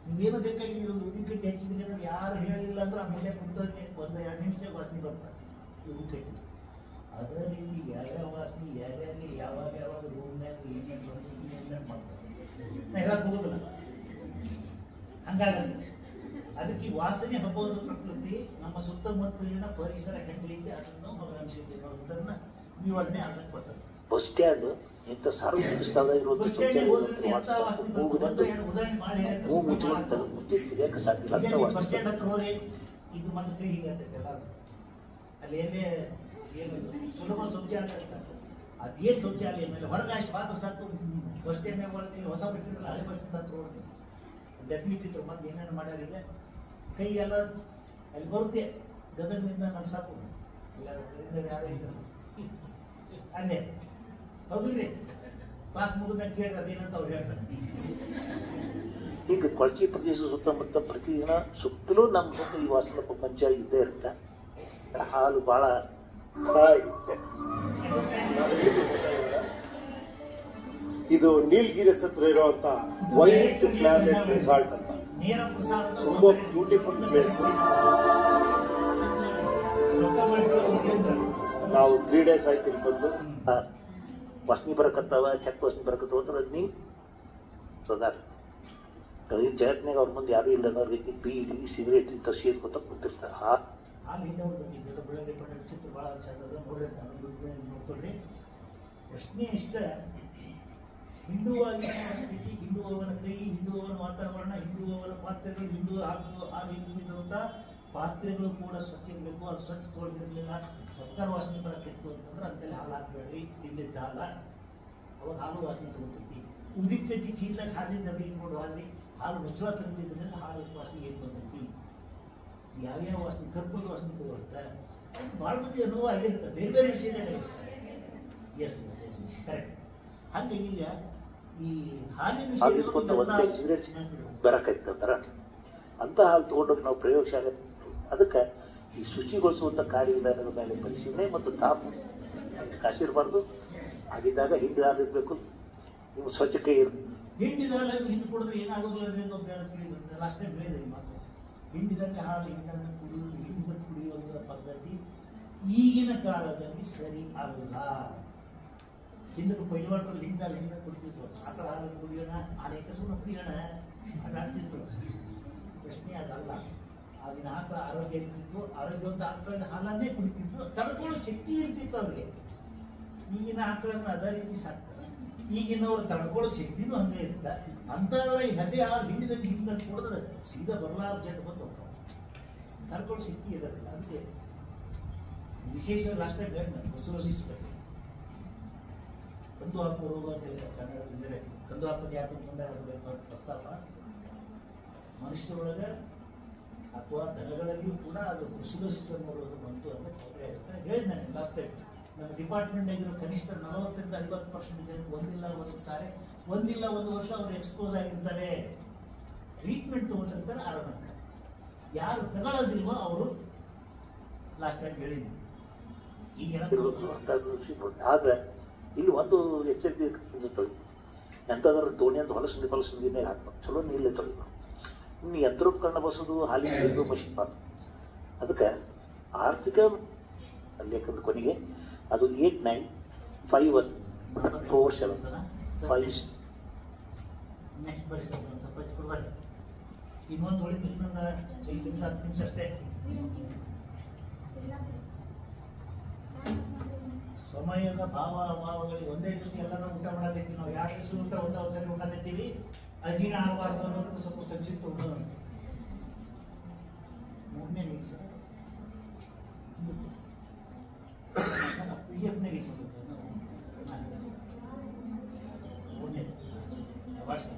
ನೀವೇನು ಬೇಕಾಗಿ ಒಂದು ಉದ್ದಿನ ಕಡ್ಡಿ ಹಚ್ಚಿದ್ರಿ ಅಂದ್ರೆ ಯಾರು ಹೇಳಿಲ್ಲ ಅಂದ್ರೆ ಆ ಮೂಲೆ ಕುಂತೋಗಿ ಒಂದು 2 ನಿಮಿಷ ವಾಸನೆ ಬರ್ತಾರೆ ಉದ್ದಿನ ಕಡ್ಡಿ. ಅದೇ ರೀತಿ ಯಾವ್ಯಾವ ವಾಸನೆ ಯಾರ್ಯಾರಿಗೆ ಯಾವಾಗ ರೂಮ್ನಾಗ ಏನೇನು ಬಂದು ಏನೇನು ಮಾಡ್ತಾರೆ ನಾ ಹೇಳಕ್ಕೆ ಹೋಗೋದಿಲ್ಲ. ಹಂಗಾಗಲ್ಲ. ಅದಕ್ಕೆ ವಾಸನೆ ಹಬ್ಬದ ಪ್ರಕೃತಿ ನಮ್ಮ ಸುತ್ತಮುತ್ತಲಿನ ಪರಿಸರ ಹೆಂಗೈತೆ ಅದನ್ನು ಗಮನಿಸಿದ್ದೀವಿ ಅನ್ನೋದನ್ನ ವಿವರಣೆ ಆಗಕ್ಕೆ ಬರ್ತದೆ. ಬಸ್ ಸ್ಟ್ಯಾಂಡ್ ಇಂಥ ಸಾರ್ವಜನಿಕ ಸ್ಥಳ ಇರುವಂಥ ಇದು ಮತ್ತೆ ಕೈ ಹೀಗಾಗ್ತೈತೆ ಅಲ್ಲಿ ಎಲ್ಲೇ ಏನು ಸುಲಭ ಶೌಚಾಲಯ ಇರ್ತದೆ. ಅದೇನು ಶೌಚಾಲಯ ಮೇಲೆ ಹೊರಗೆ ಅಷ್ಟು ಪಾತ್ರ ಸಾಕು. ಬಸ್ ಸ್ಟ್ಯಾಂಡ್ನಾಗ ಒಳಗೆ ಹೊಸ ಬಸ್ ಸ್ಟ್ಯಾಂಡ್ ಹಳೆ ಬಸ್ ಸ್ಟ್ಯಾಂಡ್ ಹತ್ರ ಹೋಗಿ ಡೆಪ್ಯೂಟಿ ಇತ್ತು, ಮತ್ತೆ ಏನೇನು ಮಾಡ್ಯಾರೀಗ ಕೈ ಎಲ್ಲ ಅಲ್ಲಿ ಬರುತ್ತೆ. ಗದಗಿನಿಂದ ನಡ್ಸಾಕು ಯಾರು ಇದ್ರು ಅಲ್ಲೇ ಹೌದಿಲ್ರಿ. ಕ್ಲಾಸ್ ಮುಗಿದ್ಮೇಲೆ ಕೇಳಿದ್ರೆ ಅದೇನಂತ ಅವ್ರು ಹೇಳ್ತಾರೆ. ಈಗ ಕೊಳಚೆ ಪ್ರದೇಶ ಸುತ್ತಮುತ್ತ ಪ್ರತಿದಿನ ಸುತ್ತಲೂ ನಮ್ಮ ಈ ವಾಸನ ಪ್ರಪಂಚ ಇದ್ದೇ ಇರುತ್ತೆ. ಹಾಲು ಭಾಳ ಇದು ನೀಲಗಿರಿ ಹತ್ರ ಇರುವಂತ ವೈಟ್ ಪ್ಲಾನೆಟ್ ರೆಸಾರ್ಟ್ ಅಂತ ತುಂಬಾ ಬ್ಯೂಟಿಫುಲ್ ಪ್ಲೇಸ್. ನಾವು 3 days ಆಯ್ತು ಇಲ್ಲಿ ಬಂದು. ವಾಸನೆ ಬರಕತ್ತಾವ, ಕೆಟ್ಟ ವಾಸನೆ ಬರಕತ್ತಾವ ಅಂದ್ರೆ ಅದು ನೀವು ಸದಾರ ಜಗತ್ನಾಗ ಅವ್ರ ಮುಂದೆ ಯಾರು ಇಲ್ಲ ಅನ್ನೋ ರೀತಿ ಬೀಡಿ ಸಿಗರೇಟ್ ಇಂಥ ಸೇರ್ಕೊತ ಕೂತಿರ್ತಾರೆ. ಚಿತ್ರ ಭಾಳ ನೋಡ್ಕೊಳ್ರಿ. ಪ್ರಶ್ನೆ ಇಷ್ಟ, ಹಿಂದುವಾಗಿ ಸ್ಥಿತಿ, ಹಿಂದುವವನ ಕೈ, ಹಿಂದುವವನ ವಾತಾವರಣ, ಹಿಂದುವವನ ಪಾತ್ರೆಗಳು, ಹಿಂದೂ ಹಾಲು ಹಿಂದುವಂಥ ಪಾತ್ರೆಗಳು ಕೂಡ ಸ್ವಚ್ಛ ಇರಬೇಕು. ಅದು ಸ್ವಚ್ಛ ತೊಳೆದಿರಲಿಲ್ಲ, ಸರ್ಕಾರ ವಾಸನೆ ಬರಕ್ಕಿತ್ತು ಅಂತಂದ್ರೆ ಅಂತೆಲ್ಲ ಹಾಲು ಹಾಕ್ಬೇಡ್ರಿ. ತಿಂದಿದ್ದ ಹಾಲ ಅವಾಗ ಹಾಲು ವಾಸನೆ ತಗೋತೈತಿ. ಉದಿನ ಕಟ್ಟಿ ಚೀಲದಾಗ ಹಾಲಿಂದ ಬೀಳ್ಕೊಂಡು ಹಾಲು ಮುಚ್ಚಳ ತೆಗೆದಿದ್ರಿಂದ ಹಾಲು ವಾಸನೆ ಏನು ಬಂದೈತಿ. ಯಾವ್ಯಾವ ವಾಸನೆ, ಕರ್ಪೂರ ವಾಸನೆ ತಗೋರುತ್ತೆ. ಭಾಳ ಮಂದಿ ಅನುಭವ ಆಗಿರುತ್ತೆ ಬೇರೆ ಬೇರೆ ವಿಷಯದಾಗ. Yes correct. ಹಂಗೆ ಈಗ ಈ ಹಾಲಿನ ಸಿಗರೇಟ್ ಬರಕೈತಂತಾರ ಅಂತ ಹಾಲು ತಗೊಂಡೋಗಿ ನಾವು ಪ್ರಯೋಗಶಾಲೆ ಅದಕ್ಕೆ ಈ ಶುಚಿಗೊಳಿಸುವಂಥ ಕಾರ್ಯವಿಧಾನದ ಮೇಲೆ ಪರಿಶೀಲನೆ ಮತ್ತು ತಾಪು ಕಾಸಿರಬಾರ್ದು. ಆಗಿದ್ದಾಗ ಹಿಂಡಿ ಹಾಲು ಇರಬೇಕು. ನೀವು ಸ್ವಚ್ಛತೆ ಹಿಂಡಿದ ಹಾಲು ಹಿಂಡಿ ಕೊಡಿದ್ರೆ ಏನಾಗೋದಿಲ್ಲ ಅನ್ನೋದು ಲಾಸ್ಟ್ ಟೈಮ್ ಹೇಳಿದೆ ಈ ಮಾತು. ಹಿಂಡಿದಲ್ಲಿ ಹಾಲು ಹಿಂಡನ್ನು ಕುಡಿಯುವ ಪದ್ಧತಿ ಈಗಿನ ಕಾಲದಲ್ಲಿ ಸರಿ ಅಲ್ಲ. ಹಿಂದಕ್ಕೆ ಪೈಲ್ವಾಟರು ಹಿಂಡಲ್ಲಿ ಹಿಂಡ ಕುಡಿತಿದ್ರು, ಆಕಳ ಹಾಲನ್ನು ಕುಡಿಯೋಣ, ಆನೆ ಕಸವನ್ನು ಕುಡಿಯೋಣ ಅಡ್ಡಾಡ್ತಿದ್ರು. ಪ್ರಶ್ನೆ ಅದಲ್ಲ. ಆಗಿನ ಆಕಳ ಆರೋಗ್ಯ ಇರ್ತಿತ್ತು, ಆರೋಗ್ಯವಂತ ಆಕಳದ ಹಾಲನ್ನೇ ಕುಡಿತಿದ್ರು, ತಡ್ಕೊಳ್ಳೋ ಶಕ್ತಿ ಇರ್ತಿತ್ತು ಅವ್ರಿಗೆ. ಈಗಿನ ಆಕಳನ್ನು ಅದೇ ರೀತಿ ಸಾಕ್ತಾರೆ. ಈಗಿನವ್ರು ತಡ್ಕೊಳ್ಳೋ ಶಕ್ತಿನೂ ಹಂಗೆ ಇರುತ್ತೆ. ಅಂಥವ್ರ ಈ ಹಸಿ ಹಾಲು ಹಿಂದಿನಲ್ಲಿ ಹಿಂದಲ್ಲಿ ಕುಡಿದ್ರೆ ಸೀದಾ ಬರಲಾರ ಜಡ್ ಬಂದು ಹೋಗ್ತಾವೆ, ತಡ್ಕೊಳ್ಳೋ ಶಕ್ತಿ ಇರೋದಿಲ್ಲ. ಅದಕ್ಕೆ ವಿಶೇಷವಾಗಿ ಲಾಸ್ಟ್ ಟೈಮ್ ಹೇಳಿದ್ದೆ ಹೊಸಬೇಕು ಕಂದು ಹಾಕುವ ರೋಗ ಅಂತ ಹೇಳ್ತಾರೆ ಕನ್ನಡದಿದ್ದರೆ. ಕಂದು ಹಾಕೋದು ಯಾಕೆ ಮುಂದೆ ಆಗಬೇಕು ಪ್ರಸ್ತಾಪ ಮನುಷ್ಯರೊಳಗೆ ಅಥವಾ ದನಗಳಲ್ಲಿಯೂ ಕೂಡ ಅದು ಬ್ರುಸಿಲೋಸಿಸ್ ಅನ್ನೋದು ಬಂತು ಅಂತ ಹೇಳಿದ್ ನಾನು ಲಾಸ್ಟ್ ಟೈಮ್. ನಮ್ಮ ಡಿಪಾರ್ಟ್ಮೆಂಟ್ನಾಗಿರೋ ಕನಿಷ್ಠ 40% to 50% ಜನ ಒಂದಿಲ್ಲ ಒಂದು ವರ್ಷ ಅವರು ಎಕ್ಸ್ಪೋಸ್ ಆಗಿರ್ತಾರೆ, ಟ್ರೀಟ್ಮೆಂಟ್ ತೊಗೊಂಡಿರ್ತಾರೆ, ಆರಾಮಾಗ್ತಾರೆ. ಯಾರು ತಗೊಳ್ಳೋದಿಲ್ವೋ ಅವರು ಲಾಸ್ಟ್ ಟೈಮ್ ಹೇಳಿದ್ವಿ. ಈಗ ಆದ್ರೆ ಇಲ್ಲಿ ಒಂದು ಎಚ್ಚರಿಕೆ ತೊಳಿ, ಎಂತಾದ್ರೂ ದೋಣಿ ಅಂತ ಹೊಲಸಿಂದಿನೇ ಹಾಕ್ಬೇಕು, ಚಲೋ ನೀರಲ್ಲೇ ತೊಳಿಬೇಕು. ಇನ್ನು ಯಂತ್ರೋಪಕರಣ ಬಸೋದು ಹಾಲಿನ ನೀರು ಮಷಿನ್ ಬಾರ್ದು. ಅದಕ್ಕೆ ಆರ್ಥಿಕ ಲೆಕ್ಕದ ಕೊನೆಗೆ ಅದು 895147 ನೆಕ್ಸ್ಟ್ ಬರೀ ಸರ್ ಒಂದು ಸ್ವಲ್ಪ ಹಚ್ಕೊಡ್ಬಾರಿ. ಇನ್ನೊಂದು ಹೊಳಿತು, ಇನ್ನೊಂದು 5 ನಿಮಿಷ ಅಷ್ಟೇ. ಸಮಯದ ಭಾವಗಳಿಗೆ ಒಂದೇ ದಿವಸ ಎಲ್ಲರೂ ಊಟ ಮಾಡಕತ್ತೀವಿ ನಾವು. 2 ದಿವಸ ಊಟ ಒಂದ್ಸರಿ ಊಟ ಕತ್ತೀವಿ. ಅಜೀರ್ಣ ಆಗಬಾರ್ದು ಅನ್ನೋದಕ್ಕೆ ಸ್ವಲ್ಪ ಸಂಕ್ಷಿಪ್ತ ಊಟ ಮೂರನೇ ಈಗ ಸರ್ PF-ನಾಗ ಮೂರನೇದು ಭಾಷಣ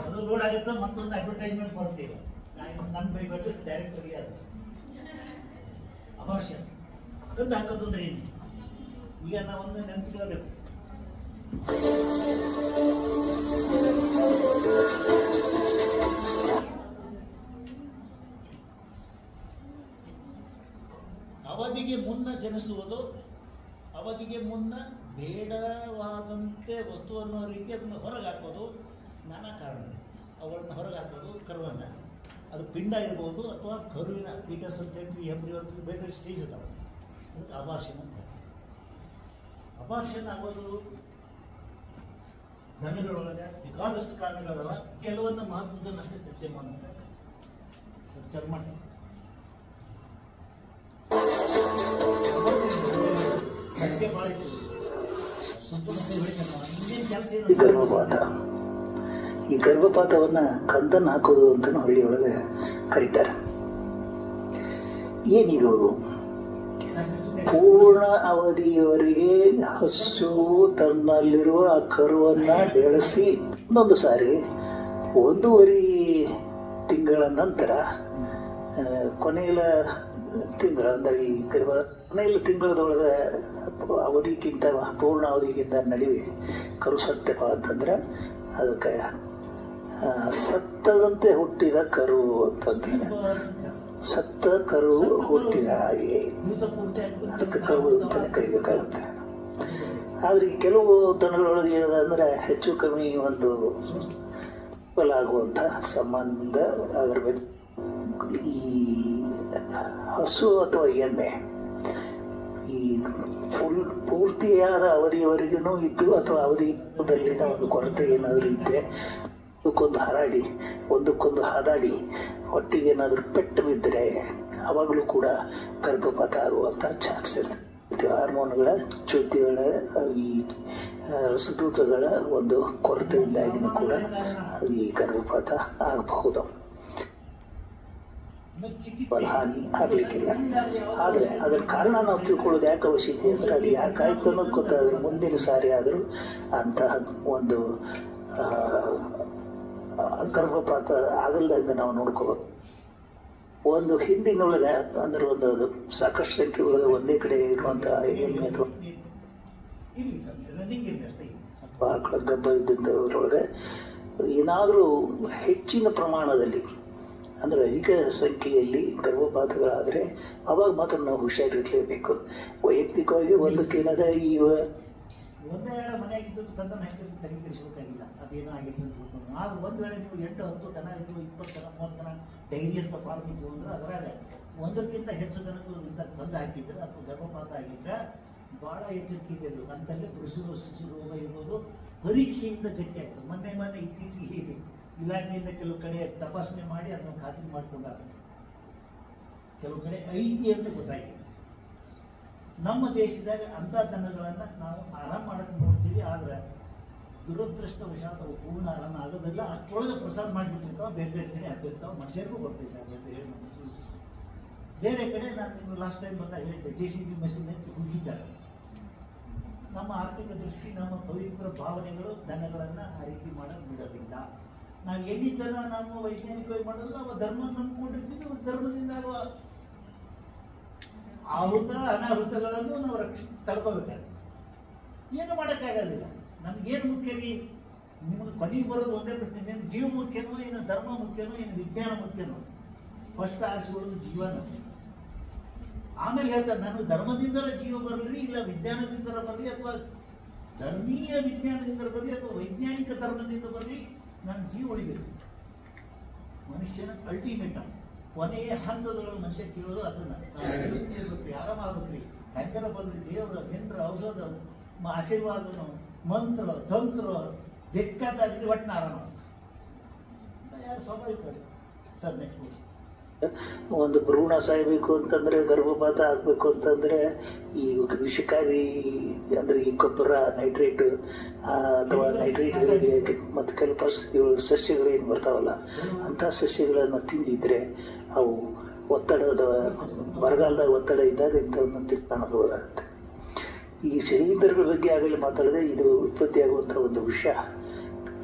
ಅದು ಲೋಡ್ ಆಗುತ್ತೆ. ಮತ್ತೊಂದು ಅಡ್ವರ್ಟೈಸ್ಮೆಂಟ್ ಬರ್ತೀವಿ, ನನ್ನ ಬೈಬಿಟ್ಟು ಡೈರೆಕ್ಟ್ ತೆಗಿಯೋದು ಅಮಾರ್ಷನ್ ತಂದು ಹಾಕೋದು ಅಂದ್ರೆ ಏನು? ಈಗ ನಾವೊಂದು ನೆನಪಿಟ್ಕೋಬೇಕು. ಅವಧಿಗೆ ಮುನ್ನ ಜನಿಸುವುದು, ಅವಧಿಗೆ ಮುನ್ನ ಬೇಡವಾದಂತೆ ವಸ್ತು ಅನ್ನೋ ರೀತಿ ಅದನ್ನು ಹೊರಗೆ ಹಾಕೋದು, ನಾನಾ ಕಾರಣ ಅವುಗಳನ್ನ ಹೊರಗೆ ಹಾಕೋದು. ಕರುವನ್ನು ಅದು ಪಿಂಡ ಇರ್ಬೋದು ಅಥವಾ ಕರುವಿನ ಫೀಟಸ್ ಅಂತ ಹೇಳ್ತೀವಿ, ಹೆಬ್ರಿ ಅಂತ ಬೇರೆ ಬೇರೆ ಸ್ಟೇಜ್ ಅದಾವೆ. ಅದಕ್ಕೆ ಅಬಾರ್ಷನ್ ಅಂತ ಹೇಳ್ತೀವಿ. ಅಬಾರ್ಷನ್ ಆಗೋದು ದನಗಳೊಳಗೆ ಬೇಕಾದಷ್ಟು ಕಾರಣಗಳದಾವ. ಕೆಲವನ್ನ ಮಹತ್ವದನ್ನಷ್ಟೇ ಚರ್ಚೆ ಮಾಡೋಣ. ಚರ್ಚೆ ಮಾಡಿ ಚರ್ಚೆ ಮಾಡಿದ್ವಿ. ಈ ಗರ್ಭಪಾತವನ್ನ ಕಂದನ್ ಹಾಕೋದು ಅಂತ ಹಳ್ಳಿಯೊಳಗೆ ಕರೀತಾರೆ. ಏನಿದು? ಪೂರ್ಣ ಅವಧಿಯವರೆಗೆ ಹಸು ತನ್ನಲ್ಲಿರುವ ಆ ಕರುವನ್ನ ಬೆಳೆಸಿ ಇನ್ನೊಂದು ಸಾರಿ 1.5 ತಿಂಗಳ ನಂತರ ಕೊನೆಯ ತಿಂಗಳ ಅಂದರೆ ಈ ಕೊನೆಯ ತಿಂಗಳದೊಳಗೆ ಅವಧಿಗಿಂತ ಪೂರ್ಣ ಅವಧಿಗಿಂತ ನಡುವೆ ಕರು ಸತ್ಯಪ ಅಂತಂದ್ರೆ ಅದಕ್ಕೆ ಸತ್ತದಂತೆ ಹುಟ್ಟಿದ ಕರು ಅಂತಂದ್ರೆ ಸತ್ತ ಕರು ಹುಟ್ಟಿದ ಹಾಗೆ ಅದಕ್ಕೆ ಕರು ಅಂತಾನೆ ಕರಿಬೇಕಾಗುತ್ತೆ. ಆದ್ರೆ ಕೆಲವು ದನಗಳೊಳಗೆ ಏನಂದ್ರೆ ಹೆಚ್ಚು ಕಮ್ಮಿ ಒಂದು ಆಗುವಂತ ಸಂಬಂಧ ಆಗಿರ್ಬೇಕು. ಈ ಹಸು ಅಥವಾ ಎಮ್ಮೆ ಈ ಪೂರ್ತಿಯಾದ ಅವಧಿಯವರೆಗೂ ಇದ್ದು ಅಥವಾ ಅವಧಿಯಲ್ಲಿನ ಒಂದು ಕೊರತೆ ಏನಾದರೂ ಇದ್ದರೆ ಒಂದಕ್ಕೊಂದು ಹಾದಾಡಿ ಹೊಟ್ಟಿಗೆ ಏನಾದರೂ ಪೆಟ್ಟು ಬಿದ್ದರೆ ಅವಾಗಲೂ ಕೂಡ ಗರ್ಭಪಾತ ಆಗುವಂಥ ಚಾನ್ಸ್ ಇರ್ತದೆ. ಹಾರ್ಮೋನ್ಗಳ ಚ್ಯುತಿಗಳ ಈ ರಸದೂತಗಳ ಒಂದು ಕೊರತೆಯಿಂದಾಗಿನೂ ಕೂಡ ಈ ಗರ್ಭಪಾತ ಆಗಬಹುದು. ಹಾನಿ ಆಗ್ಲಿಕ್ಕಿಲ್ಲ. ಆದ್ರೆ ಅದರ ಕಾರಣ ನಾವು ತಿಳ್ಕೊಳ್ಳೋದು ಯಾಕೆ ಅವಶ್ಯಕತೆ ಅಂದ್ರೆ ಅದು ಯಾಕಾಯ್ತು ಅನ್ನೋದು ಗೊತ್ತಾದ್ರೆ ಮುಂದಿನ ಸಾರಿ ಆದರೂ ಅಂತಹ ಒಂದು ಗರ್ಭಪಾತ ಆಗಲ್ದಂಗೆ ನಾವು ನೋಡ್ಕೋಬೇಕು. ಒಂದು ಹಿಂಡಿನೊಳಗೆ ಅಂದ್ರೆ ಒಂದು ಸಾಕಷ್ಟು ಸಂಖ್ಯೆ ಒಳಗೆ ಒಂದೇ ಕಡೆ ಇರುವಂತಹ ಎಮ್ಮೆ ಅಥವಾ ಆಕಳ ಗಬ್ಬ ಇದ್ದದ್ರೊಳಗೆ ಏನಾದರೂ ಹೆಚ್ಚಿನ ಪ್ರಮಾಣದಲ್ಲಿ ಅಂದರೆ ಅಧಿಕ ಸಂಖ್ಯೆಯಲ್ಲಿ ಗರ್ಭಪಾತಗಳಾದರೆ ಅವಾಗ ಮಾತ್ರ ನಾವು ಹುಷಾರಿರಲೇಬೇಕು. ವೈಯಕ್ತಿಕವಾಗಿ ಒಂದಕ್ಕೇನಾದ ಒಂದೇ ವೇಳೆ ಮನೆಯಾಗಿದ್ದು ತಂದನ್ನು ಹಾಕಿದ್ರೆ ತಲೆ ಕೆಡಿಸ್ಬೇಕಾಗಿಲ್ಲ, ಅದೇನೋ ಆಗಿತ್ತು ಅಂತ ತಿಳ್ಕೊಂಡು. ಆದ್ರೆ ಒಂದು ವೇಳೆ ನೀವು 8-10 ದನ ಇದ್ದು 20 ದನ 30 ದನ ಡೈರಿ ಅಂತ ಫಾರ್ಮ್ ಇದ್ದು ಅಂದ್ರೆ ಅದರಾಗ ಒಂದಕ್ಕಿಂತ ಹೆಚ್ಚು ದನಕ್ಕೂ ತಂದು ಹಾಕಿದ್ರೆ ಅಥವಾ ಗರ್ಭಪಾತ ಆಗಿದ್ರೆ ಭಾಳ ಎಚ್ಚರಿಕೆ ಇದೆ. ಅಂತಲ್ಲಿ ಬ್ರುಸೆಲೋಸಿಸ್ ರೋಗ ಇರ್ಬೋದು, ಪರೀಕ್ಷೆಯಿಂದ ಗಟ್ಟಿ ಆಗ್ತದೆ. ಮೊನ್ನೆ ಇತ್ತೀಚೆಗೆ ಇಲಾಖೆಯಿಂದ ಕೆಲವು ಕಡೆ ತಪಾಸಣೆ ಮಾಡಿ ಅದನ್ನು ಖಾತ್ರಿ ಮಾಡಿಕೊಂಡಾಗ ಕೆಲವು ಕಡೆ ಐತಿ ಅಂತ ಗೊತ್ತಾಗಿದೆ. ನಮ್ಮ ದೇಶದಾಗ ಅಂಥ ದನಗಳನ್ನು ನಾವು ಆರಾಮ ಮಾಡೋಕ್ಕೆ ನೋಡ್ತೀವಿ, ಆದರೆ ದುರದೃಷ್ಟವಶಾತ್ ಅವು ಪೂರ್ಣ ಆರಾಮ ಆಗೋದಿಲ್ಲ. ಅಷ್ಟೊಳಗೆ ಪ್ರಸಾರ ಮಾಡಿಬಿಟ್ಟಿರ್ತಾವೆ, ಬೇರೆ ಬೇರೆ ಕಡೆ ಆಗ್ತಿರ್ತಾವೆ, ಮನುಷ್ಯರಿಗೂ ಬರ್ತೈತೆ ಅಂತ ಹೇಳಿ. ಬೇರೆ ಕಡೆ ನಾನು ನಿಮ್ಗೆ ಲಾಸ್ಟ್ ಟೈಮ್ ಬಂದಾಗ ಹೇಳಿದ್ದೆ, JCB ಮೆಷಿನ್ ಹಚ್ಚಿ ಹುಡುಕಿದ್ದಾರೆ. ನಮ್ಮ ಆರ್ಥಿಕ ದೃಷ್ಟಿ, ನಮ್ಮ ಪವಿತ್ರ ಭಾವನೆಗಳು ದನಗಳನ್ನು ಆ ರೀತಿ ಮಾಡೋಕ್ಕೆ ಬಿಡೋದಿಲ್ಲ. ನಾವು ಎಲ್ಲಿದ್ದನ ನಾವು ವೈಜ್ಞಾನಿಕವಾಗಿ ಮಾಡೋದು, ಅವ ಧರ್ಮ ನಂಬ್ಕೊಂಡಿರ್ತೀವಿ. ಅವ ಧರ್ಮದಿಂದ ಆಗುವ ಆಹುತ ಅನಾಹುತಗಳನ್ನು ನಾವು ತಡ್ಕೋಬೇಕಾಗುತ್ತೆ. ಏನು ಮಾಡೋಕ್ಕಾಗೋದಿಲ್ಲ. ನಮ್ಗೇನು ಮುಖ್ಯ ರೀ? ನಿಮಗೆ ಕೊನೆಗೆ ಬರೋದು ಒಂದೇ ಪ್ರಶ್ನೆ, ಏನು ಜೀವ ಮುಖ್ಯನೋ, ಏನು ಧರ್ಮ ಮುಖ್ಯನೋ, ಏನು ವಿಜ್ಞಾನ ಮುಖ್ಯನೋ? ಫಸ್ಟ್ ಆರಿಸಿಕೊಳ್ಳೋದು ಜೀವನ. ಆಮೇಲೆ ಹೇಳ್ತಾರೆ, ನನಗೆ ಧರ್ಮದಿಂದಲೇ ಜೀವ ಬರಲಿ, ಇಲ್ಲ ವಿಜ್ಞಾನದಿಂದಲೇ ಬರಲಿ, ಅಥವಾ ಧರ್ಮೀಯ ವಿಜ್ಞಾನದಿಂದ ಬರಲಿ, ಅಥವಾ ವೈಜ್ಞಾನಿಕ ಧರ್ಮದಿಂದ ಬರಲಿ, ನನ್ನ ಜೀವ ಉಳಿಬೇಕು. ಮನುಷ್ಯನ ಅಲ್ಟಿಮೇಟ್ ಕೊನೆಯ ಹಂತದೊಳಗೆ ಮನುಷ್ಯ ಕೇಳೋದು ಅದನ್ನ. ನಾವು ಆರಾಮ ಆಗ್ಬೇಕ್ರಿ, ಹೆಂಗರ ಬರಲಿ, ದೇವರ ಜನರ ಔಷಧ ಆಶೀರ್ವಾದನು ಮಂತ್ರ ತಂತ್ರ ಬೇಕಾದಾಗಲಿ ಒಟ್ಟಿನ ಆರಾಮ. ಯಾರು ಸ್ವಾಭಾವಿಕ ಸರ್. ನೆಕ್ಸ್ಟ್ ಒಂದು ಭ್ರೂಣ ಸಾಯಬೇಕು ಅಂತಂದ್ರೆ, ಗರ್ಭಪಾತ ಆಗಬೇಕು ಅಂತಂದ್ರೆ ಈ ವಿಷಕಾರಿ ಅಂದ್ರೆ ಈ ಗೊಬ್ಬರ, ನೈಟ್ರೇಟ್ ಅಥವಾ ನೈಟ್ರೇಟ್ ಮತ್ತು ಕೆಲವು ಪರಿಸ್ಥಿತಿಗಳು ಸಸ್ಯಗಳು ಏನು ಬರ್ತಾವಲ್ಲ, ಅಂಥ ಸಸ್ಯಗಳನ್ನು ತಿಂದಿದ್ರೆ ಅವು ಒತ್ತಡದ ಬರಗಾಲದಾಗ ಒತ್ತಡ ಇದ್ದಾಗ ಇಂಥವನ್ನ ಕಾಣಬಹುದಾಗುತ್ತೆ. ಈ ಶಿಲೀಂಧ್ರಗಳ ಬಗ್ಗೆ ಆಗಲೇ ಮಾತಾಡಿದ್ರೆ, ಇದು ಉತ್ಪತ್ತಿಯಾಗುವಂಥ ಒಂದು ವಿಷ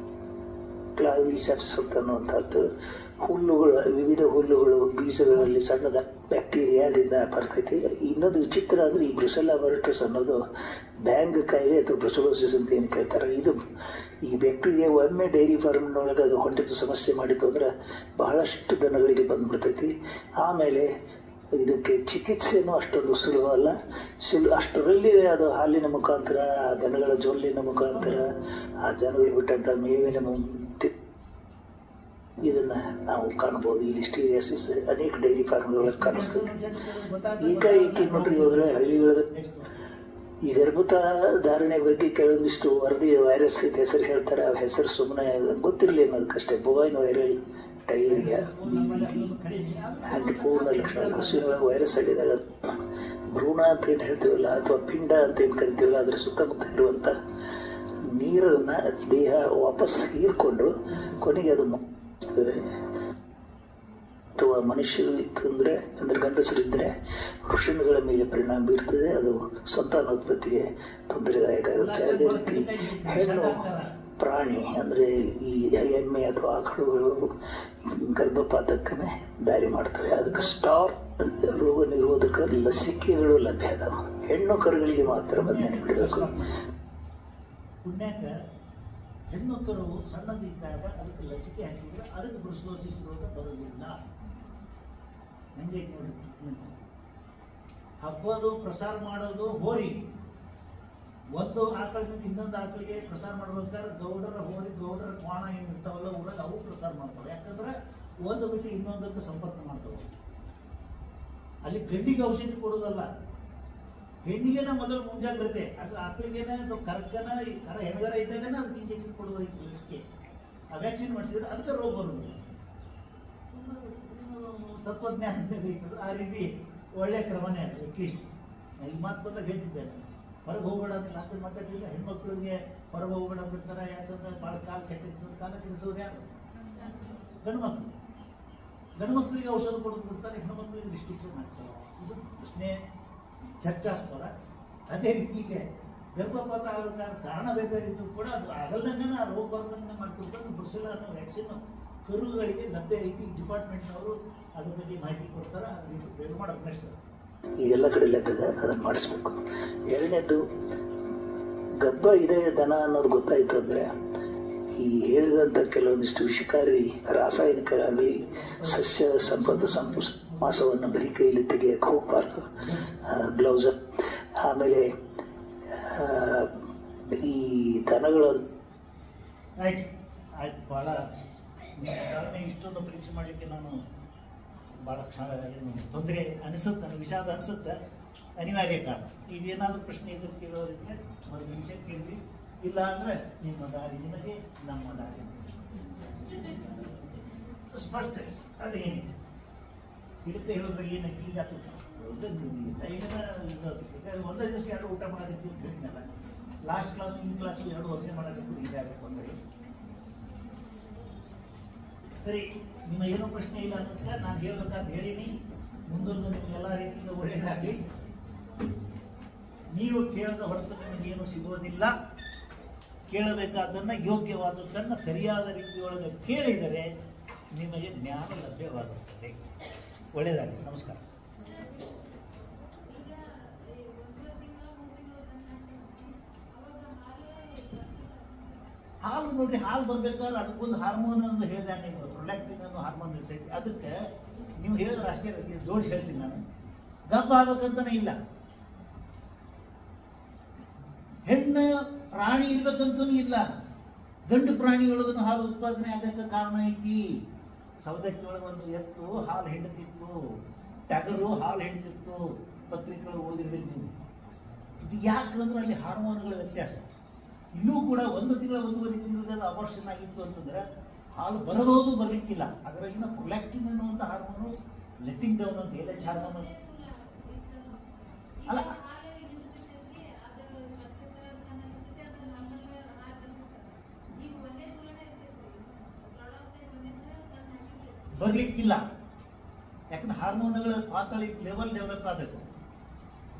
ಕ್ಲಾವಿಸೆಪ್ಸ್ ಅಂತ ಅನ್ನುವಂಥದ್ದು ಹುಲ್ಲುಗಳು, ವಿವಿಧ ಹುಲ್ಲುಗಳು, ಬೀಜಗಳಲ್ಲಿ ಸಣ್ಣದ ಬ್ಯಾಕ್ಟೀರಿಯಾದಿಂದ ಬರ್ತೈತಿ. ಇನ್ನೊಂದು ವಿಚಿತ್ರ ಅಂದರೆ ಈ ಬ್ರುಸೆಲ್ಲಾ ವೈರಸ್ ಅನ್ನೋದು ಬ್ಯಾಂಗ್ ಕಾಯಿಲೆ ಅಥವಾ ಬ್ರುಸೆಲೋಸಿಸ್ ಅಂತ ಏನು ಕೇಳ್ತಾರೆ. ಇದು ಈ ಬ್ಯಾಕ್ಟೀರಿಯಾ ಒಮ್ಮೆ ಡೈರಿ ಫಾರ್ಮ್ನೊಳಗೆ ಅದು ಹೊಂಟಿದ್ದು ಸಮಸ್ಯೆ ಮಾಡಿತು ಅಂದ್ರೆ ಬಹಳಷ್ಟು ದನಗಳಿಗೆ ಬಂದ್ಬಿಡ್ತೈತಿ. ಆಮೇಲೆ ಇದಕ್ಕೆ ಚಿಕಿತ್ಸೆನೂ ಅಷ್ಟೊಂದು ಸುಲಭ ಅಲ್ಲ. ಅಷ್ಟರಲ್ಲಿ ಅದು ಹಾಲಿನ ಮುಖಾಂತರ, ಆ ದನಗಳ ಜೊಲ್ಲಿನ ಮುಖಾಂತರ, ಆ ಜನಗಳಿಗೆ ಬಿಟ್ಟಂಥ ಮೇವಿನ ಇದನ್ನ ನಾವು ಕಾಣಬಹುದು. ಈ ಲಿಸ್ಟೀರಿಯಾಸಿಸ್ ಅನೇಕ ಡೈರಿ ಫಾರ್ಮ್ಗಳಲ್ಲಿ ಕಾಣಿಸ್ತದೆ. ಏಕಾಏಕಿ ನೋಡ್ರಿ ಹೋದ್ರೆ ಹಳ್ಳಿಗಳ ಈ ಗರ್ಭಧಾರಣೆ ಬಗ್ಗೆ ಕೆಲವೊಂದಿಷ್ಟು ವರದಿ ವೈರಸ್ ಹೆಸರು ಹೇಳ್ತಾರೆ. ಆ ಹೆಸರು ಸುಮ್ಮನೆ ಗೊತ್ತಿರಲಿ ಅನ್ನೋದಕ್ಕಷ್ಟೇ. ಬೊವೈನ್ ವೈರಲ್ ಡಯೇರಿಯಾ, ಪೂರ್ಣ ಲಕ್ಷಣ ಹಸುವಿನೊಳಗೆ ವೈರಸ್ ಆಗಿದಾಗ ಭ್ರೂಣ ಅಂತ ಏನು ಹೇಳ್ತೀವಲ್ಲ, ಅಥವಾ ಪಿಂಡ ಅಂತ ಏನು ಕರಿತೀವಲ್ಲ, ಅದರ ಸುತ್ತಮುತ್ತ ಇರುವಂಥ ನೀರನ್ನು ದೇಹ ವಾಪಸ್ ಹೀರ್ಕೊಂಡು ಕೊನೆಗೆ ಅದು ಅಥವಾ ಮನುಷ್ಯರು ಇತ್ತು ಅಂದ್ರೆ ಗಂಡಸರಿದ್ದರೆ ವೃಷಣಗಳ ಮೇಲೆ ಪರಿಣಾಮ ಬೀರ್ತದೆ. ಅದು ಸಂತಾನೋತ್ಪತ್ತಿಗೆ ತೊಂದರೆದಾಯಕ ಆಗುತ್ತೆ. ಅದೇ ರೀತಿ ಹೆಣ್ಣು ಪ್ರಾಣಿ ಅಂದರೆ ಈ ಎಮ್ಮೆ ಅಥವಾ ಆಕಳುಗಳು ಗರ್ಭಪಾತಕ್ಕೇ ದಾರಿ ಮಾಡ್ತವೆ. ಅದಕ್ಕೆ ಸ್ಟಾಪ್ ರೋಗ ನಿರೋಧಕ ಲಸಿಕೆಗಳು ಲಭ್ಯ ಅದಾವ. ಹೆಣ್ಣು ಕರುಗಳಿಗೆ ಮಾತ್ರ ಬಂಧನೆ ಬಿಡಬೇಕು. ಪುಣ್ಯಕ ಹೆಣ್ಣು ಕರು ಸಣ್ಣದಿದ್ದಾಗ ಅದಕ್ಕೆ ಲಸಿಕೆ ಹಾಕಿದ್ರೆ ಅದಕ್ಕೆ ಬ್ರುಸೆಲೋಸಿಸ್ ರೋಗ ಬರೋದಿಲ್ಲ. ಹಂಗೆ ನೋಡಿ, ಹಬ್ಬದು ಪ್ರಸಾರ ಮಾಡೋದು ಹೋರಿ. ಒಂದು ಆಕಳಿನಿಂದ ಇನ್ನೊಂದು ಆಕಳಿಗೆ ಪ್ರಸಾರ ಮಾಡ್ಬೇಕಾದ್ರೆ ಗೌಡರ ಹೋರಿ, ಗೌಡರ ಕ್ವಾಣ ಏನಿರ್ತಾವಲ್ಲ ಊರಾಗ ಅವು ಪ್ರಸಾರ ಮಾಡ್ತಾವೆ. ಯಾಕಂದ್ರೆ ಒಂದು ಬಿಟ್ಟು ಇನ್ನೊಂದಕ್ಕೆ ಸಂಪರ್ಕ ಮಾಡ್ತಾವೆ. ಅಲ್ಲಿ ಗಂಡಿಗೆ ಔಷಧಿ ಕೊಡೋದಲ್ಲ, ಹೆಣ್ಣಿಗೆನ ಮೊದಲು ಮುಂಜಾಗ್ರತೆ. ಅದ್ರ ಆಕಳಿಗೆನ ಅಥವಾ ಕರಕ್ಕನ ಕರ ಹೆಣ್ಗರ ಇದ್ದಾಗನ ಅದಕ್ಕೆ ಇಂಜೆಕ್ಷನ್ ಕೊಡೋದು ಲಸಿಕೆ. ಆ ವ್ಯಾಕ್ಸಿನ್ ಮಾಡಿಸಿದ್ರೆ ಅದಕ್ಕೆ ರೋಗ ಬರೋದಿಲ್ಲ. ತತ್ವಜ್ಞಾನ ಐತದ ಆ ರೀತಿ ಒಳ್ಳೆಯ ಕ್ರಮನೇ ಅದು. ಅಟ್ಲೀಸ್ಟ್ ಈ ಮಾತು ಬಂದಾಗ ಹೇಳ್ತಿದ್ದೇನೆ, ಹೊರಗೆ ಹೋಗ್ಬೇಡ ಅಂತ ಲಾಸ್ಟ್ ಮಾತಾಡಲಿಲ್ಲ. ಹೆಣ್ಮಕ್ಳಿಗೆ ಹೊರಗೆ ಹೋಗ್ಬೇಡ ಅಂತಿರ್ತಾರೆ. ಯಾಕಂದ್ರೆ ಭಾಳ ಕಾಲ ಕೆಟ್ಟಿರ್ತದೆ. ಕಾಲ ಕೆಡಿಸೋರು ಯಾರು? ಗಂಡು ಮಕ್ಕಳು. ಗಂಡು ಮಕ್ಕಳಿಗೆ ಔಷಧ ಕೊಡೋದು ಬಿಡ್ತಾರೆ, ಹೆಣ್ಣು ಮಕ್ಕಳಿಗೆ ರಿಸ್ಟ್ರಿಕ್ಷನ್ ಆಗ್ತಾರೆ. ಇದು ಪ್ರಶ್ನೆ ಚರ್ಚಾಸ್ಪದ. ಅದೇ ರೀತಿ ಇದೆ ಗರ್ಭಪಾತ ಆಗಬೇಕಾದ್ರೆ ಕಾರಣ ಬೇಕಾಗಿದ್ದು ಕೂಡ ಅದು ಆಗಲ್ದಂಗೆ ಆ ರೋಗ ಬರ್ದಂಗೆ ಮಾಡ್ಕೊಡ್ತಾರೆ. ಬ್ರುಸೆಲ್ಲಾ ಅನ್ನೋ ವ್ಯಾಕ್ಸಿನ್ ಕರುಗಳಿಗೆ ಲಭ್ಯ ಐತಿ. ಡಿಪಾರ್ಟ್ಮೆಂಟ್ನವರು ಅದ್ರ ಬಗ್ಗೆ ಮಾಹಿತಿ ಕೊಡ್ತಾರೆ. ಅದ್ರ ರೀತಿ ಪ್ರಯೋಗ ಮಾಡೋದು ನೆಕ್ಸ್ಟ್. ಈಗೆಲ್ಲ ಕಡೆ ಲಭ್ಯದ, ಅದನ್ನು ಮಾಡಿಸ್ಬೇಕು. ಎರಡನೇದು, ಗರ್ಭ ಇದೆ ದನ ಅನ್ನೋದು ಗೊತ್ತಾಯಿತು ಅಂದರೆ ಈ ಹೇಳಿದಂಥ ಕೆಲವೊಂದಿಷ್ಟು ವಿಷಕಾರಿ ರಾಸಾಯನಿಕರಾಗಲಿ ಸಸ್ಯ ಮಾಸವನ್ನು ಬರೀ ಕೈಯಲ್ಲಿ ತೆಗೆಯಕ್ಕೆ ಹೋಗಬಾರ್ದು. ಗ್ಲೌಸ್, ಆಮೇಲೆ ಈ ದನಗಳ ರೈಟ್ ಆಯ್ತು. ಭಾಳ ಇಷ್ಟೊಂದು ಪರೀಕ್ಷೆ ಮಾಡಲಿಕ್ಕೆ ನಾನು ಭಾಳ ತೊಂದರೆ ಅನಿಸುತ್ತೆ, ನನಗೆ ವಿಷಾದ ಅನಿಸುತ್ತೆ. ಅನಿವಾರ್ಯ ಕಾರಣ. ಇದೇನಾದರೂ ಪ್ರಶ್ನೆ ಇದ್ರೆ ಕೇಳೋರಿದ್ರೆ ಒಂದು ನಿಮಿಷ ಕೇಳಿ, ಇಲ್ಲ ಅಂದರೆ ನಿಮ್ಮ ದಾರಿ ನಿಮಗೆ, ನಮ್ಮ ದಾರಿ ಸ್ಪಷ್ಟ. ಅದು ಏನಿದೆ ಇದಕ್ಕೆ ಹೇಳೋದ್ರಾಗ ಏನಕ್ಕೆ ಈಗ ಒಂದೇ ದಿವಸ ಎರಡು ಊಟ ಮಾಡೋದಕ್ಕೆ ಹೇಳಿದ್ನಲ್ಲ, ಲಾಸ್ಟ್ ಕ್ಲಾಸು ಈ ಕ್ಲಾಸು ಎರಡು ಒಂದೇ ಮಾಡೋದಕ್ಕೂ ಇದಾಗಬೇಕು ಅಂದರೆ ಸರಿ. ನಿಮ್ಮ ಏನೋ ಪ್ರಶ್ನೆ ಇಲ್ಲ ಅನ್ನೋದಕ್ಕೆ ನಾನು ಹೇಳ್ಬೇಕಂತ ಹೇಳೀನಿ. ಮುಂದೊಂದು ನಿಮ್ಗೆ ಎಲ್ಲ ರೀತಿಯಿಂದ ಒಳ್ಳೆಯದಾಗಲಿ. ನೀವು ಕೇಳದ ಹೊರತು ನಿಮಗೇನು ಸಿಗೋದಿಲ್ಲ. ಕೇಳಬೇಕಾದನ್ನು, ಯೋಗ್ಯವಾದದ್ದನ್ನು ಸರಿಯಾದ ರೀತಿಯೊಳಗೆ ಕೇಳಿದರೆ ನಿಮಗೆ ಜ್ಞಾನ ಲಭ್ಯವಾಗುತ್ತದೆ. ಒಳ್ಳೆಯದಾಗಲಿ. ನಮಸ್ಕಾರ. ಹಾಲು ನೋಡ್ರಿ, ಹಾಲು ಬರ್ಬೇಕಾದ್ರೆ ಅದಕ್ಕೊಂದು ಹಾರ್ಮೋನ್ ಅಂತ ಹೇಳಿದೆ ನೀವು, ಪ್ರೊಲ್ಯಾಕ್ಟಿನ್ ಅನ್ನೋ ಹಾರ್ಮೋನ್ ಇರ್ತೈತಿ. ಅದಕ್ಕೆ ನೀವು ಹೇಳಿದ್ರೆ ಅಷ್ಟೇ ಜೋಡಿಸಿ ಹೇಳ್ತೀನಿ ನಾನು. ಗಬ್ಬ ಆಗ್ಬೇಕಂತನೇ ಇಲ್ಲ. ಹೆಣ್ಣು ಪ್ರಾಣಿ ಇರ್ಬೇಕಂತನೂ ಇಲ್ಲ. ಗಂಡು ಪ್ರಾಣಿಯೊಳಗೂ ಹಾಲು ಉತ್ಪಾದನೆ ಆಗಕ್ಕೆ ಕಾರಣ ಐತಿ. ಸೌದತ್ತಿ ಒಳಗೆ ಒಂದು ಎತ್ತು ಹಾಲು ಹಿಂಡ್ತಿತ್ತು, ಟಗರು ಹಾಲು ಹಿಂಡ್ತಿತ್ತು. ಪತ್ರಿಕೆಗಳು ಓದಿರ್ಬೇಕು ನೀವು. ಇದು ಯಾಕಂದ್ರೆ ಅಲ್ಲಿ ಹಾರ್ಮೋನ್ಗಳ ವ್ಯತ್ಯಾಸ. ಇಲ್ಲೂ ಕೂಡ 1 ತಿಂಗಳ 1.5 ತಿಂಗಳ ಅಬಾರ್ಷನ್ ಆಗಿತ್ತು ಅಂತಂದ್ರೆ ಹಾಲು ಬರಬಹುದು, ಬರಲಿಕ್ಕಿಲ್ಲ. ಅದರಾಗಿನ ಪ್ರೊಲ್ಯಾಕ್ಟಿನ್ ಅನ್ನುವಂಥ ಹಾರ್ಮೋನು ಲೆಟ್ಟಿಂಗ್ ಡೌನ್ ಅಂತ LH ಹಾರ್ಮೋನ್ ಅಲ್ಲ, ಬರಲಿಕ್ಕಿಲ್ಲ. ಯಾಕಂದ್ರೆ ಹಾರ್ಮೋನ್ಗಳ ಪಾತಳಿ ಲೆವೆಲ್ ಡೆವಲಪ್ ಆಗಬೇಕು.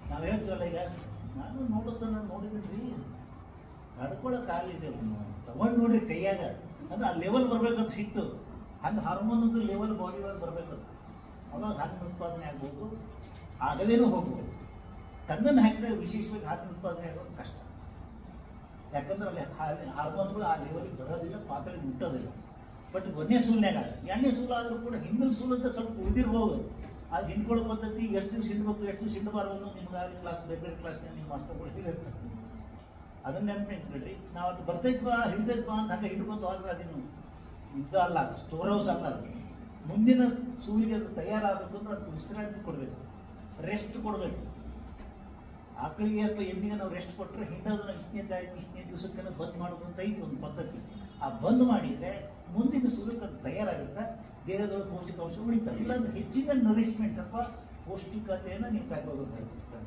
ನಾವು ಹೇಳ್ತೀವಲ್ಲ, ಈಗ ನಾನು ನೋಡಿದ್ರಿ ನಡ್ಕೊಳ್ಳೋಕ್ಕಾಗಲಿದೆ, ತಗೊಂಡು ನೋಡ್ರಿ ಕೈಯಾಗ, ಅಂದ್ರೆ ಆ ಲೆವೆಲ್ ಬರ್ಬೇಕಂತ ಸಿಟ್ಟು. ಹಂಗೆ ಹಾರ್ಮೋನದ್ದು ಲೆವೆಲ್ ಬಾಡಿ ಒಳಗೆ ಬರ್ಬೇಕಂತ, ಅವಾಗ ಹಾಲಿನ ಉತ್ಪಾದನೆ ಆಗ್ಬೋದು, ಆಗದೇನೂ ಹೋಗ್ಬೋದು. ತಂದನ್ನು ಹಾಕಿದ್ರೆ ವಿಶೇಷವಾಗಿ ಹಾಲಿನ ಉತ್ಪಾದನೆ ಆಗೋದು ಕಷ್ಟ. ಯಾಕಂದ್ರೆ ಅಲ್ಲಿ ಹಾರ್ಮೋನ್ಗಳು ಆ ಲೆವೆಲಿಗೆ ಬರೋದಿಲ್ಲ, ಪಾತ್ರೆ ಮುಟ್ಟೋದಿಲ್ಲ. ಬಟ್ 1ನೇ ಸೂಲ್ನಾಗ, 2ನೇ ಸೂಲು ಆದರೂ ಕೂಡ ಹಿಂದಿನ ಸೂಲು ಅಂತ ಸ್ವಲ್ಪ ಉಳಿದಿರ್ಬೋದು. ಅದು ಹಿಂಡ್ಕೊಳ್ಳೋ ಪದ್ಧತಿ ಎಷ್ಟು ದಿವಸ ಹಿಂಡ್ಬೇಕು, ಎಷ್ಟು ದಿವಸ ಹಿಂಡಬಾರ್ದು ನಿಮ್ಗೆ ಆಗಲಿ ಕ್ಲಾಸ್, ಬೇರೆ ಕ್ಲಾಸ್ನಾಗ ನಿಮ್ಮ ಮಾಸ್ಟರ್ಗಳು ಹೇಳಿರ್ತಾರೆ. ಅದನ್ನ ನೆನಪಿಟ್ಬಿಡ್ರಿ. ನಾವು ಅದು ಬರ್ತೈತ್ ಬಾ ಹಿಡ್ದೈತ್ ಬಾ ಅಂತ ಹಂಗೆ ಹಿಡ್ಕೊಂಡು ಹೋದ್ರೆ ಅದೇನು ಇದು ಅಲ್ಲ, ಅದು ಸ್ಟೋರ್ ಹೌಸ್ ಅಲ್ಲ. ಅದು ಮುಂದಿನ ಸೂಲಿಗೆ ಅದು ತಯಾರಾಗಬೇಕು ಅಂದ್ರೆ ಅದಕ್ಕೆ ವಿಶ್ರಾಂತಿ ಕೊಡಬೇಕು, ರೆಸ್ಟ್ ಕೊಡಬೇಕು. ಆಕಳಿಗೆ ಅಥವಾ ಎಮ್ಮಿಗೆ ನಾವು ರೆಸ್ಟ್ ಕೊಟ್ಟರೆ ಹಿಂಡೋದನ್ನ ಇಷ್ಟನೇ ದಿವಸಕ್ಕೆ ಬಂದ್ ಮಾಡೋದು ಅಂತ ಐತೆ ಒಂದು ಪದ್ಧತಿ. ಆ ಬಂದ್ ಮಾಡಿದರೆ ಮುಂದಿನ ಸೂಲಕ್ಕೆ ಅದು ತಯಾರಾಗುತ್ತೆ, ದೇಹದೊಳಗೆ ಪೌಷ್ಟಿಕಾಂಶ ಉಳಿತಾರೆ. ಇಲ್ಲಾಂದ್ರೆ ಹೆಚ್ಚಿನ ನರಿಶ್ಮೆಂಟ್ ಅಥವಾ ಪೌಷ್ಟಿಕತೆಯನ್ನು ನೀವು ಕಾಯ್ಕೋಬೇಕಾಗುತ್ತೆ.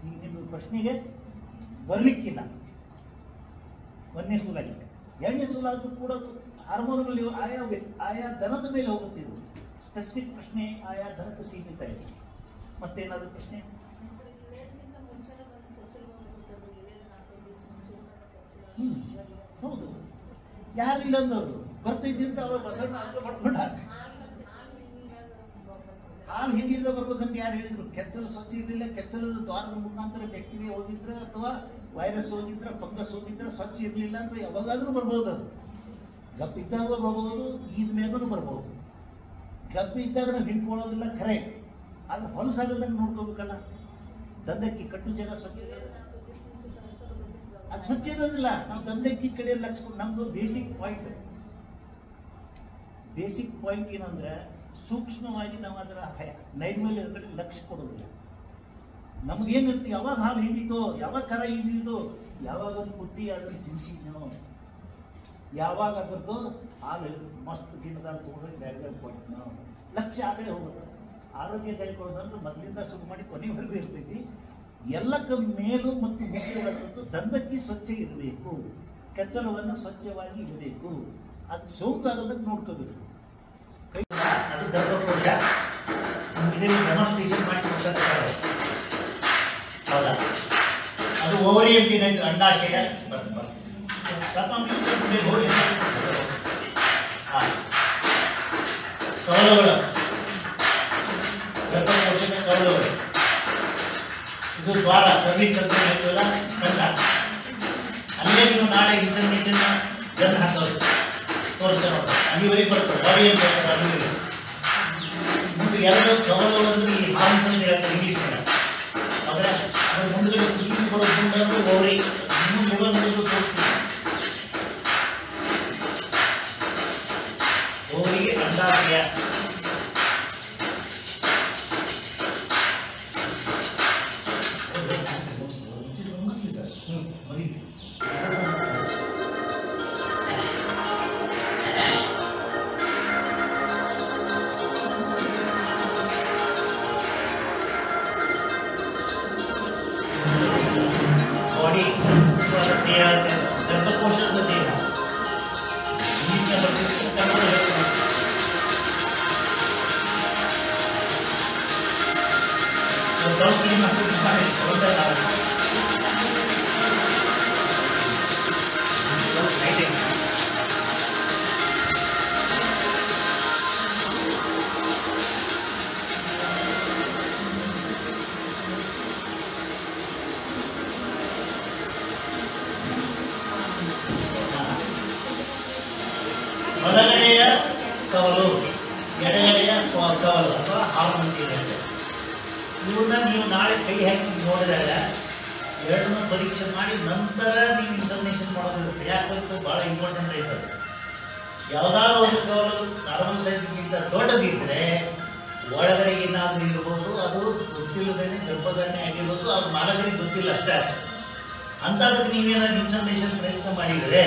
ಈಗ ನಿಮ್ಮ ಪ್ರಶ್ನೆಗೆ ಬರಲಿಕ್ಕಿಲ್ಲ 1ನೇ ಸೂಲಾಗಿದೆ. 2ನೇ ಸೂಲಾದರೂ ಕೂಡ ಹಾರ್ಮೋನ್ಗಳು ಆಯಾ ದನದ ಮೇಲೆ ಹೋಗುತ್ತೆ. ಇದು ಸ್ಪೆಸಿಫಿಕ್ ಪ್ರಶ್ನೆ ಆಯಾ ದನಕ್ಕೆ ಸೀಮಿತ ಇದೆ. ಮತ್ತೇನಾದರೂ ಪ್ರಶ್ನೆ? ಹೌದು, ಯಾರಿಲ್ಲ ಅಂದವರು ಬರ್ತಿದ್ದಂತ ಅವಾಗ ಬಸಣ್ಣ ಅಂತ ಪಡ್ಕೊಂಡ ಹಾಲು ಹಿಂದಿಯಿಂದ ಬರ್ಬೇಕಂತ ಯಾರು ಹೇಳಿದ್ರು? ಕೆಚ್ಚಲು ಸ್ವಚ್ಛ ಇರಲಿಲ್ಲ, ಕೆಚ್ಚಲದ ದ್ವಾರದ ಮುಖಾಂತರ ಬ್ಯಾಕ್ಟೀರಿಯಾ ಹೋಗಿದ್ರೆ ಅಥವಾ ವೈರಸ್ ಹೋಗಿದ್ರೆ, ಫಂಗಸ್ ಹೋಗಿದ್ರೆ ಸ್ವಚ್ಛ ಇರಲಿಲ್ಲ ಅಂದ್ರೆ ಯಾವಾಗಾದ್ರೂ ಬರ್ಬೋದು. ಅದು ಗಪ್ ಇದ್ದಾಗ ಬರ್ಬೋದು, ಈದ ಮೇಗೂ ಬರ್ಬೋದು. ಗಪ್ ಇದ್ದಾಗ ನಾವು ಹಿಂಡ್ಕೊಳ್ಳೋದಿಲ್ಲ ಖರೆ, ಆದ್ರೆ ಹೊಲಸಾಗದಂಗೆ ನೋಡ್ಕೋಬೇಕಲ್ಲ. ದಂಧಕ್ಕಿ ಕಟ್ಟು ಜಾಗ ಸ್ವಚ್ಛ ಇರೋದಿಲ್ಲ, ಅದು ಸ್ವಚ್ಛ ಇರೋದಿಲ್ಲ. ನಾವು ದಂಧಕ್ಕಿ ಕಡೆ ಲಕ್ಷ ಕೊಟ್ಟು ನಮ್ದು ಬೇಸಿಕ್ ಪಾಯಿಂಟ್ ಏನಂದ್ರೆ ಸೂಕ್ಷ್ಮವಾಗಿ ನಾವು ಅದರ ನೈರ್ಮಲ್ಯದ ಕಡೆ ಲಕ್ಷ್ಯ ಕೊಡೋದಿಲ್ಲ. ನಮಗೇನಿರ್ತೀವಿ, ಯಾವಾಗ ಹಾಲು ಹಿಂಡಿತೋ, ಯಾವಾಗ ಕರ ಹಿಂಡಿತೋ, ಯಾವಾಗ ಒಂದು ಪುಟ್ಟಿ ಅದನ್ನು ತಿನ್ಸಿದ್ನೋ, ಯಾವಾಗ ಅದರದ್ದು ಹಾಲು ಮಸ್ತ್ ಗಿಣ್ಣದಾಗ ತೊಗೊಂಡು ಬೇರೆ ಕೊಟ್ಟನೋ, ಲಕ್ಷ್ಯ ಆ ಕಡೆ ಹೋಗುತ್ತೆ. ಆರೋಗ್ಯ ಕೈಗೊಳ್ಳೋದಂದ್ರೆ ಮೊದಲಿಂದ ಶುರು ಮಾಡಿ ಕೊನೆವರೆಗೂ ಇರ್ತೈತಿ. ಎಲ್ಲಕ್ಕ ಮೇಲು ಮತ್ತು ಮುಖ್ಯವಾದದ್ದು ದಂಧಕ್ಕಿ ಸ್ವಚ್ಛ ಇರಬೇಕು, ಕೆಚ್ಚಲವನ್ನು ಸ್ವಚ್ಛವಾಗಿ ಇರಬೇಕು, ಅದು ಸೋಂಕಾಗದಂಗೆ ನೋಡ್ಕೋಬೇಕು. ಅದು ಗರ್ಭಕೋಶ ಡೆಮಾನ್ಸ್ಟ್ರೇಷನ್ ಮಾಡಿ ಕೊಡ್ತಾರೆ. ಹೌದಾ? ಅದು ಓವರಿ ಅಂತ ಏನಾಯ್ತು, ಅಂಡಾಶಯ ಕವಲಗಳು, ಗರ್ಭಕೋಶದ ಕವಲಗಳು, ಇದು ದ್ವಾರ ಸರ್ವಿಸ್ ಅಂತ ಹೇಳ್ತೀವಲ್ಲ, ಕಂಡ. ಅಲ್ಲೇ ನೀವು ನಾಳೆ ಇನ್ಫಾರ್ಮೇಷನ್ ಗನ್ ಹಾಕೋದು ತೋರಿಸ್ತಾರೆ ಅಲ್ಲಿವರೆಗೆ ಬರ್ತದೆ ಬಾಡಿ ಅಂತ ಹೇಳ್ತಾರೆ ಅಲ್ಲಿವರೆಗೆ ಮುಂದೆ ಎರಡು ಕವಲು ಅಂದ್ರೆ ಈ ಹಾರ್ನ್ಸ್ ಅಂತ ಹೇಳ್ತಾರೆ ಇಂಗ್ಲೀಷ್ ಆದರೆ ಅದ್ರ ಮುಂದೆ ಇಲ್ಲಿ ಬರೋದು ಓರಿ ಇನ್ನೂ ಮುಗಿದು ತೋರಿಸ್ತೀವಿ ಓರಿಗೆ ಅಂಡಾಶಯ बॉडी देह गर्भकोशದ ದೇಹ ಇಂಗ್ಲಿಷ್ನ ಬರ್ತಿತ್ತು ಬಲಗಡೆಯ ಕವಲು ಎಡಗಡೆಯ ಕವಲು ಅಥವಾ ಹಾರ್ಮೋನ್ ಇವನ್ನ ನೀವು ನಾಳೆ ಕೈ ಹಾಕಿ ನೋಡಿದಾಗ ಎರಡನ್ನೂ ಪರೀಕ್ಷೆ ಮಾಡಿ ನಂತರ ನೀವು ಇನ್ಫಾರ್ಮೇಷನ್ ಮಾಡೋದಿರುತ್ತೆ. ಯಾಕಂತ ಭಾಳ ಇಂಪಾರ್ಟೆಂಟ್ ಐತದೆ. ಯಾವುದಾದ್ರು ಒಂದು ಕವಲು ನಾರ್ಮಲ್ ಸೈಜ್ಗಿಂತ ದೊಡ್ಡದಿದ್ದರೆ ಒಳಗಡೆ ಏನಾದರೂ ಇರ್ಬೋದು, ಅದು ಗೊತ್ತಿಲ್ಲದೇನೆ ಗರ್ಭಧಾರಣೆ ಆಗಿರ್ಬೋದು, ಅದು ಮಾಲಕರಿಗೆ ಗೊತ್ತಿಲ್ಲ ಅಷ್ಟೇ. ಅಂಥದಕ್ಕೆ ನೀವೇನಾದ್ರು ಇನ್ಫಾರ್ಮೇಷನ್ ಪ್ರಯತ್ನ ಮಾಡಿದರೆ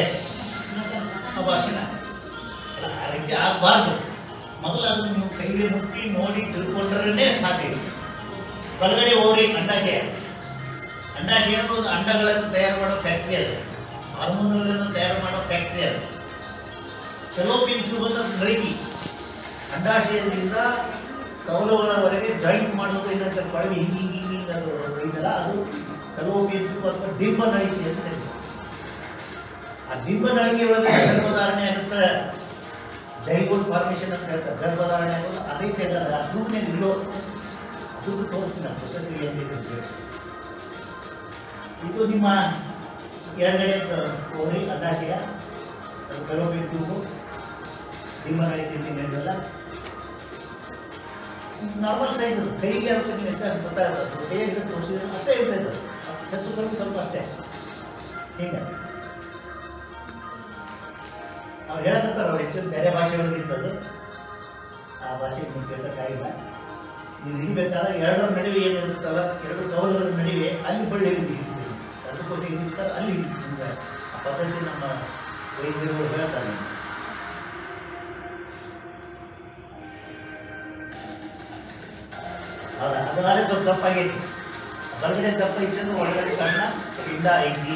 ಭಾಷಣ ಆ ರೀತಿ ಆಗಬಾರ್ದು. ಮೊದಲು ಅದನ್ನು ನೀವು ಕೈಗೆ ಮುಟ್ಟಿ ನೋಡಿ ತಿಳ್ಕೊಂಡ್ರೇ ಸಾಧ್ಯ. ಬಲಗಡೆ ಓರಿ ಅಂಡಾಶಯ. ಅಂಡಾಶಯ ಒಂದು ಅಂಡಗಳನ್ನು ತಯಾರು ಮಾಡೋ ಫ್ಯಾಕ್ಟ್ರಿ ಅದು, ಹಾರ್ಮೋನ್ಗಳನ್ನು ತಯಾರು ಮಾಡೋ ಫ್ಯಾಕ್ಟ್ರಿ ಅದು. ಫೆಲೋಪಿಯನ್ ಟ್ಯೂಬ್ ಅಂತ ಬೆಳಕಿ ಅಂಡಾಶಯದಿಂದ ಕವಲುಗಳವರೆಗೆ ಜಾಯಿಂಟ್ ಮಾಡೋದು ಏನಂತ ಕೊಳವೆ ಹಿಂಗೆ ಅದು ಇದಲ್ಲ, ಅದು ಫೆಲೋಪಿಯನ್ ಟ್ಯೂಬ್ ಅಥವಾ ಡಿಂಬ ನಳಿಕೆ ಅಂತ ಹೇಳ್ತಾರೆ. ಆ ಡಿಂಬ ನಳಿಕೆ ಒಳಗೆ ಗರ್ಭಧಾರಣೆ ಆಗುತ್ತೆ, ಜೈಗೋಲ್ ಫಾರ್ಮೇಷನ್ ಅಂತ ಹೇಳ್ತಾರೆ. ಗರ್ಭಧಾರಣೆ ಆಗೋದು ಅದೈತೆ ಅಲ್ಲ, ಆ ಟ್ಯೂಬ್ನಾಗ ಇಡೋ ಅದು ತೋರಿಸ್ತೀನಿ ಪ್ರೊಸೆಸ್ ಏನಿದೆ. ಇದು ನಿಮ್ಮ ಎಡಗಡೆ ಓರಿ ಅಂಡಾಶಯ, ಫೆಲೋಪಿಯನ್ ಟ್ಯೂಬು, ಡಿಂಬ ನಳಿಕೆ ತಿಂಗಳಿರಲ್ಲ. ನಾರ್ಮಲ್ ಸೈಜ್ ಕೈಗೆ ಅನ್ಸಕ್ಕೆ ವ್ಯತ್ಯಾಸ ಗೊತ್ತಾಗುತ್ತೆ. ಕೈಯಾಗಿ ತೋರಿಸಿದ್ರೆ ಅಷ್ಟೇ ಇರ್ತೈತೆ, ಹೆಚ್ಚು ಕಡಿಮೆ ಸ್ವಲ್ಪ ಅಷ್ಟೇ. ಹಿಂಗೆ ಅವ್ರು ಹೇಳಕತ್ತಾರ, ಅವ್ರು ಹೆಚ್ಚು ಬೇರೆ ಭಾಷೆ ಒಳಗಿರ್ತದ್ದು, ಆ ಭಾಷೆ ನೀವು ಕೇಳ್ಸೋಕ್ಕಾಗಿಲ್ಲ. ನೀವು ಹಿಡಿಬೇಕಾದ್ರೆ ಎರಡರ ನಡುವೆ ಏನಿರುತ್ತಲ್ಲ, ಎರಡು ಕವಲುಗಳ ನಡುವೆ ಅಲ್ಲಿ ಬಳ್ಳಿ ಹಿಡಿದಿರ್ತೀವಿ, ಅದಕ್ಕೋಟಿ ಹಿಡಿತಾರೆ ಅಲ್ಲಿ ಹಿಡಿದು. ಆ ಪದ್ಧತಿ ನಮ್ಮ ವೈದ್ಯರು ಹೇಳ್ತಾರೆ. ಹೌದಾ, ಅದರಾದ್ರೆ ಸ್ವಲ್ಪ ತಪ್ಪಾಗೈತಿ. ಹೊರಗಡೆ ದಪ್ಪ ಇಟ್ಟಂದ್ರೆ ಒಳಗಡೆ ಸಣ್ಣ ಪಿಂಡ ಐತಿ.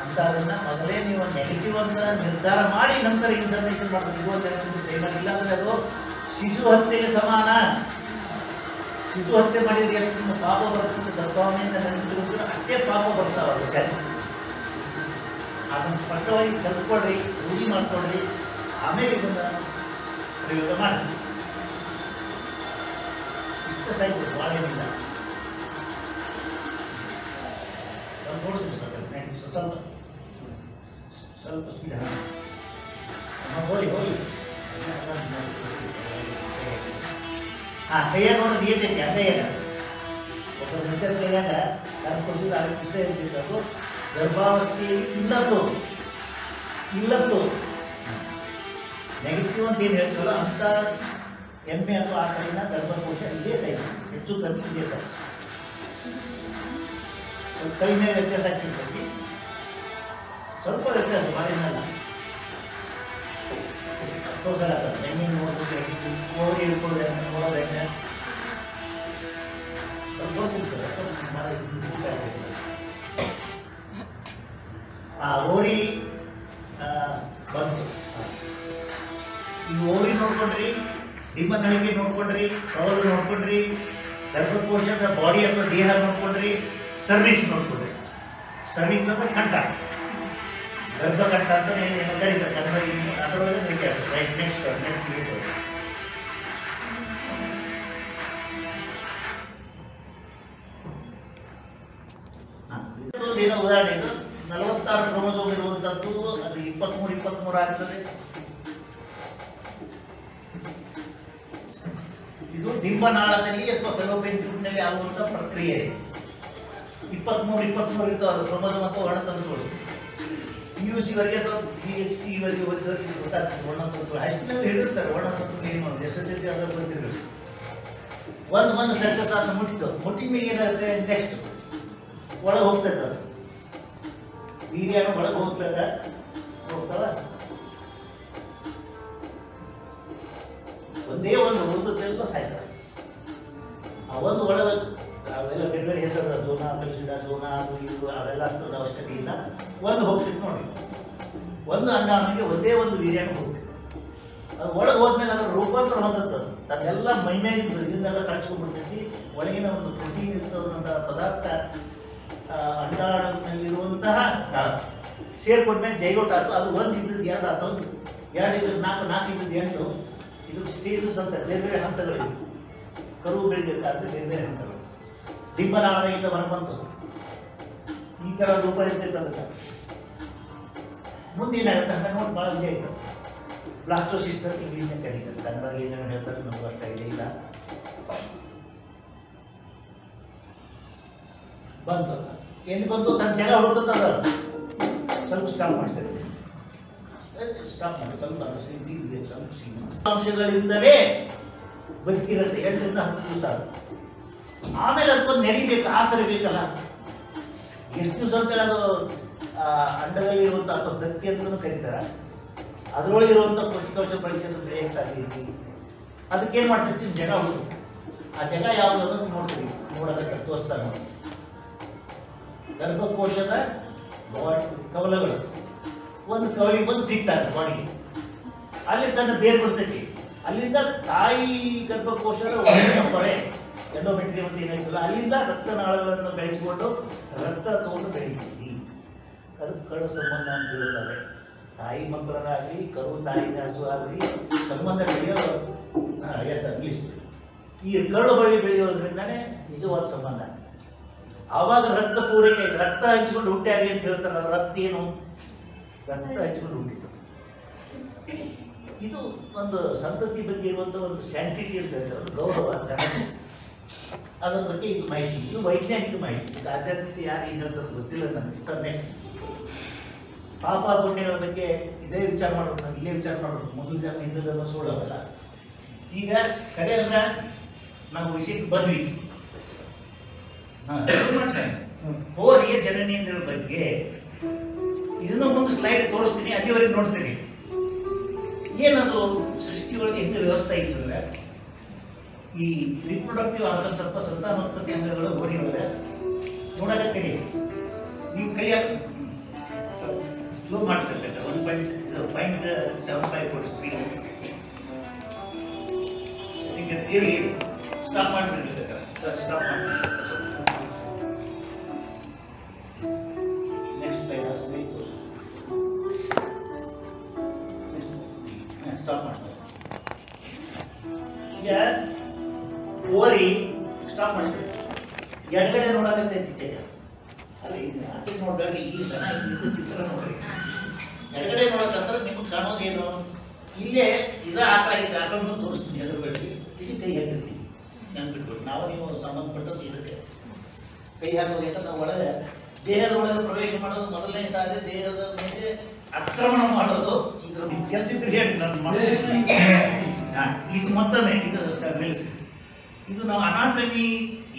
ಅಂತ ಅದನ್ನ ಮೊದಲೇ ನೀವು ನೆಗೆಟಿವ್ ಅಂತ ನಿರ್ಧಾರ ಮಾಡಿ ನಂತರ ಇನ್ಫಾರ್ಮೇಷನ್ ಮಾಡಬೇಕು. ಇಲ್ಲ ಅಂದ್ರೆ ಅದು ಶಿಶು ಹತ್ಯೆಗೆ ಸಮಾನ. ಶಿಶು ಹತ್ಯೆ ಮಾಡಿದ್ರೆ ಎಷ್ಟು ನಿಮ್ಮ ಪಾಪ ಬರ್ತದೆ, ಸದ್ಭಾವನೆಯಿಂದ ನೆನಪಿರುತ್ತೆ, ಅಷ್ಟೇ ಪಾಪ ಬರ್ತಾವ. ಅದನ್ನು ಸ್ಪಷ್ಟವಾಗಿ ಕಲ್ತ್ಕೊಳ್ರಿ, ರೂಢಿ ಮಾಡ್ಕೊಳ್ರಿ, ಆಮೇಲೆ ಇದನ್ನ ಪ್ರಯೋಗ ಮಾಡಿ. ಇಷ್ಟ ಸೈಜ್ ಭಾಳ ಏನಿಲ್ಲ, ಸ್ವಲ್ಪ ಸ್ಪೀಡ್ ಹೋಗಿ ಹಾಂ. ಕೈಯಾಗ ನೋಡೋದು ಏಟೈತಿ ಅಂಗೈಯಾಗ ಒಬ್ಬ ಮನುಷ್ಯರ ಕೈಯಾಗ ಕರ್ಕೊಟ್ಟಿದ್ದು ಅದಕ್ಕೆ ಇಷ್ಟ ಇರ್ತಿದ್ದು. ಗರ್ಭಾವಸ್ಥೆಯಲ್ಲಿ ಇಲ್ಲತ್ತು ನೆಗೆಟಿವ್ ಅಂತ ಏನು ಹೇಳ್ತೀವಲ್ಲ ಅಂಥ ಎಮ್ಮೆ ಅಥವಾ ಆ ಕಡೆಯಿಂದ ಗರ್ಭಕೋಶ ಇದೇ ಸೈಜ್, ಹೆಚ್ಚು ಕಮ್ಮಿ ಇದೇ ಸೈಜ್. ಕೈ ಮೇಲೆ ವ್ಯತ್ಯಾಸ ಆಗ್ತಿರ್ತೈತಿ, ಸ್ವಲ್ಪ ವ್ಯತ್ಯಾಸ ಬಾರಿನಲ್ಲ. ತೋರ್ಸಲಾಗ್ತದೆ ಹೆಂಗೆ ನೋಡ್ಬೇಕು, ಓಡಿ ಹಿಡ್ಕೊಳ್ಳೋದು ಹೆಂಗೆ, ನೋಡೋದು ಹೆಂಗೆ ಆ ಓರಿ ಬಂತು. ಈ ಓರಿ ನೋಡ್ಕೊಂಡ್ರಿ, ಡಿಂಬ ನಳಿಕೆ ನೋಡ್ಕೊಂಡ್ರಿ, ಕವಲು ನೋಡ್ಕೊಂಡ್ರಿ, ಗರ್ಭಕೋಶದ ಬಾಡಿ ಅಥವಾ ದೇಹ ನೋಡ್ಕೊಂಡ್ರಿ, ಸರ್ವಿಕ್ಸ್ ನೋಡ್ಕೊಂಡ್ರಿ. ಸರ್ವಿಕ್ಸ್ ಅಂದ್ರೆ ಕಂಠ, ಗರ್ಭಕಂಠ ಅಂತ ಏನು ಕರೀತಾರೆ ಕನ್ನಡ. ಅದರೊಳಗೆ ನಳಿಕೆ ಆಗ್ತದೆ. ರೈಟ್, ನೆಕ್ಸ್ಟ್ ಏನೋ ಉದಾಹರಣೆ ಇದು 46 ಕ್ರೋಮೋಸೋಮ್ ಇರುವಂಥದ್ದು ಅದು 23 ಆಗ್ತದೆ. ಇದು ಡಿಂಬನಾಳದಲ್ಲಿ ಅಥವಾ ಫೆಲೋಪಿಯನ್ ಟ್ಯೂಬ್ನಲ್ಲಿ ಆಗುವಂಥ ಪ್ರಕ್ರಿಯೆ. 23 ಇರ್ತಾವೆ ಅದು ಕ್ರೋಮೋಸೋಮ್ ಅಥವಾ ವರ್ಣತಂತುಗಳು. PUC ವರೆಗೆ ಅಥವಾ PHC ವರೆಗೆ ಓದಿದವರಿಗೆ ಗೊತ್ತಾಗ್ತದೆ ವರ್ಣತಂತುಗಳು. ಹೈಸ್ಕೂಲ್ನಲ್ಲಿ ಹೇಳಿರ್ತಾರೆ ವರ್ಣತಂತುಗಳು ಏನು ಮಾಡೋದು, SSLC ಆದ್ರೆ ಗೊತ್ತಿರಬೇಕು. ಒಂದು ಸಕ್ಸಸ್ ಆದ ಮುಟ್ಟಿದ ಮೇಲೆ ಏನಾಗುತ್ತೆ, ನೆಕ್ಸ್ಟ್ ಒಳಗೆ ಹೋಗ್ತದೆ ಅದು ವೀರ್ಯಾಣು ಒಳಗೆ ಹೋಗ್ತಾವ. ಒಂದೇ ಒಂದೆಲ್ಲ ಸಾಯ್ತವೆ. ಆ ಒಂದು ಒಳಗೆ ಅವೆಲ್ಲ ಬೇರೆ ಬೇರೆ ಹೆಸರು ಜೋನಾ ಕಲಿಸಿದ ಜೋನಾ ಅದು ಇದು ಅವೆಲ್ಲ ಅಷ್ಟು ಅವಶ್ಯಕತೆ ಇಲ್ಲ. ಒಂದು ಹೋಗ್ತಿತ್ತು ನೋಡಿ, ಒಂದು ಅಂಡಾಣುವಿಗೆ ಒಂದೇ ಒಂದು ವೀರ್ಯಾಣು ಹೋಗ್ತಿತ್ತು. ಅದು ಒಳಗೆ ಹೋದ್ಮೇಲೆ ಅದ್ರ ರೂಪಾಂತರ ಹೊಂದುತ್ತದೆ. ಅದೆಲ್ಲ ಮೈಮೇಲೆ ಇದನ್ನೆಲ್ಲ ಕಳ್ಸ್ಕೊಂಡ್ಬಿಡ್ತೈತಿ. ಒಳಗಿನ ಒಂದು ಪ್ರೋಟೀನ್ ಇರ್ತದಂಥ ಪದಾರ್ಥ ಅಂಡಾಣುವಿನಲ್ಲಿರುವಂತಹ ಸೇರ್ಕೊಂಡ್ಮೇಲೆ ಜೈಗೋಟ್ ಆಯ್ತು. ಅದು ಒಂದು ಇದ್ದದ್ದು 2 ಆಯ್ತು, 2 ಇದ್ದದ್ದು 4, 4 ಇದ್ದದ್ದು 8. ಇದು ಸ್ಟೇಜಸ್ ಅಂತ ಬೇರೆ ಬೇರೆ ಹಂತಗಳಿವೆ. ಕರು ಬೆಳಿಬೇಕಾದ್ರೆ ಬೇರೆ ಬೇರೆ ಹಂತಗಳು. ಡಿಂಬನಾಳದಿಂದ ಹೊರಬಂತು ಈ ಥರ ರೂಪ ಇರ್ತೈತೆ. ಅದಕ್ಕೆ ಮುಂದೇನಾಗುತ್ತೆ ಅಂತ ನೋಡಿ ಭಾಳ ವಿಜಯ ಆಯ್ತು. ಬ್ಲಾಸ್ಟೋಸಿಸ್ಟ್ ಅಂತ ಇಂಗ್ಲೀಷ್ನ ಕರೀತಾರೆ. ಕನ್ನಡದಲ್ಲಿ ಏನೇನು ಹೇಳ್ತಾರೆ ನಮಗೂ ಅಷ್ಟ ಇದೆ ಇಲ್ಲ. ಬಂತು, ಎಲ್ಲಿ ಬಂತು ತನ್ನ ಜಾಗ ಹುಡುಕುತ್ತದ. ಸ್ವಲ್ಪ ಸ್ಟಾಪ್ ಮಾಡ್ತಾರೆ, ಸ್ಟಾಪ್ ಮಾಡಿ ಸ್ವಲ್ಪ ಅಂಶಗಳಿಂದಲೇ ಬದುಕಿರುತ್ತೆ 8 ರಿಂದ 10 ದಿವಸ. ಆಮೇಲೆ ಅದಕ್ಕೊಂದು ನೆರಿಬೇಕು, ಆಸರೆ ಬೇಕಲ್ಲ. ಎಷ್ಟು ದಿವಸ ಅಂತೇಳಿ ಅದು ಅಂಡದಲ್ಲಿರುವಂಥ ಅಥವಾ ದತ್ತಿ ಅಂತಲೂ ಕರೀತಾರೆ. ಅದರೊಳಗಿರುವಂಥ ಪೌಷ್ಟಿಕಾಂಶ ಬಳಸಿದ್ರೆ ಬೆಳೆಯಕ್ಕೆ ಸಾಧ್ಯ ಐತಿ. ಅದಕ್ಕೇನು ಮಾಡ್ತೈತಿ, ಜಗ ಹುಡುಕು. ಆ ಜಗ ಯಾವುದು ಅನ್ನೋದು ನೋಡ್ತೀವಿ, ನೋಡೋದಕ್ಕೆ ತೋರಿಸ್ತಾರೆ. ಗರ್ಭಕೋಶದ ಕವಲಗಳು ಒಂದು ಕವಲಿಗೆ ಬಂದು ಫಿಕ್ಸ್ ಆಗುತ್ತೆ ಬಾಡಿಗೆ. ಅಲ್ಲಿ ತನ್ನ ಬೇರು ಬರ್ತೈತಿ. ಅಲ್ಲಿಂದ ತಾಯಿ ಗರ್ಭಕೋಶದ ಒಳಗಿನ ಹೊರೆ ಎಂಡೋಮೆಟ್ರಿಯಂ ಅಂತ ಏನಾಯ್ತಲ್ಲ, ಅಲ್ಲಿಂದ ರಕ್ತನಾಳಗಳನ್ನು ಬೆಳೆಸಿಕೊಂಡು ರಕ್ತ ತಗೊಂಡು ಬೆಳೀತೀವಿ. ಅದಕ್ಕೆ ಕಳು ಸಂಬಂಧ ಅಂತ ಹೇಳೋದೇ. ತಾಯಿ ಮಕ್ಕಳನ್ನಾಗಲಿ ಕರು ತಾಯಿ ಹಸು ಆಗಲಿ ಸಂಬಂಧ ಬೆಳೆಯೋದು ಇಂಗ್ಲೀಷ್. ಈ ಕರುಳು ಬಳಿ ಬೆಳೆಯೋದ್ರಿಂದನೇ ನಿಜವಾದ ಸಂಬಂಧ. ಆವಾಗ ರಕ್ತ ಪೂರೈಕೆ, ರಕ್ತ ಹಂಚ್ಕೊಂಡು ಹುಟ್ಟ್ಯಾಗಿ ಅಂತ ಹೇಳ್ತಾರಲ್ಲ. ರಕ್ತ ಏನು, ರಕ್ತ ಹಂಚ್ಕೊಂಡು ಹುಟ್ಟಿತು. ಇದು ಒಂದು ಸಂತತಿ ಬಗ್ಗೆ ಇರುವಂಥ ಒಂದು ಸ್ಯಾಂಟಿಟಿ ಅಂತ ಹೇಳ್ತಾರೆ, ಒಂದು ಗೌರವ. ಅದರ ಬಗ್ಗೆ ಇದು ಮಾಹಿತಿ, ಇದು ವೈಜ್ಞಾನಿಕ ಮಾಹಿತಿ. ಇದು ಆಧ್ಯಾತ್ಮಿಕ ಯಾರು ಏನು ಹೇಳ್ತಾರೆ ಗೊತ್ತಿಲ್ಲ ನನಗೆ. ಸರ್ ನೆಕ್ಸ್ಟ್ ಪಾಪ ಪುಣ್ಯಗಳ ಬಗ್ಗೆ ಇದೇ ವಿಚಾರ ಮಾಡೋದು, ನಾವು ಇಲ್ಲೇ ವಿಚಾರ ಮಾಡೋದು. ಮೊದಲು ಜನ ಹಿಂದೆಲ್ಲ ಸುಳ್ಳವಲ್ಲ. ಈಗ ಕರೆ ಅಂದ್ರೆ ನಾವು ವಿಷಯಕ್ಕೆ ಬಂದ್ವಿ. ಹೋರಿಯ ಜನನೇಂದ್ರಗಳ ಬಗ್ಗೆ ಇದನ್ನು ಮುಂದೆ ಸ್ಲೈಡ್ ತೋರಿಸ್ತೀನಿ, ಅಲ್ಲಿವರೆಗೆ ನೋಡ್ತೀನಿ. ಏನದು ಸೃಷ್ಟಿಯೊಳಗೆ ಹೆಂಗೆ ವ್ಯವಸ್ಥೆ ಇತ್ತಂದ್ರೆ, ಈ ರಿಪ್ರೊಡಕ್ಟಿವ್ ಆರ್ಗನ್ ಸ್ವಲ್ಪ ಸಂತಾನೋತ್ಪತ್ತಿ ಅಂಗಗಳು ಹೋರಿ ಒಳಗೆ ನೋಡೋದಕ್ಕೆ ನೀವು ಕೈಯಾಗ ಸ್ಲೋ ಮಾಡಿಸಬೇಕು. 1.75 ಸ್ಪೀಡ್ ಈಗ ತಿರುಗಿ ಸ್ಟಾಪ್ ಮಾಡಿಬಿಡ್ಬೇಕು ಸರ್. ಸ್ಟಾಪ್ ಮಾಡಿ ನೆಕ್ಸ್ಟ್ ಸ್ಲೈಡ್ ಸ್ಟಾಪ್ ಮಾಡ್ತಾರೆ. ಈಗ ಓರಿ ಸ್ಟಾಪ್ ಮಾಡ್ತಾರೆ. ಎಡಗಡೆ ನೋಡಕತ್ತೆ ಈಚೆಗೆ ಅಲ್ಲ, ಇದು ಆಚೆ ನೋಡ್ಬೇಡಿ. ಈ ಜನ ಇದು ಚಿತ್ರ ನೋಡ್ರಿ. ಎಡಗಡೆ ನೋಡಕಂದ್ರೆ ನಿಮ್ಗೆ ಕಾಣೋದೇನು, ಇಲ್ಲೇ ಇದು ಆಕಳನ್ನು ತೋರಿಸ್ತೀನಿ. ಅದ್ರ ಬಗ್ಗೆ ಇದು ಕೈ ಹಾಕಿರ್ತೀವಿ, ನೆನ್ಪಿಟ್ಬಿಟ್ಟು ನಾವು ನೀವು ಸಂಬಂಧಪಟ್ಟದ್ದು ಇದಕ್ಕೆ ಕೈ ಹಾಕೋದು. ಯಾಕಂದ್ರೆ ನಾವು ಒಳಗೆ ದೇಹದ ಒಳಗೆ ಪ್ರವೇಶ ಮಾಡೋದು ಮೊದಲನೇ ಸಾಧ್ಯ. ದೇಹದ ಮೇಲೆ ಆಕ್ರಮಣ ಮಾಡೋದು ಇದ್ರ ಕೆಲಸ ಇದ್ರೆ ಹೇಳಿ ನಾನು ಮಾಡ್ತೀನಿ. ಇದು ಮತ್ತೊಮ್ಮೆ ಇದು ಸರ್ ನಿಲ್ಲಿಸಿ. ಇದು ನಾವು ಅನಾಟಮಿ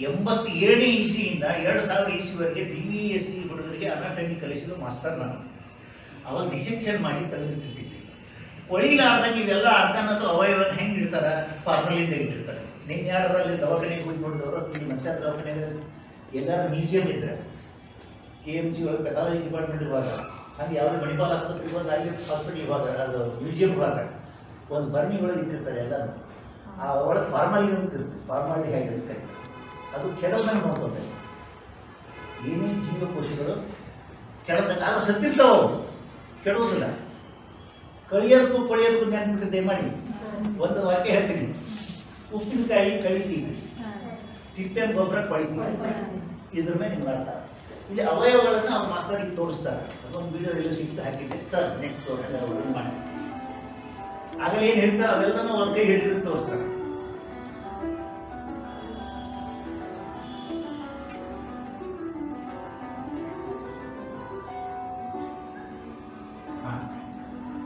87ನೇ ಇಸ್ವಿಯಿಂದ 2000 ಇಸ್ವಿವರೆಗೆ PVSC ಹುಡುಗರಿಗೆ ಅನಾಟಮಿ ಕಲಿಸಿದ ಮಾಸ್ತರ್ ನಾನು. ಅವಾಗ ಡಿಸೆಕ್ಷನ್ ಮಾಡಿ ತೆಗೆದಿಟ್ಟಿದ್ದೆ. ಕೊಳಿಲಾರ್ದಂಗೆ ಇವೆಲ್ಲ ಆರ್ಗನ್ ಅಥವಾ ಅವಯವನ್ನ ಹೆಂಗೆ ಇಡ್ತಾರೆ, ಫಾರ್ಮಲಿಂದ ಇಟ್ಟಿರ್ತಾರೆ. ನೀನು ಯಾರಲ್ಲಿ ದವಾಖಾನೆಗೆ ಹೋಗಿ ನೋಡಿದವರು, ಈ ಮನುಷ್ಯ ದವಾಖಾನೆಗೆ ಎಲ್ಲರೂ ಮ್ಯೂಸಿಯಂ ಇದ್ರೆ KMC ಒಳಗೆ ಪೆಥಾಲಜಿ ಡಿಪಾರ್ಟ್ಮೆಂಟ್ ಇವಾಗ, ಅದು ಯಾವುದೇ ಮಣಿಪಾಲ್ ಆಸ್ಪತ್ರೆಗೆ ಬಂದು ಅಲ್ಲಿ ಹಾಸ್ಪಿಟ್ಲ್ ಇವಾಗ ಅದು ಮ್ಯೂಸಿಯಂ ಇವಾಗ ಒಂದು ಬರ್ಮಿ ಒಳಗೆ ಇಟ್ಟಿರ್ತಾರೆ ಎಲ್ಲರೂ. ಆ ಒಳಗೆ ಫಾರ್ಮಾಲಿನ್ ಅಂತ ಇರ್ತದೆ, ಫಾರ್ಮಾಲಿಹೈಡ್ ಅಂತ ಕರೀತಾರೆ. ಅದು ಕೆಡೋದನ್ನು ನೋಡ್ಕೊತಾರೆ. ಏನೇನು ಜೀವಕೋಶಗಳು ಕೆಡದಾಗ ಅದು ಸತ್ತಿರ್ತಾವೆ, ಕೆಡೋದಿಲ್ಲ. ಕಳಿಯೋದಕ್ಕೂ ಕೊಳೆಯೋದಕ್ಕೂ ನೆನ್ಪಿಟ್ಟು ದಯಮಾಡಿ ಒಂದು ವಾಕ್ಯ ಹೇಳ್ತೀನಿ. ಉಪ್ಪಿನಕಾಯಿ ಕಳಿತೀವಿ, ತಿಪ್ಪೆ ಗೊಬ್ಬರ ಕೊಳಿತೀವಿ. ಇದ್ರ ಮೇಲೆ ನಿಮ್ಗೆ ಅರ್ಥ. ಇಲ್ಲಿ ಅವಯವಗಳನ್ನು ಅವ್ರು ಮಾಸ್ತರಿಗೆ ತೋರಿಸ್ತಾರೆ. ಅದೊಂದು ವಿಡಿಯೋ ಎಲ್ಲ ಸಿಕ್ತು ಹಾಕಿದ್ದೆ ಸರ್ ನೆಕ್ಸ್ಟ್ ಮಾಡಿ ಆಗಲೇ ಏನು ಹೇಳ್ತಾರೆ ಅವೆಲ್ಲನೂ ಅವ್ರ ಕೈ ಹಿಡಿದು ತೋರಿಸ್ತಾರೆ.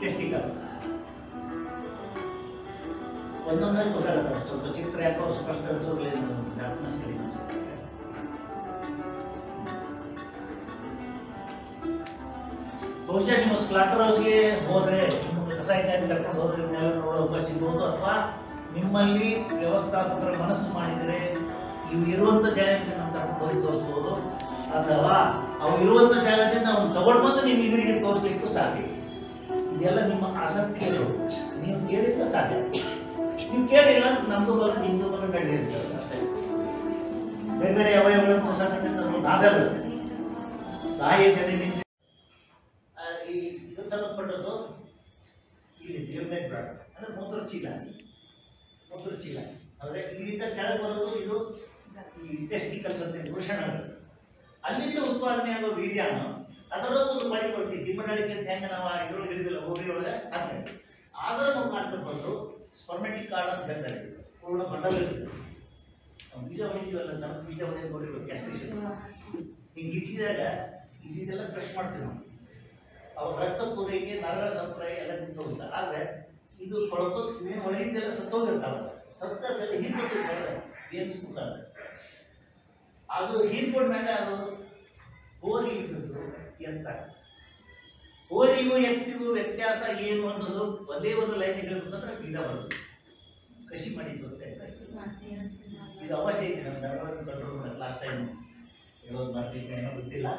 ಟೆಸ್ಟಿಕಲ್ ಒಂದೊಂದೇ ತೋರಿಸಾಗತ್ತೆ. ಸ್ವಲ್ಪ ಚಿತ್ರ ಯಾಕೋ ಸ್ಪಷ್ಟ ಅನ್ಸೋಗ್ಲೇನು ಡಾರ್ಕ್ನೆಸ್ ಕಡಿಮೆ ಅನ್ಸುತ್ತೆ. ಬಹುಶಃ ನೀವು ಸ್ಲಾಟರ್ ಹೌಸ್ಗೆ ಹೋದ್ರೆ ನಿಮಗೆ ಕಸಾಯಿಕಾಯಿ ಕರ್ಕೊಂಡು ಹೋದ್ರೆ ಇವನ್ನೆಲ್ಲ ನೋಡೋ ಅವಕಾಶ ಸಿಗ್ಬೋದು. ಅಥವಾ ನಿಮ್ಮಲ್ಲಿ ವ್ಯವಸ್ಥಾಪಕರ ಮನಸ್ಸು ಮಾಡಿದರೆ ಇವು ಇರುವಂಥ ಜಾಗಕ್ಕೆ ನಾವು ಕರ್ಕೊಂಡು ಹೋಗಿ ತೋರಿಸ್ಬೋದು. ಅಥವಾ ಅವು ಇರುವಂಥ ಜಾಗದಿಂದ ಅವ್ನು ತಗೊಂಡು ಬಂದು ನಿಮ್ಮ ಇವರಿಗೆ ತೋರಿಸ್ಲಿಕ್ಕೂ ಸಾಧ್ಯ. ಇದೆಲ್ಲ ನಿಮ್ಮ ಆಸಕ್ತಿಗಳು. ನೀವು ಕೇಳಿದ್ರೆ ಸಾಧ್ಯ, ನೀವು ಕೇಳಿಲ್ಲ ನಮ್ದು ಬರೋ ನಿಮ್ದು ಬರೋ ನಡೆಯುತ್ತೆ ಅಷ್ಟೇ. ಬೇರೆ ಬೇರೆ ಅವಯವಗಳನ್ನು ತೋರ್ಸಕ್ಕಂಥ ಆಗಲ್ಲ. ಬಾಹ್ಯ ಜನರಿಂದ ಇದಕ್ಕೆ ಸಂಬಂಧಪಟ್ಟದ್ದು ಇಲ್ಲಿ ದೇವಮೇಟ್ ಬ್ರಾಡ್ ಅಂದರೆ ಮೂತ್ರ ಚೀಲ ಅಂದರೆ ಇಲ್ಲಿಂದ ಕೆಳಗೆ ಬರೋದು ಇದು ಈ ಟೆಸ್ಟಿಕಲ್ಸ್ ಅಂತ ವೃಷಣಗಳು. ಅಲ್ಲಿಂದ ಉತ್ಪಾದನೆ ಆಗೋ ವೀರ್ಯಾಣ ಅದರಲ್ಲೂ ಒಂದು ಬಳಿ ಕೊಡ್ತೀವಿ. ಡಿಂಬನಳಿಕೆ ಅಂತ ಹೆಂಗೆ ನಾವು ಇದ್ರೊಳಗೆ ಹಿಡಿದಿಲ್ಲ ಹೋಗಿ ಒಳಗೆ ಹಾಗೆ ಅದರ ಮುಖಾಂತರ ಬಂದು ಸ್ಪರ್ಮೆಟಿಕ್ ಕಾರ್ಡ್ ಅಂತ ಹೇಳ್ತಾರೆ. ಪೂರ್ಣ ಮಂಡಲ ಇರ್ತದೆ. ಬೀಜ ಹೊಡಿತೀವಲ್ಲ, ನಮ್ಮ ಬೀಜ ಹೊಡೆಯೋದು ನೋಡಿರ್ಬೇಕು ಕ್ಯಾಸ್ಟ್ರೇಷನ್. ಹಿಂಗೆ ಗಿಚ್ಚಿದಾಗ ಇದೆಲ್ಲ ಕ್ರಶ್ ಮಾಡ್ತೀವಿ ನಾವು. ಅವ್ರ ರಕ್ತ ಪೂರೈಕೆ ನರಗಳ ಸಂಪ್ರಾಯ ಎಲ್ಲ ನಿಂತೋಗುತ್ತೆ. ಆದರೆ ಇದು ಕೊಳಕೋದು ಇನ್ನೇನು ಒಳಗಿಂದೆಲ್ಲ ಸತ್ತೋಗಿರ್ತಾವ. ಸತ್ತದೆಲ್ಲ ಹೀರ್ಕೊತಿರ್ತಾರೆ ಗೇಮ್ಸ್ ಮುಖಾಂತರ. ಅದು ಹೀರ್ಕೊಂಡ್ಮ್ಯಾಗ ಅದು ಹೋರಿ ಇದ್ದದ್ದು ಎಂತ ಹೋರಿಗೂ ಎತ್ತಿಗೂ ವ್ಯತ್ಯಾಸ ಏನು ಅನ್ನೋದು ಒಂದೇ ಒಂದು ಲೈನ್ ಹೇಳ್ಬೇಕಂದ್ರೆ ಬೀಜ ಬರೋದು ಕಸಿ ಮಾಡಿದ್ದು ಅಂತ ಇದು ಅವಶ್ಯ ಐತೆ. ನಮ್ಮ ಧರ್ಮವನ್ನು ಕಂಟ್ರೋಲ್ ಮಾಡೋದು ಲಾಸ್ಟ್ ಟೈಮ್ ಹೇಳೋದು ಮಾಡ್ತಿದ್ದೆ ಏನೋ ಗೊತ್ತಿಲ್ಲ.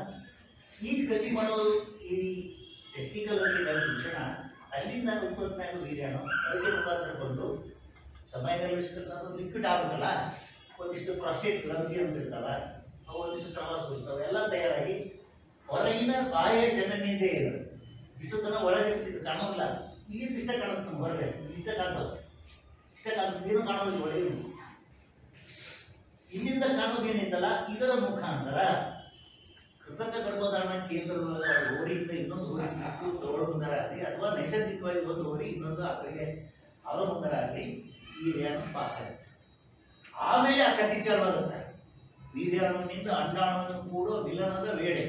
ಈ ಕಸಿ ಮಾಡೋದು ಈ ಟೆಸ್ಟಿಕಲ್ ಅಲ್ಲಿ ಭೂಷಣ ಅಲ್ಲಿಂದ ಉತ್ಪನ್ನ ವೀರ್ಯಾಣು ಅದಕ್ಕೆ ಮುಖಾಂತರ ಬಂದು ಸಮಯ ನಿರ್ವಹಿಸ್ಕೊಂಡು ಲಿಕ್ವಿಡ್ ಆಗುತ್ತಲ್ಲ. ಒಂದಿಷ್ಟು ಪ್ರಾಸ್ಟೇಟ್ ಗ್ರಂಥಿ ಅಂತ ಇರ್ತಾವ, ಅವು ಒಂದಿಷ್ಟು ಸ್ರಾವ ಸೂಚಿಸ್ತಾವೆ, ಎಲ್ಲ ತಯಾರಾಗಿ ಹೊರಗಿನ ಬಾಹ್ಯ ಜನನಿಂದೇ ಇದೆ. ಇಷ್ಟು ತನ ಒಳಗೆ ಕಾಣೋದಿಲ್ಲ. ಇಲ್ಲಿಂದ ಇಷ್ಟ ಕಾಣುತ್ತೆ. ನಮ್ಮ ಹೊರಗೆ ಇಷ್ಟ ಕಾಣ್ತಾವೆ, ಇಷ್ಟ ಕಾಣುತ್ತೆ, ಏನು ಕಾಣೋದಿಲ್ಲ ಒಳಗೆ. ಇಲ್ಲಿಂದ ಕಾಣೋದೇನಿತ್ತಲ್ಲ ಇದರ ಮುಖಾಂತರ ಕೃತಕ ಗರ್ಭಧಾರಣ ಕೇಂದ್ರದೊಳಗೆ ಹೋರಿಯಿಂದ ಇನ್ನೊಂದು ಹೋರಿ ತಗೊಳ್ಳೋ ಮುಂದರಾಗಲಿ ಅಥವಾ ನೈಸರ್ಗಿಕವಾಗಿ ಒಂದು ಹೋರಿ ಇನ್ನೊಂದು ಆಕಳಿಗೆ ಅವರ ಮುಂದರಾಗಲಿ ಈ ವೀರ್ಯಾಣು ಪಾಸ್ ಆಗುತ್ತೆ. ಆಮೇಲೆ ಆ ಕಟ್ಟಿ ಚಾಲುವಾಗುತ್ತೆ. ವೀರ್ಯಾಣುವಿನಿಂದ ಅಂಡಾಣುವನ್ನು ಕೂಡೋ ವಿಲನದ ವೇಳೆ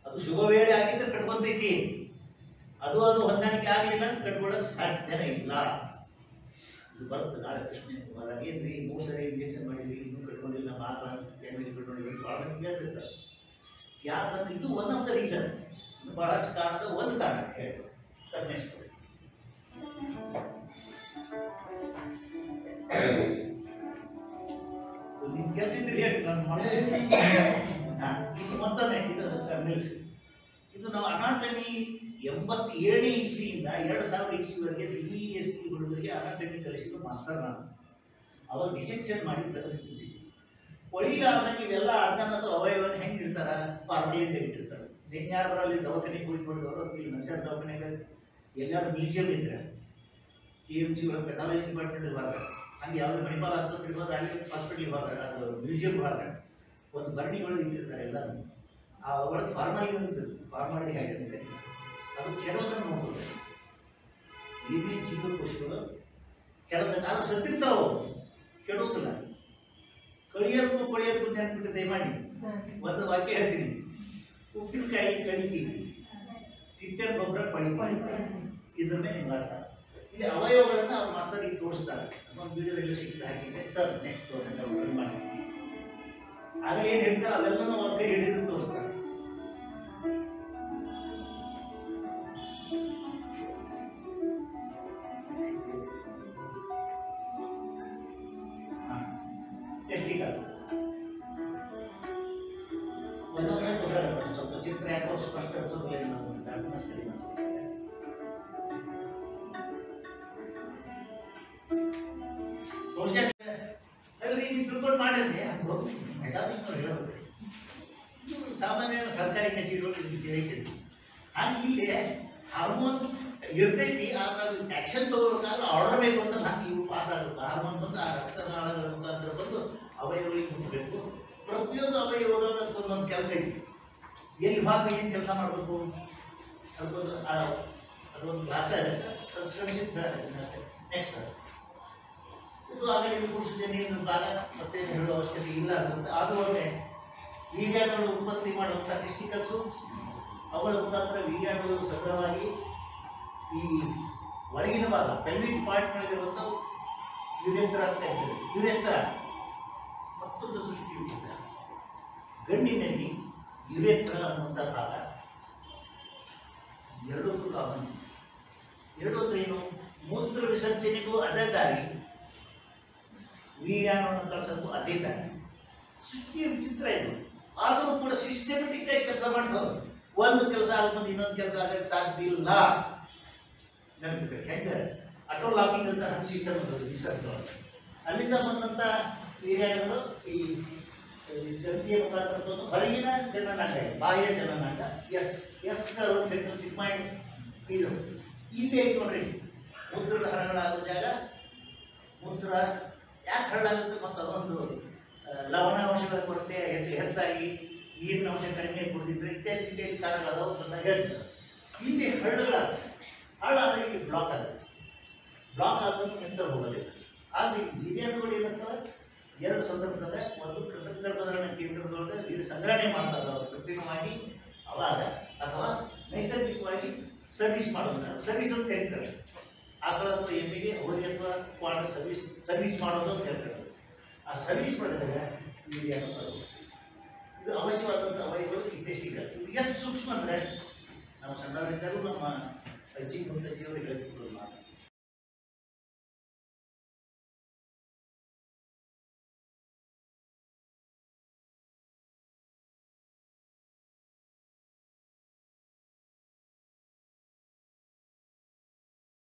ಅದು ಶುಭ ವೇಳೆ ಆಗಿದ್ರೆ ಕಟ್ಕೊಂತೈತಿ. ಅದು ಹೊಂದಾಣಿಕೆ ಆಗಲಿಲ್ಲ ಅಂತ ಕಟ್ಕೊಳ್ಳೋಕೆ ಸಾಧ್ಯನೇ ಇಲ್ಲ. ಇದು ಬರುತ್ತೆ ನಾಳೆ ಪ್ರಶ್ನೆ. ಅದೇನ್ರಿ 3 ಸರಿ ಇಂಜೆಕ್ಷನ್ ಮಾಡಿದ್ವಿ ಇನ್ನೂ ಕಟ್ಕೊಂಡಿಲ್ಲ, ಮಾತ್ರ ಕಟ್ಕೊಂಡಿಲ್ಲ, ಭಾಳ ಹೇಳ್ತಿರ್ತಾರೆ. ಯಾಕಂದ್ರೆ ಇದು ಒನ್ ಆಫ್ ದ ರೀಸನ್, ಬಹಳಷ್ಟು ಕಾರಣದ ಒಂದು ಕಾರಣ ಹೇಳಿದ್ರು. ಸರ್ ನೆಕ್ಸ್ಟ್ ನಿಮ್ ಕೆಲಸ ಇದ್ರೆ ಹೇಳಿ ನಾನು ಮಾಡಿದ್ದೀನಿ. ಇದು ಮತ್ತೊಮ್ಮೆ ಇದು ಸರ್ ನಿಲ್ಲಿಸಿ. ಇದು ನಾವು ಅನಾಟಮಿ 87ನೇ ಇಸ್ವಿಯಿಂದ 2000 ಇಸ್ವಿವರೆಗೆ BSc ಹುಡುಗರಿಗೆ ಅನಾಟಮಿ ಕಲಿಸಿದ ಮಾಸ್ಟರ್ ನಾನು. ಅವಾಗ ಡಿಸೆಕ್ಷನ್ ಮಾಡಿ ತೆಗೆದಿಟ್ಟಿದ್ದೀನಿ. ಒಳಿಲಾರ್ದಂಗೆ ಇವೆಲ್ಲ ಅರ್ಧನದ ಅವಯವನ್ನ ಹೆಂಗೆ ಇಡ್ತಾರ ಫಾರ್ಮಲಿಂದ ಇಟ್ಟಿರ್ತಾರೆ. ಯಾರಲ್ಲಿ ದವಾಖಾನೆ ಕೂಡಿಕೊಂಡವರು ಇಲ್ಲಿ ನರ್ಸರ್ ದವಾಖಾನೆಗೆ ಎಲ್ಲಾರು ಮ್ಯೂಸಿಯಂ ಇದ್ರೆ KMC ಒಳಗೆ ಪೆಥಾಲಜಿ ಡಿಪಾರ್ಟ್ಮೆಂಟ್ ಇವಾಗ ಹಂಗೆ ಯಾವ್ದು ಮಣಿಪಾಲ್ ಆಸ್ಪತ್ರೆ ಹೋದ್ರೆ ಅಲ್ಲಿ ಹಾಸ್ಪಿಟಲ್ ಇವಾಗ ಅದು ಮ್ಯೂಸಿಯಂ ಇವಾಗ ಒಂದು ಭರಣಿ ಒಳಗೆ ಇಟ್ಟಿರ್ತಾರೆ ಎಲ್ಲರೂ. ಆ ಒಳಗೆ ಫಾರ್ಮಾಲಿನ್ ಫಾರ್ಮಾಲಿಟಿ ಹೇಳಿದ್ರೆ ಅದು ಕೆಡೋದನ್ನು ನೋಡ್ಬೋದು. ಏನೇ ಜೀವಕೋಶಗಳು ಕೆಡದ ಅದು ಸತ್ತಿರ್ತಾವು, ಕೆಡೋದಿಲ್ಲ. ಕಳಿಯೋದಕ್ಕೂ ಕೊಳಿಯೋದಕ್ಕೂ ನೆನ್ಪಿಟ್ಟು ದಯಮಾಡಿ ಒಂದು ವಾಕ್ಯ ಹೇಳ್ತೀನಿ. ಉಪ್ಪಿನಕಾಯಿ ಕಳಿತೀವಿ, ತಿಪ್ಪೆ ಗೊಬ್ಬರ ಪಳಿತೀವಿ. ಇದ್ರ ಮೇಲೆ ನಿಮ್ಗೆ ಅರ್ಥ. ಇಲ್ಲಿ ಅವಯವಗಳನ್ನು ಅವ್ರು ಮಾಸ್ತರಿಗೆ ತೋರಿಸ್ತಾರೆ. ಒಂದು ವಿಡಿಯೋ ಎಲ್ಲ ಸಿಕ್ತು ಹಾಕಿದ್ದೆ ಸರ್ ನೆಕ್ಸ್ಟ್ ಮಾಡಿ. ಆಗ ಏನು ಹೇಳ್ತಾರೆ ಅವೆಲ್ಲನೂ ಅವ್ರ ಕೈ ಹಿಡಿದು ತೋರಿಸ್ತಾರೆ. ಟೆಸ್ಟಿಕಲ್ ಒಂದೊಂದೇ ತೋರಿಸಾಗುತ್ತೆ. ಸ್ವಲ್ಪ ಚಿತ್ರ ಯಾಕೋ ಸ್ಪಷ್ಟ ಅನ್ಸೋದಿಲ್ಲ, ಡಾರ್ಕ್ನೆಸ್ ಕಡಿಮೆ ಅನ್ಸುತ್ತೆ. ಅಲ್ರಿ ನೀವು ತಿಳ್ಕೊಂಡು ಮಾಡಿದ್ರೆ ಸಾಮಾನ್ಯ ಸರ್ಕಾರಿ ಕಚೇರಿಗಳು ಕೇಳಿ ಹಂಗೆ ಇಲ್ಲಿ ಹಾರ್ಮೋನ್ ಇರ್ತೈತಿ. ಆದ್ರೆ ಅದು ಆಕ್ಷನ್ ತಗೋಬೇಕಾದ್ರೆ ಆರ್ಡರ್ ಬೇಕು ಅಂತ ಹಂಗೆ ಇವು ಪಾಸ್ ಆಗುತ್ತೆ. ಹಾರ್ಮೋನ್ ಬಂದು ಆ ರಕ್ತನಾಳಗಳ ಮುಖಾಂತರ ಬಂದು ಅವಯವಗಳಿಗೆ ಮುಟ್ಟಬೇಕು. ಪ್ರತಿಯೊಂದು ಅವಯವದ ಒಂದೊಂದು ಕೆಲಸ ಐತಿ. ಎಲ್ಲಿ ಭಾಗ ಏನು ಕೆಲಸ ಮಾಡಬೇಕು ಅದೊಂದು ಕ್ಲಾಸ್ ನೆಕ್ಸ್ಟ್ ಇದು ಆಗಲಿ ಕೂಡಿಸಿದ್ದೇನೆ ಭಾಗ ಮತ್ತೆ ಹೇಳುವ ಅವಶ್ಯಕತೆ ಇಲ್ಲ ಅನ್ಸುತ್ತೆ. ಆದರೂ ಒಮ್ಮೆ ವೀರ್ಯಾಣುಗಳು ಉತ್ಪತ್ತಿ ಮಾಡುವ ಸ್ಟಾಟಿಸ್ಟಿಕಲ್ಸು ಅವುಗಳ ಮುಖಾಂತರ ವೀರ್ಯಾಣುಗಳು ಸಂಗ್ರಹವಾಗಿ ಈ ಒಳಗಿನ ಭಾಗ ಪೆಲ್ವಿಕ್ ಪಾರ್ಟ್ನಲ್ಲಿರುವಂಥ ಯುರೇತ್ರ ಅಂತ ಹೇಳ್ತೇವೆ. ಯುರೇತ್ರ ಮತ್ತೊಂದು ಸೃಷ್ಟಿ ವಿಚಿತ್ರ. ಗಂಡಿನಲ್ಲಿ ಯುರೇತ್ರ ಅನ್ನುವಂಥ ಭಾಗ ಎರಡಕ್ಕೂ ಕಾಮನ್. ಎರಡು ಅಂದ್ರೆ ಏನು? ಮೂತ್ರ ವಿಸರ್ಜನೆಗೂ ಅದೇ ದಾರಿ, ವೀರ್ಯಾಣುವನ್ನು ಕಳಿಸೋದು ಅದೇ ದಾರಿ. ಸೃಷ್ಟಿಯ ವಿಚಿತ್ರ ಇದು. ಆದರೂ ಕೂಡ ಸಿಸ್ಟಮೆಟಿಕ್ ಆಗಿ ಕೆಲಸ ಮಾಡ್ತಾವೆ. ಒಂದು ಕೆಲಸ ಆಗ್ಬೋದು ಇನ್ನೊಂದು ಕೆಲಸ ಆಗಕ್ಕೆ ಸಾಧ್ಯ ಇಲ್ಲ. ನೆನಪಿರ್ಬೇಕು. ಹೆಂಗೆ ಅಟೋಲಾಪಿಂಗ್ ಅಂತ ನಮ್ಮ ಸಿಸ್ಟಮ್ ವಿಸರ್ಜನೆ ಅಲ್ಲಿಂದ ಬಂದಂಥ ವೀರ್ಯಾಣುಗಳು ಈ ಗಂತಿಯ ಮುಖಾಂತರ ಹೊರಗಿನ ಜನನಾಂಗ, ಬಾಹ್ಯ ಜನನಾಂಗ ಸಿಗ್ಮಾಯಿಡ್ ಇದು ಇಲ್ಲಿ ಐತೆ ನೋಡ್ರಿ. ಮೂತ್ರದ ಹರಗಳಾಗೋ ಜಾಗ. ಮೂತ್ರ ಯಾಕೆ ಹರಳಾಗುತ್ತೆ? ಮತ್ತು ಅದೊಂದು ಲವಣಾಂಶಗಳ ಕೊರತೆ ಹೆಚ್ಚಾಗಿ ನೀರಿನ ಅಂಶ ಕಡಿಮೆ ಕೊಟ್ಟಿದ್ರೆ ಇತ್ಯಾದಿ ಕಾರಣಗಳಾದವು ಅಂತ ಹೇಳ್ತಾರೆ. ಇಲ್ಲಿ ಹಳ್ಳಾದಾಗ ಇಲ್ಲಿ ಬ್ಲಾಕ್ ಆಗುತ್ತೆ. ಬ್ಲಾಕ್ ಆಗೋದು ಎಂತ ಹೋಗೋದಿಲ್ಲ. ಆದರೆ ವೀರ್ಯಾಣುಗಳು ಏನಾಗ್ತವೆ ಎರಡು ಸಂದರ್ಭದಲ್ಲಿ, ಒಂದು ಕೃತಗರ್ಭಧಾರಣ ಕೇಂದ್ರದೊಳಗೆ ನೀರು ಸಂಗ್ರಹಣೆ ಮಾಡ್ತಾರೆ ಅವರು ಕೃತ್ರಿಮವಾಗಿ ಅವಾಗ, ಅಥವಾ ನೈಸರ್ಗಿಕವಾಗಿ ಸರ್ವಿಸ್ ಮಾಡೋದು. ಸರ್ವಿಸ್ ಅಂತ ಕರೀತಾರೆ. ಆಕಳ ಅಥವಾ ಎಮ್ಮೆಗೆ ಹೋಗಿ ಅಥವಾ ಕ್ವಾರ್ಟರ್ ಸರ್ವಿಸ್ ಮಾಡೋದು ಅಂತ ಹೇಳ್ತಾರೆ. ಆ ಸರ್ವಿಸ್ ಮಾಡಿದಾಗ ವೀರ್ಯಾಣು ಬರೋದು. ಇದು ಅವಶ್ಯವಾದಂಥ ಅವಯವಗಳು ಇತ್ತೀಚೆಗೆ. ಇದು ಎಷ್ಟು ಸೂಕ್ಷ್ಮ ಅಂದರೆ ನಾವು ಸಣ್ಣವರಿದ್ದಾಗೂ ನಮ್ಮ ಅಜ್ಜಿ ಮುತ್ತಜ್ಜಿಯವರು ಹೇಳ್ತಿದ್ರು.